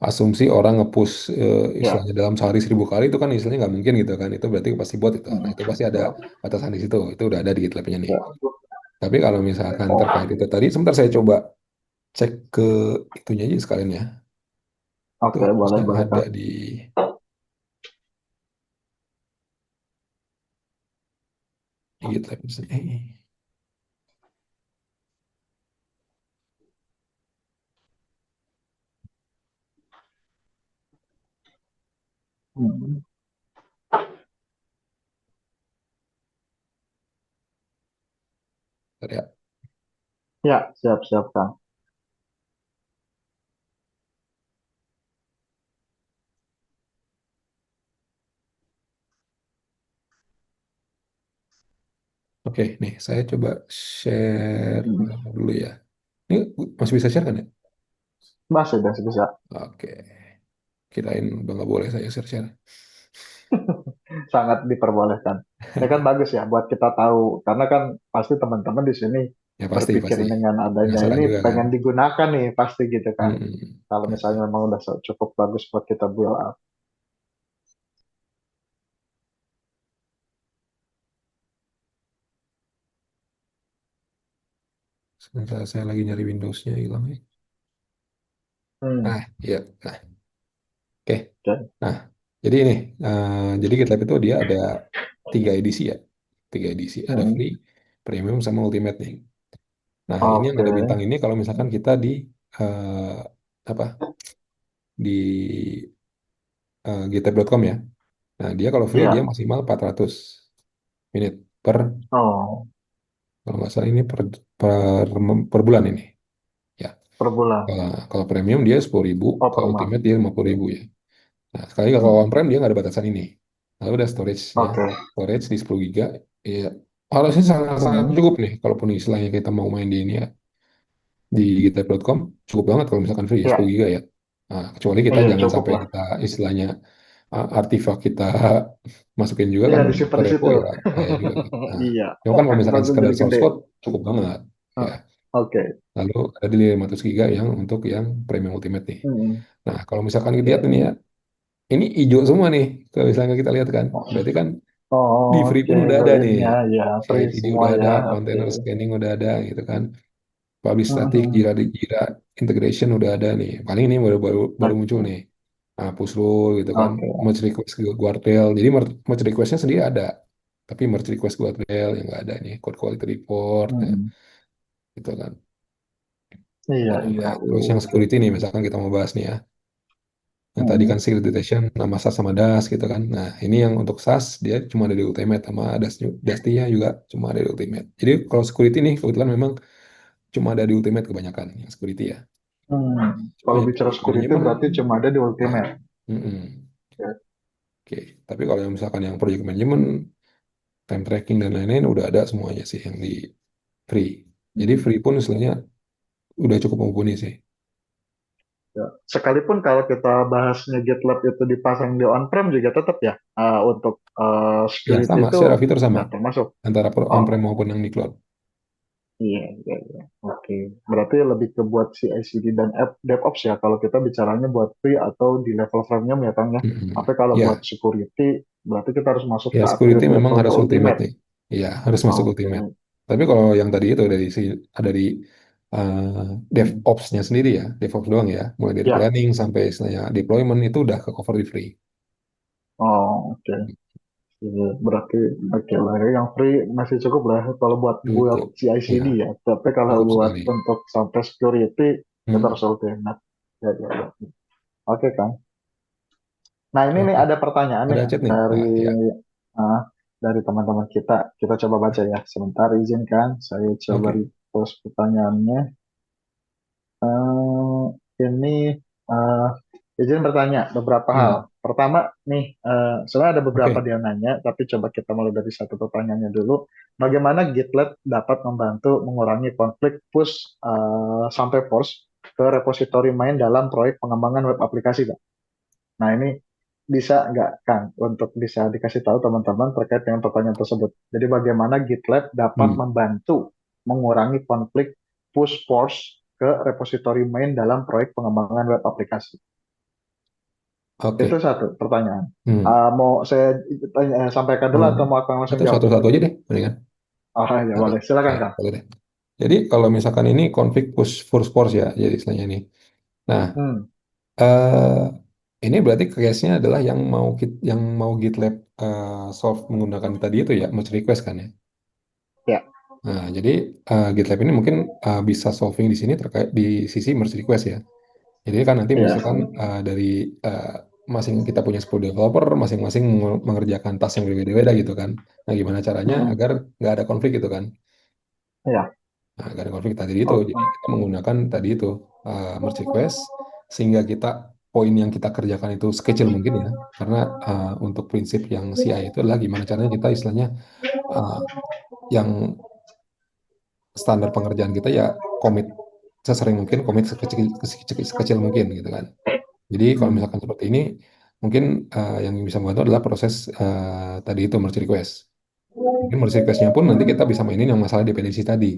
Speaker 2: asumsi orang nge-push
Speaker 1: ya,
Speaker 2: istilahnya dalam sehari 1.000 kali itu kan istilahnya nggak mungkin gitu kan. Itu berarti pasti bot itu. Nah
Speaker 1: hmm,
Speaker 2: itu pasti ada batasan di situ. Itu udah ada di GitLab-nya nih.
Speaker 1: ya.
Speaker 2: Tapi kalau misalkan terkait
Speaker 1: Oh,
Speaker 2: itu tadi, sebentar saya coba cek ke itunya aja sekalian ya. Itu
Speaker 1: oke, boleh,
Speaker 2: harusnya
Speaker 1: boleh,
Speaker 2: ada
Speaker 1: Kak.
Speaker 2: di GitLab.
Speaker 1: Hmm.
Speaker 2: Bentar ya.
Speaker 1: Ya, siap, siap, Kang.
Speaker 2: Oke, nih saya coba share
Speaker 1: Hmm.
Speaker 2: dulu ya. Ini masih bisa share kan ya?
Speaker 1: Masih, masih bisa.
Speaker 2: Oke, kirain udah nggak boleh saya share-share.
Speaker 1: Sangat diperbolehkan. Ya kan bagus ya buat kita tahu. Karena kan pasti teman-teman di sini
Speaker 2: Ya pasti,
Speaker 1: berpikir
Speaker 2: pasti.
Speaker 1: dengan adanya
Speaker 2: Penasaran
Speaker 1: ini
Speaker 2: juga kan.
Speaker 1: pengen digunakan nih, pasti gitu kan.
Speaker 2: Hmm.
Speaker 1: Kalau
Speaker 2: Nah,
Speaker 1: misalnya memang udah cukup bagus buat kita build up.
Speaker 2: sebentar saya lagi nyari Windows-nya hilang ya.
Speaker 1: Hmm.
Speaker 2: Nah, iya. Nah, oke.
Speaker 1: Oke.
Speaker 2: Nah, jadi ini, jadi GitLab itu dia ada 3 edisi ya. 3 edisi, ada
Speaker 1: Hmm.
Speaker 2: free, premium, sama ultimate nih. Nah, ini yang
Speaker 1: Oke.
Speaker 2: ada bintang ini kalau misalkan kita di eh, apa? Di gitlab.com ya. Nah, dia kalau free dia
Speaker 1: Iya.
Speaker 2: maksimal 400 menit per
Speaker 1: Oh,
Speaker 2: kalau nggak salah ini per per bulan ini. Ya.
Speaker 1: per bulan.
Speaker 2: Kalau premium dia 10.000,
Speaker 1: Oh, per
Speaker 2: kalau
Speaker 1: month.
Speaker 2: ultimate dia 50.000 ya. Nah, sekali kalau
Speaker 1: Hmm.
Speaker 2: on-prem dia nggak ada batasan ini. Lalu ada storage-nya.
Speaker 1: Oke.
Speaker 2: Storage di 10 giga. Ya, harusnya sangat-sangat
Speaker 1: Hmm.
Speaker 2: cukup nih. Kalaupun istilahnya kita mau main di ini ya. Di gitlab.com cukup banget kalau misalkan free 10
Speaker 1: Ya,
Speaker 2: giga ya. Nah, kecuali kita
Speaker 1: iya
Speaker 2: jangan
Speaker 1: cukup
Speaker 2: sampai
Speaker 1: lah.
Speaker 2: kita istilahnya artefak kita masukin juga
Speaker 1: Iya
Speaker 2: kan ke
Speaker 1: disimpan di
Speaker 2: repo
Speaker 1: situ.
Speaker 2: ya bahaya juga kan. Nah,
Speaker 1: Iya.
Speaker 2: cuma kan kalau misalkan
Speaker 1: Langsung
Speaker 2: sekedar
Speaker 1: jadi
Speaker 2: source
Speaker 1: gede.
Speaker 2: code cukup banget ya.
Speaker 1: Ah, oke.
Speaker 2: Lalu ada di 500 giga yang untuk yang premium ultimate nih.
Speaker 1: Hmm.
Speaker 2: Nah, kalau misalkan kita lihat
Speaker 1: Oke.
Speaker 2: ini ya, ini hijau semua nih. Kalau misalnya kita lihat kan, berarti kan di
Speaker 1: Oh,
Speaker 2: free
Speaker 1: oke.
Speaker 2: pun udah ada nih.
Speaker 1: Ininya ya free
Speaker 2: CI/CD
Speaker 1: semua
Speaker 2: udah ada,
Speaker 1: ya. Oke.
Speaker 2: container scanning udah ada gitu kan. Publish static,
Speaker 1: Mhm.
Speaker 2: Jira integration udah ada nih. Paling ini baru baru baru muncul
Speaker 1: Oke.
Speaker 2: nih. Nah, push rule gitu kan,
Speaker 1: Oke.
Speaker 2: merge request ke Guardrail. Jadi merge requestnya sendiri ada, tapi merge request Guardrail yang nggak ada nih. Code quality report, ya,
Speaker 1: Mhm.
Speaker 2: gitu kan.
Speaker 1: Iya,
Speaker 2: Nah,
Speaker 1: iya.
Speaker 2: ya, terus yang
Speaker 1: Oke,
Speaker 2: security
Speaker 1: oke.
Speaker 2: nih, misalkan kita mau bahas nih ya. Yang tadi kan
Speaker 1: Mhm.
Speaker 2: security detection, nama SAS sama DAS gitu kan. Nah, ini yang untuk SAS dia cuma ada di Ultimate sama DAS-nya juga cuma ada di Ultimate. Jadi kalau security nih kebetulan memang cuma ada di Ultimate kebanyakan yang security ya. Cuma
Speaker 1: Kalau
Speaker 2: yang
Speaker 1: bicara
Speaker 2: project
Speaker 1: security
Speaker 2: management,
Speaker 1: berarti cuma ada di
Speaker 2: ya,
Speaker 1: Ultimate.
Speaker 2: mm-mm.
Speaker 1: Ya.
Speaker 2: Oke. Tapi kalau yang misalkan yang project management, time tracking dan lain-lain udah ada semuanya sih yang di free. Jadi
Speaker 1: Mhm.
Speaker 2: free pun istilahnya udah cukup mumpuni sih.
Speaker 1: Ya. Sekalipun kalau kita bahasnya GitLab itu dipasang di on-prem juga tetap ya untuk
Speaker 2: Ya
Speaker 1: security
Speaker 2: sama,
Speaker 1: itu
Speaker 2: secara fitur sama
Speaker 1: nggak termasuk.
Speaker 2: antara on-prem
Speaker 1: Oh,
Speaker 2: maupun yang di cloud.
Speaker 1: iya, iya, iya. Oke. Berarti lebih ke buat CI/CD dan app DevOps ya kalau kita bicaranya buat free atau di level premium ya Kang ya. Tapi
Speaker 2: Mm-mm.
Speaker 1: kalau buat
Speaker 2: Ya,
Speaker 1: security berarti kita harus masuk
Speaker 2: ya
Speaker 1: ke
Speaker 2: security
Speaker 1: upgrade
Speaker 2: memang
Speaker 1: levelnya
Speaker 2: harus ultimate
Speaker 1: ultimate.
Speaker 2: nih. Iya, harus masuk
Speaker 1: Oke.
Speaker 2: ultimate. Tapi kalau yang tadi itu dari
Speaker 1: Hmm.
Speaker 2: DevOps-nya sendiri ya, DevOps doang ya, mulai dari
Speaker 1: Ya,
Speaker 2: planning sampai istilahnya deployment itu udah ke cover di free.
Speaker 1: oh oke. Iya, berarti oke lah ya. Yang free masih cukup lah kalau buat buat
Speaker 2: Cukup,
Speaker 1: CI/CD
Speaker 2: ya,
Speaker 1: ya. Tapi kalau
Speaker 2: cukup
Speaker 1: buat
Speaker 2: sekali.
Speaker 1: untuk sampai security kita
Speaker 2: Hmm,
Speaker 1: harus ultimate. Ya, ya, ya. Oke kan. Nah ini nih
Speaker 2: oke.
Speaker 1: ada pertanyaan nih
Speaker 2: Ada chat nih.
Speaker 1: dari
Speaker 2: Ah, ya,
Speaker 1: ah, dari teman-teman kita. Kita coba baca ya. Sebentar izinkan saya coba
Speaker 2: oke.
Speaker 1: repost pertanyaannya. Eh, ini eh, izin bertanya beberapa hal.
Speaker 2: Hmm,
Speaker 1: Pertama nih, sebenarnya ada beberapa
Speaker 2: oke.
Speaker 1: dia nanya, tapi coba kita mulai dari satu pertanyaannya dulu. Bagaimana GitLab dapat membantu mengurangi konflik push sampai force ke repositori main dalam proyek pengembangan web aplikasi, Kak? Nah ini bisa nggak Kang untuk bisa dikasih tahu teman-teman terkait dengan pertanyaan tersebut. Jadi bagaimana GitLab dapat
Speaker 2: Hmm,
Speaker 1: membantu mengurangi konflik push force ke repositori main dalam proyek pengembangan web aplikasi. Itu
Speaker 2: oke.
Speaker 1: satu pertanyaan.
Speaker 2: Hmm,
Speaker 1: Mau saya sampaikan dulu
Speaker 2: hmm.
Speaker 1: atau mau Kang langsung
Speaker 2: Atau
Speaker 1: jawab?
Speaker 2: satu-satu aja deh, mendingan.
Speaker 1: Ya
Speaker 2: Satu.
Speaker 1: boleh, silakan
Speaker 2: Ya,
Speaker 1: Kang.
Speaker 2: boleh deh. Jadi kalau misalkan ini konflik push full force ya, jadi istilahnya ini. Nah,
Speaker 1: Hmm,
Speaker 2: eh ini berarti case-nya adalah yang mau GitLab solve menggunakan tadi itu ya, merge request kan ya.
Speaker 1: ya,
Speaker 2: Nah, jadi GitLab ini mungkin bisa solving di sini terkait di sisi merge request ya. Jadi kan nanti
Speaker 1: ya,
Speaker 2: misalkan dari eh, masing kita punya 10 developer, masing-masing mengerjakan task yang berbeda-beda gitu kan. Nah, gimana caranya
Speaker 1: hmm,
Speaker 2: agar nggak ada konflik gitu kan?
Speaker 1: ya,
Speaker 2: Nah, nggak ada konflik tadi itu.
Speaker 1: oh,
Speaker 2: Jadi kita menggunakan tadi itu merge request sehingga kita poin yang kita kerjakan itu sekecil mungkin ya. Karena untuk prinsip yang CI itu adalah gimana caranya kita istilahnya uh, yang standar pengerjaan kita ya komit sesering mungkin, komit sekecil mungkin gitu kan. Jadi kalau
Speaker 1: hmm,
Speaker 2: misalkan seperti ini, mungkin yang bisa membantu adalah proses tadi itu merge request. Mungkin merge request-nya pun nanti kita bisa mainin yang masalah dependensi tadi.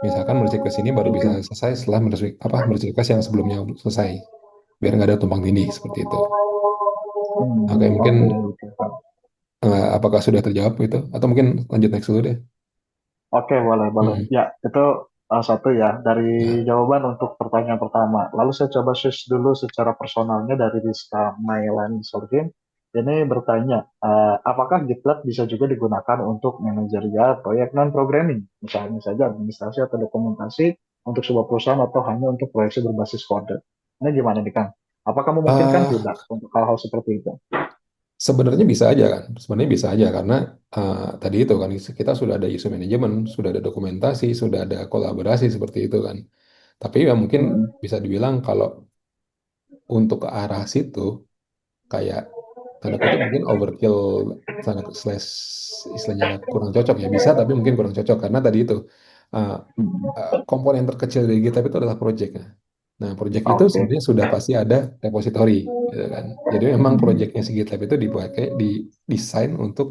Speaker 2: Misalkan merge request ini baru bisa
Speaker 1: oke.
Speaker 2: selesai setelah merge request yang sebelumnya selesai. Biar nggak ada tumpang tindih seperti itu. Oke, mungkin
Speaker 1: Oke, oke, Kang.
Speaker 2: apakah sudah terjawab gitu? Atau mungkin lanjut next dulu deh.
Speaker 1: Oke, boleh, boleh.
Speaker 2: Hmm,
Speaker 1: Ya, itu satu ya dari
Speaker 2: ya.
Speaker 1: jawaban untuk pertanyaan pertama. Lalu saya coba switch dulu secara personalnya dari Rizka Mailan Sorkin. Ini bertanya, apakah GitLab bisa juga digunakan untuk manajerial proyek non-programming, misalnya saja administrasi atau dokumentasi untuk sebuah perusahaan atau hanya untuk proyeksi berbasis kode? Ini gimana nih, Kang? Apakah memungkinkan
Speaker 2: Ah,
Speaker 1: tidak untuk hal-hal seperti itu?
Speaker 2: sebenarnya bisa aja kan, sebenarnya bisa aja karena tadi itu kan kita sudah ada isu manajemen, sudah ada dokumentasi, sudah ada kolaborasi seperti itu kan. Tapi ya mungkin
Speaker 1: Hmm,
Speaker 2: bisa dibilang kalau untuk ke arah situ kayak tanda kutip mungkin overkill tanda slash istilahnya kurang cocok ya bisa tapi mungkin kurang cocok karena tadi itu uh,
Speaker 1: hmm,
Speaker 2: komponen terkecil dari GitHub itu adalah project. Nah, project itu
Speaker 1: oke.
Speaker 2: sebenarnya sudah pasti ada repository, gitu kan. Jadi memang
Speaker 1: Hmm,
Speaker 2: projectnya si GitLab itu dipakai desain untuk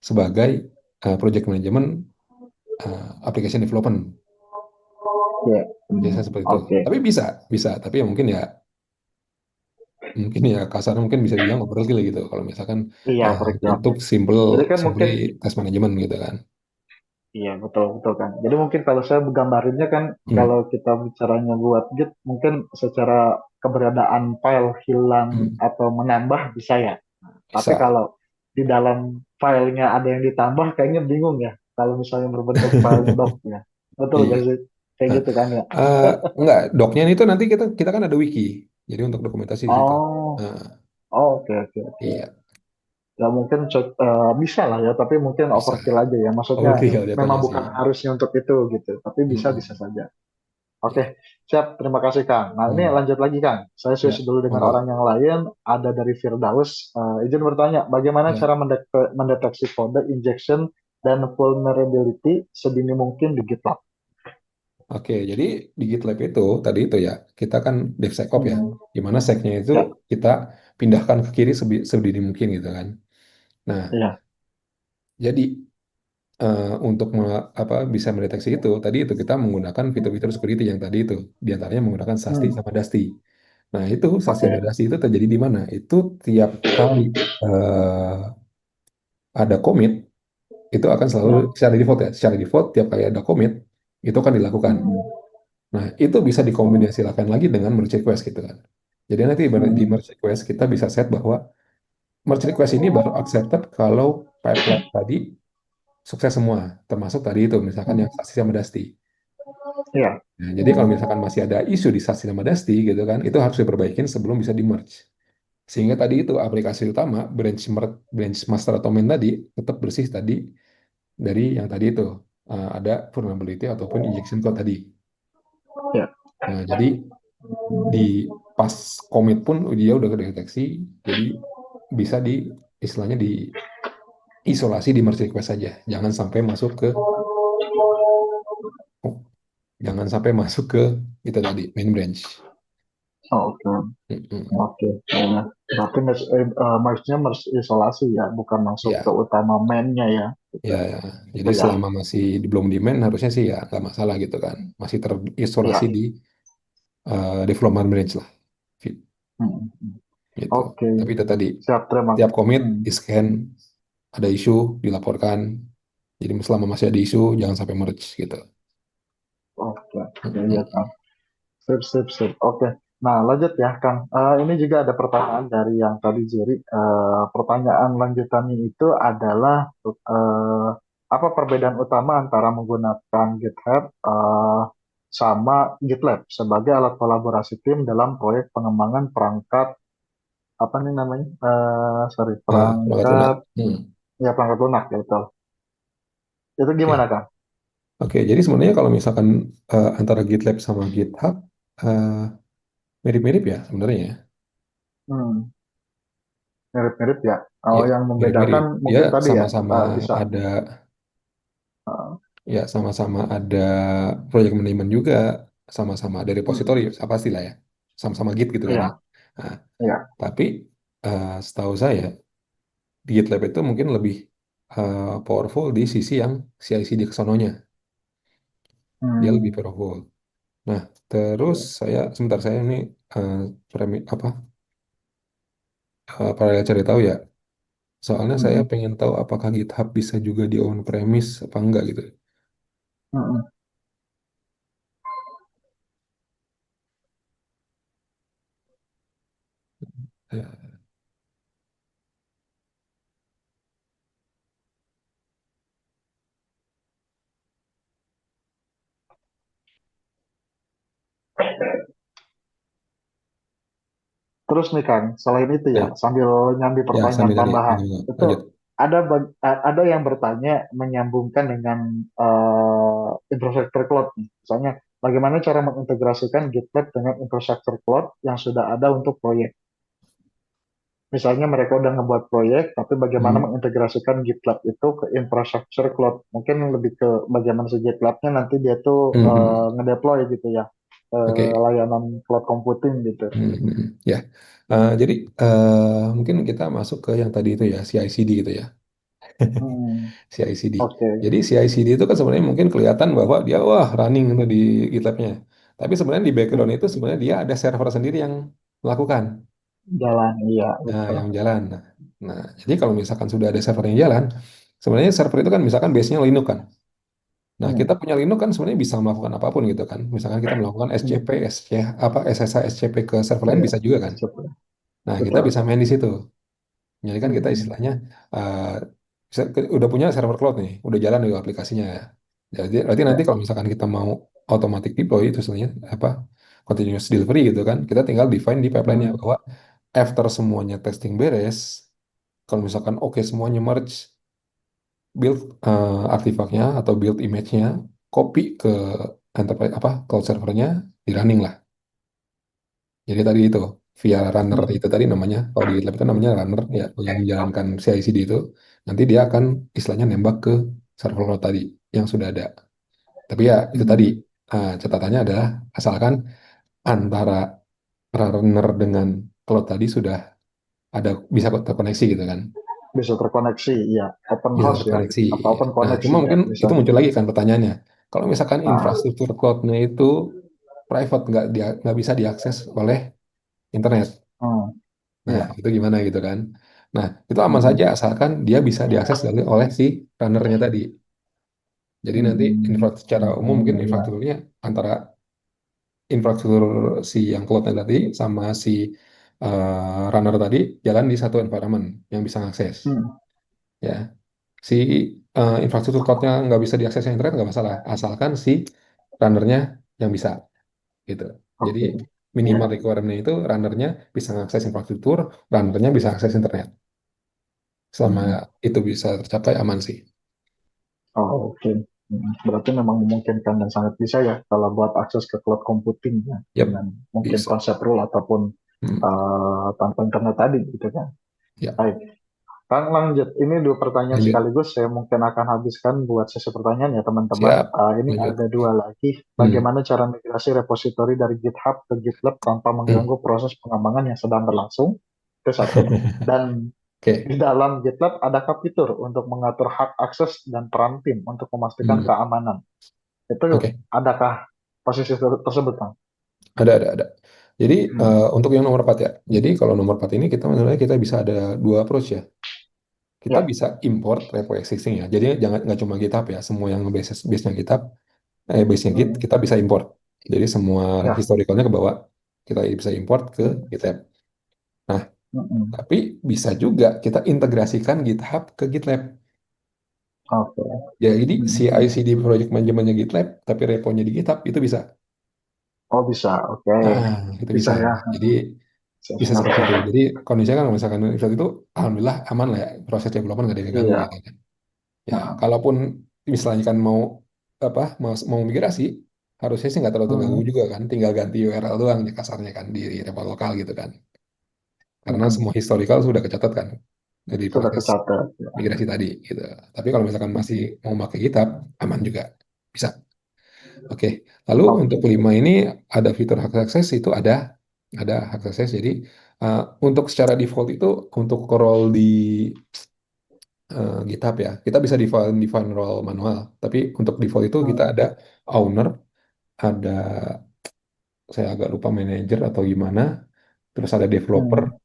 Speaker 2: sebagai project management application development.
Speaker 1: ya, hmm,
Speaker 2: Biasa seperti itu.
Speaker 1: oke.
Speaker 2: Tapi bisa, bisa. Tapi ya mungkin ya kasarnya mungkin bisa dibilang overkill gitu. Kalau misalkan
Speaker 1: Iya,
Speaker 2: hanya
Speaker 1: curriculum.
Speaker 2: untuk simple
Speaker 1: Jadi kan
Speaker 2: simply
Speaker 1: mungkin,
Speaker 2: task management gitu kan.
Speaker 1: iya betul betul kan. Jadi mungkin kalau saya gambarinnya kan,
Speaker 2: Hmm,
Speaker 1: kalau kita bicaranya buat Git, mungkin secara keberadaan file hilang
Speaker 2: hmm,
Speaker 1: atau menambah bisa ya. Tapi
Speaker 2: bisa.
Speaker 1: kalau di dalam filenya ada yang ditambah, kayaknya bingung ya. Kalau misalnya berbentuk filenya doc ya. Betul
Speaker 2: Iya.
Speaker 1: gak sih? Kayak
Speaker 2: Nah,
Speaker 1: gitu kan ya.
Speaker 2: eh, enggak, doknya itu nanti kita kita kan ada wiki. Jadi untuk dokumentasi di situ.
Speaker 1: Oh,
Speaker 2: Nah,
Speaker 1: oh, oke oke oke.
Speaker 2: iya,
Speaker 1: Ya mungkin bisa lah ya, tapi mungkin
Speaker 2: bisa.
Speaker 1: overkill aja ya. Maksudnya
Speaker 2: Overkill
Speaker 1: memang
Speaker 2: jatuhnya sih.
Speaker 1: bukan harusnya untuk itu gitu, tapi bisa bisa
Speaker 2: Mm-mm.
Speaker 1: saja. Oke,
Speaker 2: Iya.
Speaker 1: siap. Terima kasih, Kang. Nah, ini
Speaker 2: Hmm.
Speaker 1: lanjut lagi, Kang. Saya
Speaker 2: Ya,
Speaker 1: switch dulu dengan orang
Speaker 2: monggo.
Speaker 1: yang lain. Ada dari Firdaus. Izin bertanya, bagaimana
Speaker 2: Ya.
Speaker 1: cara mendeteksi kode injection dan vulnerability sedini mungkin di GitLab?
Speaker 2: Oke, jadi di GitLab itu tadi itu ya, kita kan DevSecOps ya,
Speaker 1: Hmm.
Speaker 2: di mana seknya itu
Speaker 1: Ya,
Speaker 2: kita pindahkan ke kiri sedini mungkin gitu kan. Nah,
Speaker 1: iya,
Speaker 2: jadi untuk bisa mendeteksi itu, tadi itu kita menggunakan fitur-fitur security yang tadi itu, di antaranya menggunakan SAST
Speaker 1: hmm.
Speaker 2: sama DAST. Nah, itu SAST sama
Speaker 1: Oke.
Speaker 2: DAST itu terjadi di mana? Itu tiap kali eh, ada commit itu akan selalu
Speaker 1: Ya.
Speaker 2: secara default ya, secara default tiap kali ada commit itu akan dilakukan.
Speaker 1: Mm-mm.
Speaker 2: Nah, itu bisa dikombinasikan lagi dengan merge request gitu kan. Jadi nanti di
Speaker 1: Mm-mm.
Speaker 2: merge request kita bisa set bahwa merge request ini baru accepted kalau pipeline tadi sukses semua, termasuk tadi itu misalkan yang
Speaker 1: Mm.
Speaker 2: saksi sama Dusty.
Speaker 1: Ya.
Speaker 2: Nah, jadi kalau misalkan masih ada isu di saksi sama Dusty gitu kan, itu harus diperbaikin sebelum bisa di merge. Sehingga tadi itu aplikasi utama branch master atau main tadi tetap bersih tadi dari yang tadi itu ada vulnerability ataupun injection code tadi.
Speaker 1: Ya.
Speaker 2: Nah, jadi di pas commit pun dia udah kedeteksi, jadi bisa di istilahnya diisolasi di merge request saja. Oh, jangan sampai masuk ke itu tadi main branch.
Speaker 1: Oke.
Speaker 2: Mm-mm.
Speaker 1: Oke. Ya. Berarti maksudnya isolasi ya, bukan masuk ke
Speaker 2: Ya,
Speaker 1: utama mainnya ya.
Speaker 2: ya,
Speaker 1: Gitu.
Speaker 2: ya.
Speaker 1: Itu
Speaker 2: Jadi
Speaker 1: ya.
Speaker 2: selama masih belum di main harusnya sih ya nggak masalah gitu kan. Masih terisolasi
Speaker 1: Ya.
Speaker 2: di development branch lah,
Speaker 1: Mm-mm.
Speaker 2: gitu.
Speaker 1: Oke.
Speaker 2: Tapi itu tadi
Speaker 1: Siap, terima.
Speaker 2: tiap commit
Speaker 1: Hmm.
Speaker 2: di scan, ada isu dilaporkan. Jadi selama masih ada isu jangan sampai merge gitu.
Speaker 1: Oke. Ya, ya,
Speaker 2: Mm-mm.
Speaker 1: Kang. Sip, sip, sip. Oke. Nah, lanjut ya, Kang. Ini juga ada pertanyaan dari yang tadi Jerry. Pertanyaan lanjutannya itu adalah apa perbedaan utama antara menggunakan GitHub sama GitLab sebagai alat kolaborasi tim dalam proyek pengembangan perangkat apa nih namanya? Sorry,
Speaker 2: Perangkat lunak.
Speaker 1: perangkat
Speaker 2: Hmm.
Speaker 1: ya perangkat lunak ya itu. Itu gimana,
Speaker 2: Oke.
Speaker 1: Kang?
Speaker 2: Oke, jadi sebenarnya kalau misalkan antara GitLab sama GitHub eh, mirip-mirip ya sebenarnya ya.
Speaker 1: Hmm, mirip-mirip ya. Oh,
Speaker 2: Ya,
Speaker 1: yang
Speaker 2: mirip-mirip.
Speaker 1: membedakan
Speaker 2: Dia
Speaker 1: mungkin tadi ya,
Speaker 2: sama-sama
Speaker 1: bisa.
Speaker 2: ada
Speaker 1: Uh,
Speaker 2: ya sama-sama ada project management juga, sama-sama ada repository,
Speaker 1: mm,
Speaker 2: apa pastilah ya. Sama-sama Git gitu kan ya.
Speaker 1: iya,
Speaker 2: Nah,
Speaker 1: iya.
Speaker 2: tapi setahu saya di GitLab itu mungkin lebih powerful di sisi yang CI/CD ke sononya. Dia lebih
Speaker 1: Hmm,
Speaker 2: powerful. Nah, terus sebentar saya ini eh, apa paralel cari tahu ya. Soalnya saya
Speaker 1: mm,
Speaker 2: pengen tahu apakah GitHub bisa juga di on premise apa enggak gitu.
Speaker 1: mm.
Speaker 2: Ya,
Speaker 1: Terus nih Kang, selain itu ya,
Speaker 2: ya,
Speaker 1: sambil nyambi
Speaker 2: ya
Speaker 1: pertanyaan
Speaker 2: sambil nyari.
Speaker 1: tambahan, itu
Speaker 2: Lanjut.
Speaker 1: ada yang bertanya menyambungkan dengan infrastruktur cloud nih. Misalnya, bagaimana cara mengintegrasikan GitLab dengan infrastruktur cloud yang sudah ada untuk proyek? Misalnya mereka udah ngebuat proyek, tapi bagaimana
Speaker 2: Hmm,
Speaker 1: mengintegrasikan GitLab itu ke infrastruktur cloud? Mungkin lebih ke bagaimana si GitLab-nya nanti dia tuh
Speaker 2: hmm, hmm.
Speaker 1: ngedeploy gitu ya,
Speaker 2: Oke.
Speaker 1: layanan cloud computing gitu.
Speaker 2: Ya. Jadi mungkin kita masuk ke yang tadi itu ya, CI/CD gitu ya.
Speaker 1: Hmm,
Speaker 2: CI/CD.
Speaker 1: oke.
Speaker 2: Jadi CI/CD itu kan sebenarnya mungkin kelihatan bahwa dia wah running itu di GitLab-nya. Tapi sebenarnya di background
Speaker 1: Hmm,
Speaker 2: itu sebenarnya dia ada server sendiri yang melakukan.
Speaker 1: jalan, iya,
Speaker 2: Nah,
Speaker 1: betul.
Speaker 2: yang jalan. Nah, jadi kalau misalkan sudah ada server yang jalan, sebenarnya server itu kan misalkan base-nya Linux kan. Nah, kita
Speaker 1: Hmm,
Speaker 2: punya Linux kan sebenarnya bisa melakukan apapun gitu kan. Misalkan kita melakukan SCP,
Speaker 1: hmm,
Speaker 2: SSH, SCP ke server lain
Speaker 1: iya,
Speaker 2: bisa juga kan.
Speaker 1: betul.
Speaker 2: Nah, kita
Speaker 1: Betul.
Speaker 2: bisa main di situ. Jadi kan kita
Speaker 1: Hmm,
Speaker 2: istilahnya eh, udah punya server cloud nih, udah jalan juga aplikasinya ya. Jadi berarti nanti
Speaker 1: ya.
Speaker 2: kalau misalkan kita mau automatic deploy itu sebenarnya apa continuous delivery gitu kan, kita tinggal define di pipeline-nya
Speaker 1: Hmm,
Speaker 2: bahwa after semuanya testing beres, kalau misalkan oke semuanya merge, build artifaknya atau build image-nya, copy ke enterprise apa cloud servernya, di running lah. Jadi tadi itu via runner
Speaker 1: hmm,
Speaker 2: itu tadi namanya, kalau di GitLab itu namanya runner ya, yang menjalankan CI/CD itu, nanti dia akan istilahnya nembak ke server lo tadi yang sudah ada. Tapi ya itu tadi
Speaker 1: hmm.
Speaker 2: catatannya adalah asalkan antara runner dengan cloud tadi sudah ada bisa terkoneksi gitu kan,
Speaker 1: Bisa terkoneksi, ya. Open
Speaker 2: bisa
Speaker 1: house ya,
Speaker 2: terkoneksi.
Speaker 1: atau
Speaker 2: Ya.
Speaker 1: open
Speaker 2: Nah, cuma
Speaker 1: koneksi ya,
Speaker 2: mungkin itu
Speaker 1: misalnya.
Speaker 2: muncul lagi kan pertanyaannya. Kalau misalkan
Speaker 1: Ah,
Speaker 2: infrastruktur cloudnya itu private nggak bisa diakses oleh internet.
Speaker 1: hmm,
Speaker 2: Nah,
Speaker 1: ya.
Speaker 2: itu gimana gitu kan? Nah, itu aman saja
Speaker 1: Hmm.
Speaker 2: asalkan dia bisa diakses oleh si runnernya tadi. Jadi nanti
Speaker 1: Hmm.
Speaker 2: infrastruktur secara umum mungkin
Speaker 1: Ya.
Speaker 2: infrastrukturnya antara infrastruktur si yang cloud tadi sama si runner tadi jalan di satu environment yang bisa akses.
Speaker 1: Hmm.
Speaker 2: Ya, si infrastruktur cloudnya nggak bisa diakses internet nggak masalah, asalkan si runnernya yang bisa gitu. Jadi
Speaker 1: Oke.
Speaker 2: minimal
Speaker 1: Ya.
Speaker 2: requirement itu runnernya bisa mengakses infrastruktur, runnernya bisa akses internet. Selama
Speaker 1: Hmm.
Speaker 2: itu bisa tercapai aman sih.
Speaker 1: Oh, oke. Berarti memang memungkinkan dan sangat bisa ya kalau buat akses ke cloud computing ya
Speaker 2: Yap,
Speaker 1: dengan mungkin
Speaker 2: bisa.
Speaker 1: konsep rule ataupun
Speaker 2: Hmm,
Speaker 1: tanpa internet tadi gitu kan.
Speaker 2: ya,
Speaker 1: Baik. Kang lanjut. Ini dua pertanyaan
Speaker 2: lanjut.
Speaker 1: sekaligus. Saya mungkin akan habiskan buat sesi pertanyaan ya teman-teman.
Speaker 2: Siap,
Speaker 1: Ini
Speaker 2: lanjut.
Speaker 1: ada dua lagi.
Speaker 2: Hmm,
Speaker 1: Bagaimana cara migrasi repositori dari GitHub ke GitLab tanpa
Speaker 2: hmm.
Speaker 1: mengganggu proses pengembangan yang sedang berlangsung? Itu satu. Dan
Speaker 2: Oke,
Speaker 1: di dalam GitLab adakah fitur untuk mengatur hak akses dan peran tim untuk memastikan
Speaker 2: hmm,
Speaker 1: keamanan? Itu
Speaker 2: oke.
Speaker 1: adakah posisi tersebut, Kang?
Speaker 2: Ada. Jadi
Speaker 1: Hmm.
Speaker 2: untuk yang nomor 4 ya. Jadi kalau nomor 4 ini kita sebenarnya kita bisa ada dua approach ya. Kita
Speaker 1: Ya.
Speaker 2: bisa import repo existing ya. Jadi jangan nggak cuma GitHub ya. Semua yang base-nya GitHub, base-nya Git
Speaker 1: Hmm.
Speaker 2: kita bisa import. Jadi semua
Speaker 1: Ya.
Speaker 2: historicalnya ke bawah kita bisa import ke
Speaker 1: Hmm.
Speaker 2: GitLab. Nah,
Speaker 1: Hmm.
Speaker 2: tapi bisa juga kita integrasikan GitHub ke GitLab.
Speaker 1: Oke.
Speaker 2: Ya, jadi
Speaker 1: Hmm.
Speaker 2: CI/CD project manajemennya GitLab, tapi reponya di GitHub itu bisa.
Speaker 1: Oh bisa, oke.
Speaker 2: Ah, itu
Speaker 1: Bisa
Speaker 2: bisa.
Speaker 1: ya.
Speaker 2: Jadi bisa
Speaker 1: Siap-siap.
Speaker 2: seperti itu. Jadi kondisinya kan kalau misalkan riset itu, alhamdulillah aman lah ya. Proses development nggak diganggu
Speaker 1: Iya.
Speaker 2: gitu kan. Ya,
Speaker 1: Nah.
Speaker 2: kalaupun misalnya kan mau apa mau migrasi, harusnya sih nggak terlalu terganggu
Speaker 1: Hmm.
Speaker 2: juga kan. Tinggal ganti URL doang ya kasarnya kan di repo lokal gitu kan. Karena
Speaker 1: Hmm.
Speaker 2: semua historical sudah kecatat kan dari
Speaker 1: Sudah
Speaker 2: proses
Speaker 1: kecatat. Ya.
Speaker 2: migrasi tadi gitu. Tapi kalau misalkan masih
Speaker 1: Hmm.
Speaker 2: mau pakai GitHub, aman juga. Bisa. Oke, lalu untuk
Speaker 1: Oke.
Speaker 2: kelima ini ada fitur hak akses itu ada hak akses. Jadi uh, untuk secara default itu untuk role di GitHub ya, kita bisa define define role manual. Tapi untuk default itu kita
Speaker 1: Hmm.
Speaker 2: ada owner, ada saya agak lupa manager atau gimana, terus ada developer,
Speaker 1: Hmm.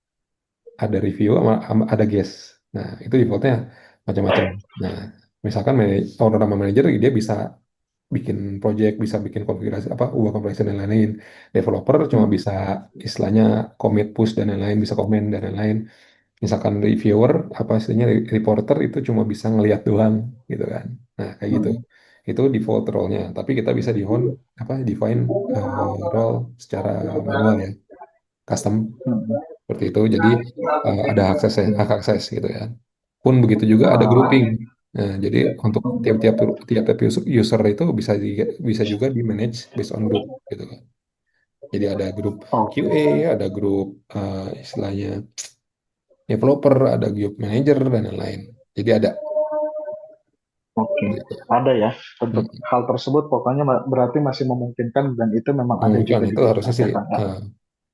Speaker 2: ada review, sama ada guest. Nah itu defaultnya macam-macam. Nah misalkan owner sama manager dia bisa bikin project, bisa bikin konfigurasi apa, ubah konfigurasi dan lain-lain. Developer cuma
Speaker 1: Hmm.
Speaker 2: bisa istilahnya commit, push dan lain-lain, bisa komen dan lain-lain. Misalkan reviewer, apa istilahnya reporter itu cuma bisa ngelihat doang gitu kan. Nah kayak gitu.
Speaker 1: Hmm.
Speaker 2: Itu default role-nya. Tapi kita bisa define role secara manual ya, custom
Speaker 1: Hmm.
Speaker 2: seperti itu. Jadi ada hak
Speaker 1: Oke.
Speaker 2: akses gitu ya. Pun begitu juga ada grouping.
Speaker 1: Ah,
Speaker 2: Nah, jadi untuk tiap-tiap user itu bisa juga di manage based on group gitu kan. Jadi ada grup
Speaker 1: oke.
Speaker 2: QA, ada grup istilahnya developer, ada grup manager dan lain-lain. Jadi ada
Speaker 1: Oke.
Speaker 2: gitu.
Speaker 1: Ada ya. Untuk
Speaker 2: Hmm.
Speaker 1: hal tersebut pokoknya berarti masih memungkinkan dan itu memang ada
Speaker 2: Memungkinkan
Speaker 1: juga di
Speaker 2: itu harusnya
Speaker 1: GitLab ya,
Speaker 2: sih
Speaker 1: Kang ya.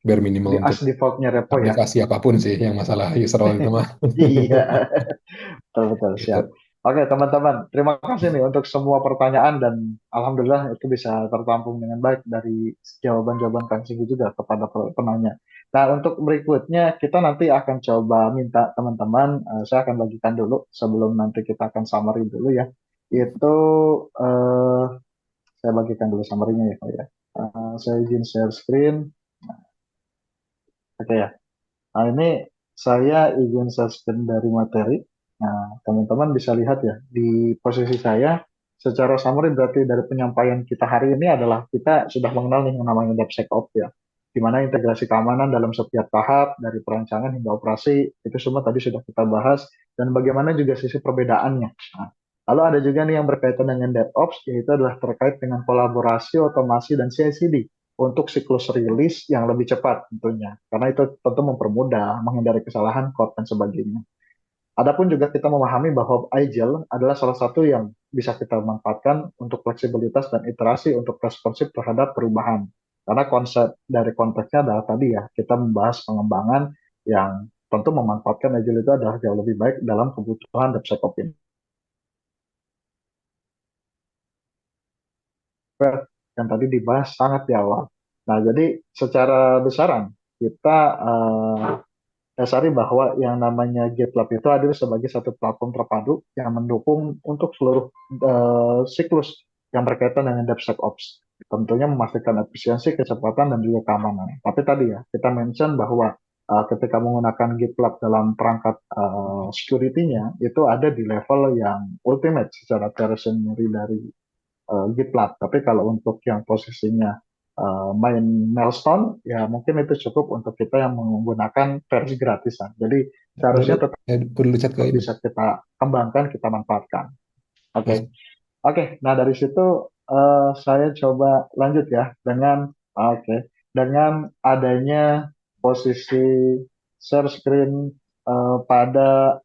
Speaker 2: bare minimal
Speaker 1: Di
Speaker 2: untuk
Speaker 1: as defaultnya repo ya.
Speaker 2: aplikasi apapun sih yang masalah user role itu mah.
Speaker 1: Iya. Betul, betul, siap.
Speaker 2: Gitu.
Speaker 1: Oke, teman-teman, terima kasih nih untuk semua pertanyaan dan alhamdulillah itu bisa tertampung dengan baik dari jawaban-jawaban Kang Sigi juga kepada penanya. Nah, untuk berikutnya kita nanti akan coba minta teman-teman, saya akan bagikan dulu sebelum nanti kita akan summary dulu ya. Itu eh, saya bagikan dulu summary-nya ya, Pak ya. Saya izin share screen. Oke ya. Nah, ini saya izin subscribe dari materi. Nah, teman-teman bisa lihat ya, di posisi saya, secara summary berarti dari penyampaian kita hari ini adalah kita sudah mengenal nih yang namanya DevSecOps ya, di mana integrasi keamanan dalam setiap tahap, dari perancangan hingga operasi, itu semua tadi sudah kita bahas, dan bagaimana juga sisi perbedaannya. Nah, lalu ada juga nih yang berkaitan dengan DevOps, yaitu adalah terkait dengan kolaborasi, otomasi, dan CI/CD untuk siklus rilis yang lebih cepat tentunya. Karena itu tentu mempermudah, menghindari kesalahan, code, dan sebagainya. Adapun juga kita memahami bahwa Agile adalah salah satu yang bisa kita manfaatkan untuk fleksibilitas dan iterasi untuk responsif terhadap perubahan. Karena konsep dari konteksnya adalah tadi ya, kita membahas pengembangan yang tentu memanfaatkan Agile itu adalah jauh lebih baik dalam kebutuhan DevSecOps ini. Yang tadi dibahas sangat di awal. Nah, jadi secara besaran kita dasari bahwa yang namanya GitLab itu hadir sebagai satu platform terpadu yang mendukung untuk seluruh siklus yang berkaitan dengan DevSecOps. Tentunya memastikan efisiensi, kecepatan, dan juga keamanan. Tapi tadi ya, kita mention bahwa ketika menggunakan GitLab dalam perangkat security-nya, itu ada di level yang ultimate secara versionary dari GitLab. Tapi kalau untuk yang posisinya main milestone, ya mungkin itu cukup untuk kita yang menggunakan versi gratisan. Jadi seharusnya
Speaker 2: Boleh,
Speaker 1: tetap
Speaker 2: perlu chat ke ini.
Speaker 1: bisa kita kembangkan, kita manfaatkan. Oke,
Speaker 2: Mas,
Speaker 1: Nah dari situ saya coba lanjut ya dengan dengan adanya posisi share screen pada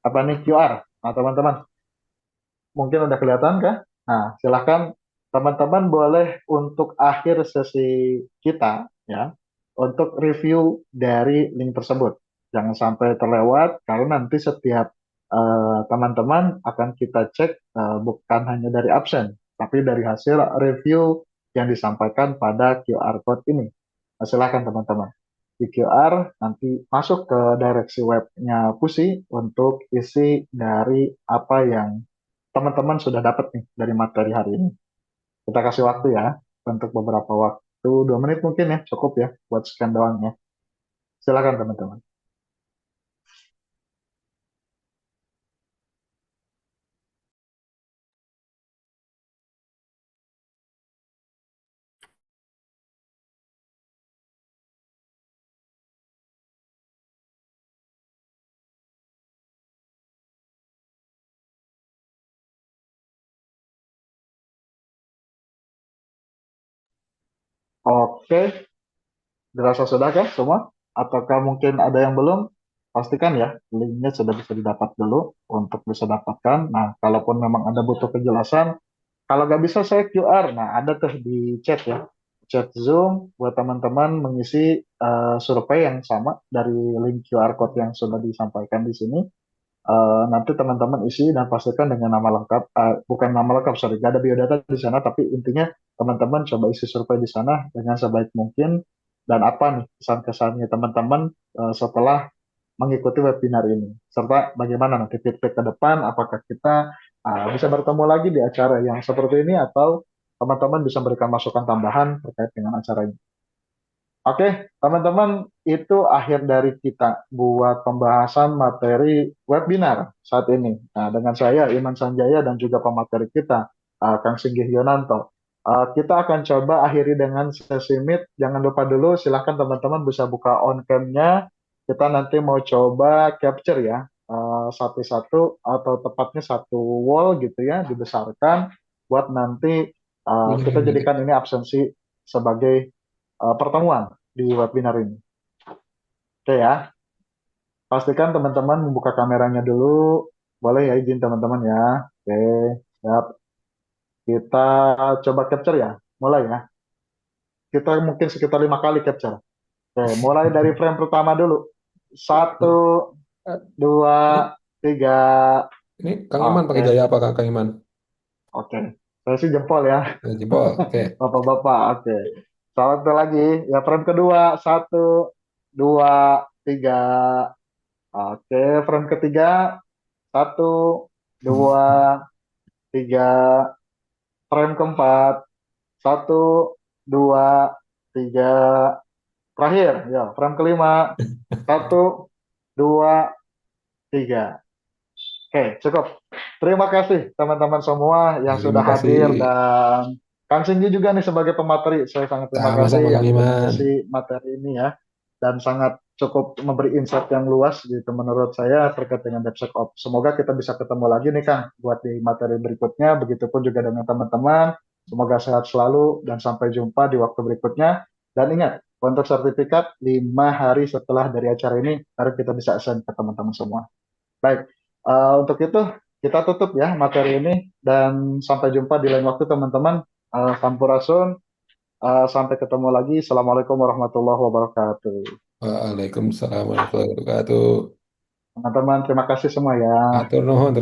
Speaker 1: apa nih QR. Nah teman-teman, mungkin udah kelihatan kah? Nah, silahkan teman-teman boleh untuk akhir sesi kita ya, untuk review dari link tersebut. Jangan sampai terlewat karena nanti setiap teman-teman akan kita cek bukan hanya dari absen, tapi dari hasil review yang disampaikan pada QR code ini. Nah, silahkan teman-teman di QR nanti masuk ke direksi webnya Pusi untuk isi dari apa yang teman-teman sudah dapat nih dari materi hari ini. Kita kasih waktu ya untuk beberapa waktu, 2 menit mungkin ya, cukup ya buat scan doang ya. Silakan teman-teman. Oke, dirasa sudah kah semua? Ataukah mungkin ada yang belum? Pastikan ya, linknya sudah bisa didapat dulu untuk bisa dapatkan. Nah, kalaupun memang ada butuh kejelasan, kalau nggak bisa saya QR. Nah, ada tuh di chat ya. Chat Zoom buat teman-teman mengisi survei yang sama dari link QR code yang sudah disampaikan di sini. Nanti teman-teman isi dan pastikan dengan nama lengkap, bukan nama lengkap, sorry, gak ada biodata di sana, tapi intinya teman-teman coba isi survei di sana dengan sebaik mungkin, dan apa nih kesan-kesannya teman-teman setelah mengikuti webinar ini, serta bagaimana nanti feedback ke depan, apakah kita bisa bertemu lagi di acara yang seperti ini, atau teman-teman bisa memberikan masukan tambahan terkait dengan acara ini. Oke, teman-teman, itu akhir dari kita buat pembahasan materi webinar saat ini. Nah, dengan saya, Iman Sanjaya, dan juga pemateri kita, Kang Singgih Yonanto. Kita akan coba akhiri dengan sesi meet. Jangan lupa dulu, silahkan teman-teman bisa buka on cam-nya. Kita nanti mau coba capture ya, satu-satu, atau tepatnya satu wall gitu ya, dibesarkan, buat nanti kita
Speaker 2: boleh.
Speaker 1: jadikan ini absensi sebagai pertemuan di webinar ini. Oke ya, pastikan teman-teman membuka kameranya dulu. Boleh ya, izin teman-teman ya. Oke, siap. Kita coba capture ya. Mulai ya. Kita mungkin sekitar 5 kali capture. Oke, mulai dari frame pertama dulu. Satu,
Speaker 2: Ini,
Speaker 1: dua, tiga.
Speaker 2: ini Kang Iman pakai
Speaker 1: Oke,
Speaker 2: gaya apa Kang Iman?
Speaker 1: oke. Saya sih jempol ya.
Speaker 2: Jempol, oke.
Speaker 1: Bapak-bapak, oke. Satu lagi. Ya, frame kedua. Satu, dua, tiga. Oke, frame ketiga. Satu, dua, tiga, frame keempat. Satu, dua, tiga. Terakhir, ya, frame kelima. Satu, dua, tiga. Oke, cukup. Terima kasih teman-teman semua yang
Speaker 2: Terima
Speaker 1: sudah
Speaker 2: kasih.
Speaker 1: hadir, dan Kang Singgi juga nih sebagai pemateri. Saya sangat terima
Speaker 2: Sama-sama
Speaker 1: kasih
Speaker 2: Kang
Speaker 1: yang sudah
Speaker 2: Iman.
Speaker 1: mengisi materi ini ya. Dan sangat cukup memberi insight yang luas gitu menurut saya terkait dengan DevSecOps. Semoga kita bisa ketemu lagi nih Kang buat di materi berikutnya. Begitupun juga dengan teman-teman. Semoga sehat selalu dan sampai jumpa di waktu berikutnya. Dan ingat, untuk sertifikat 5 hari setelah dari acara ini, baru kita bisa assign ke teman-teman semua. Baik, untuk itu kita tutup ya materi ini, dan sampai jumpa di lain waktu teman-teman. Sampurasun, sampai ketemu lagi. Assalamualaikum warahmatullahi wabarakatuh.
Speaker 2: Waalaikumsalam warahmatullahi wabarakatuh.
Speaker 1: Teman-teman, terima kasih semua ya.
Speaker 2: Atur nuhun.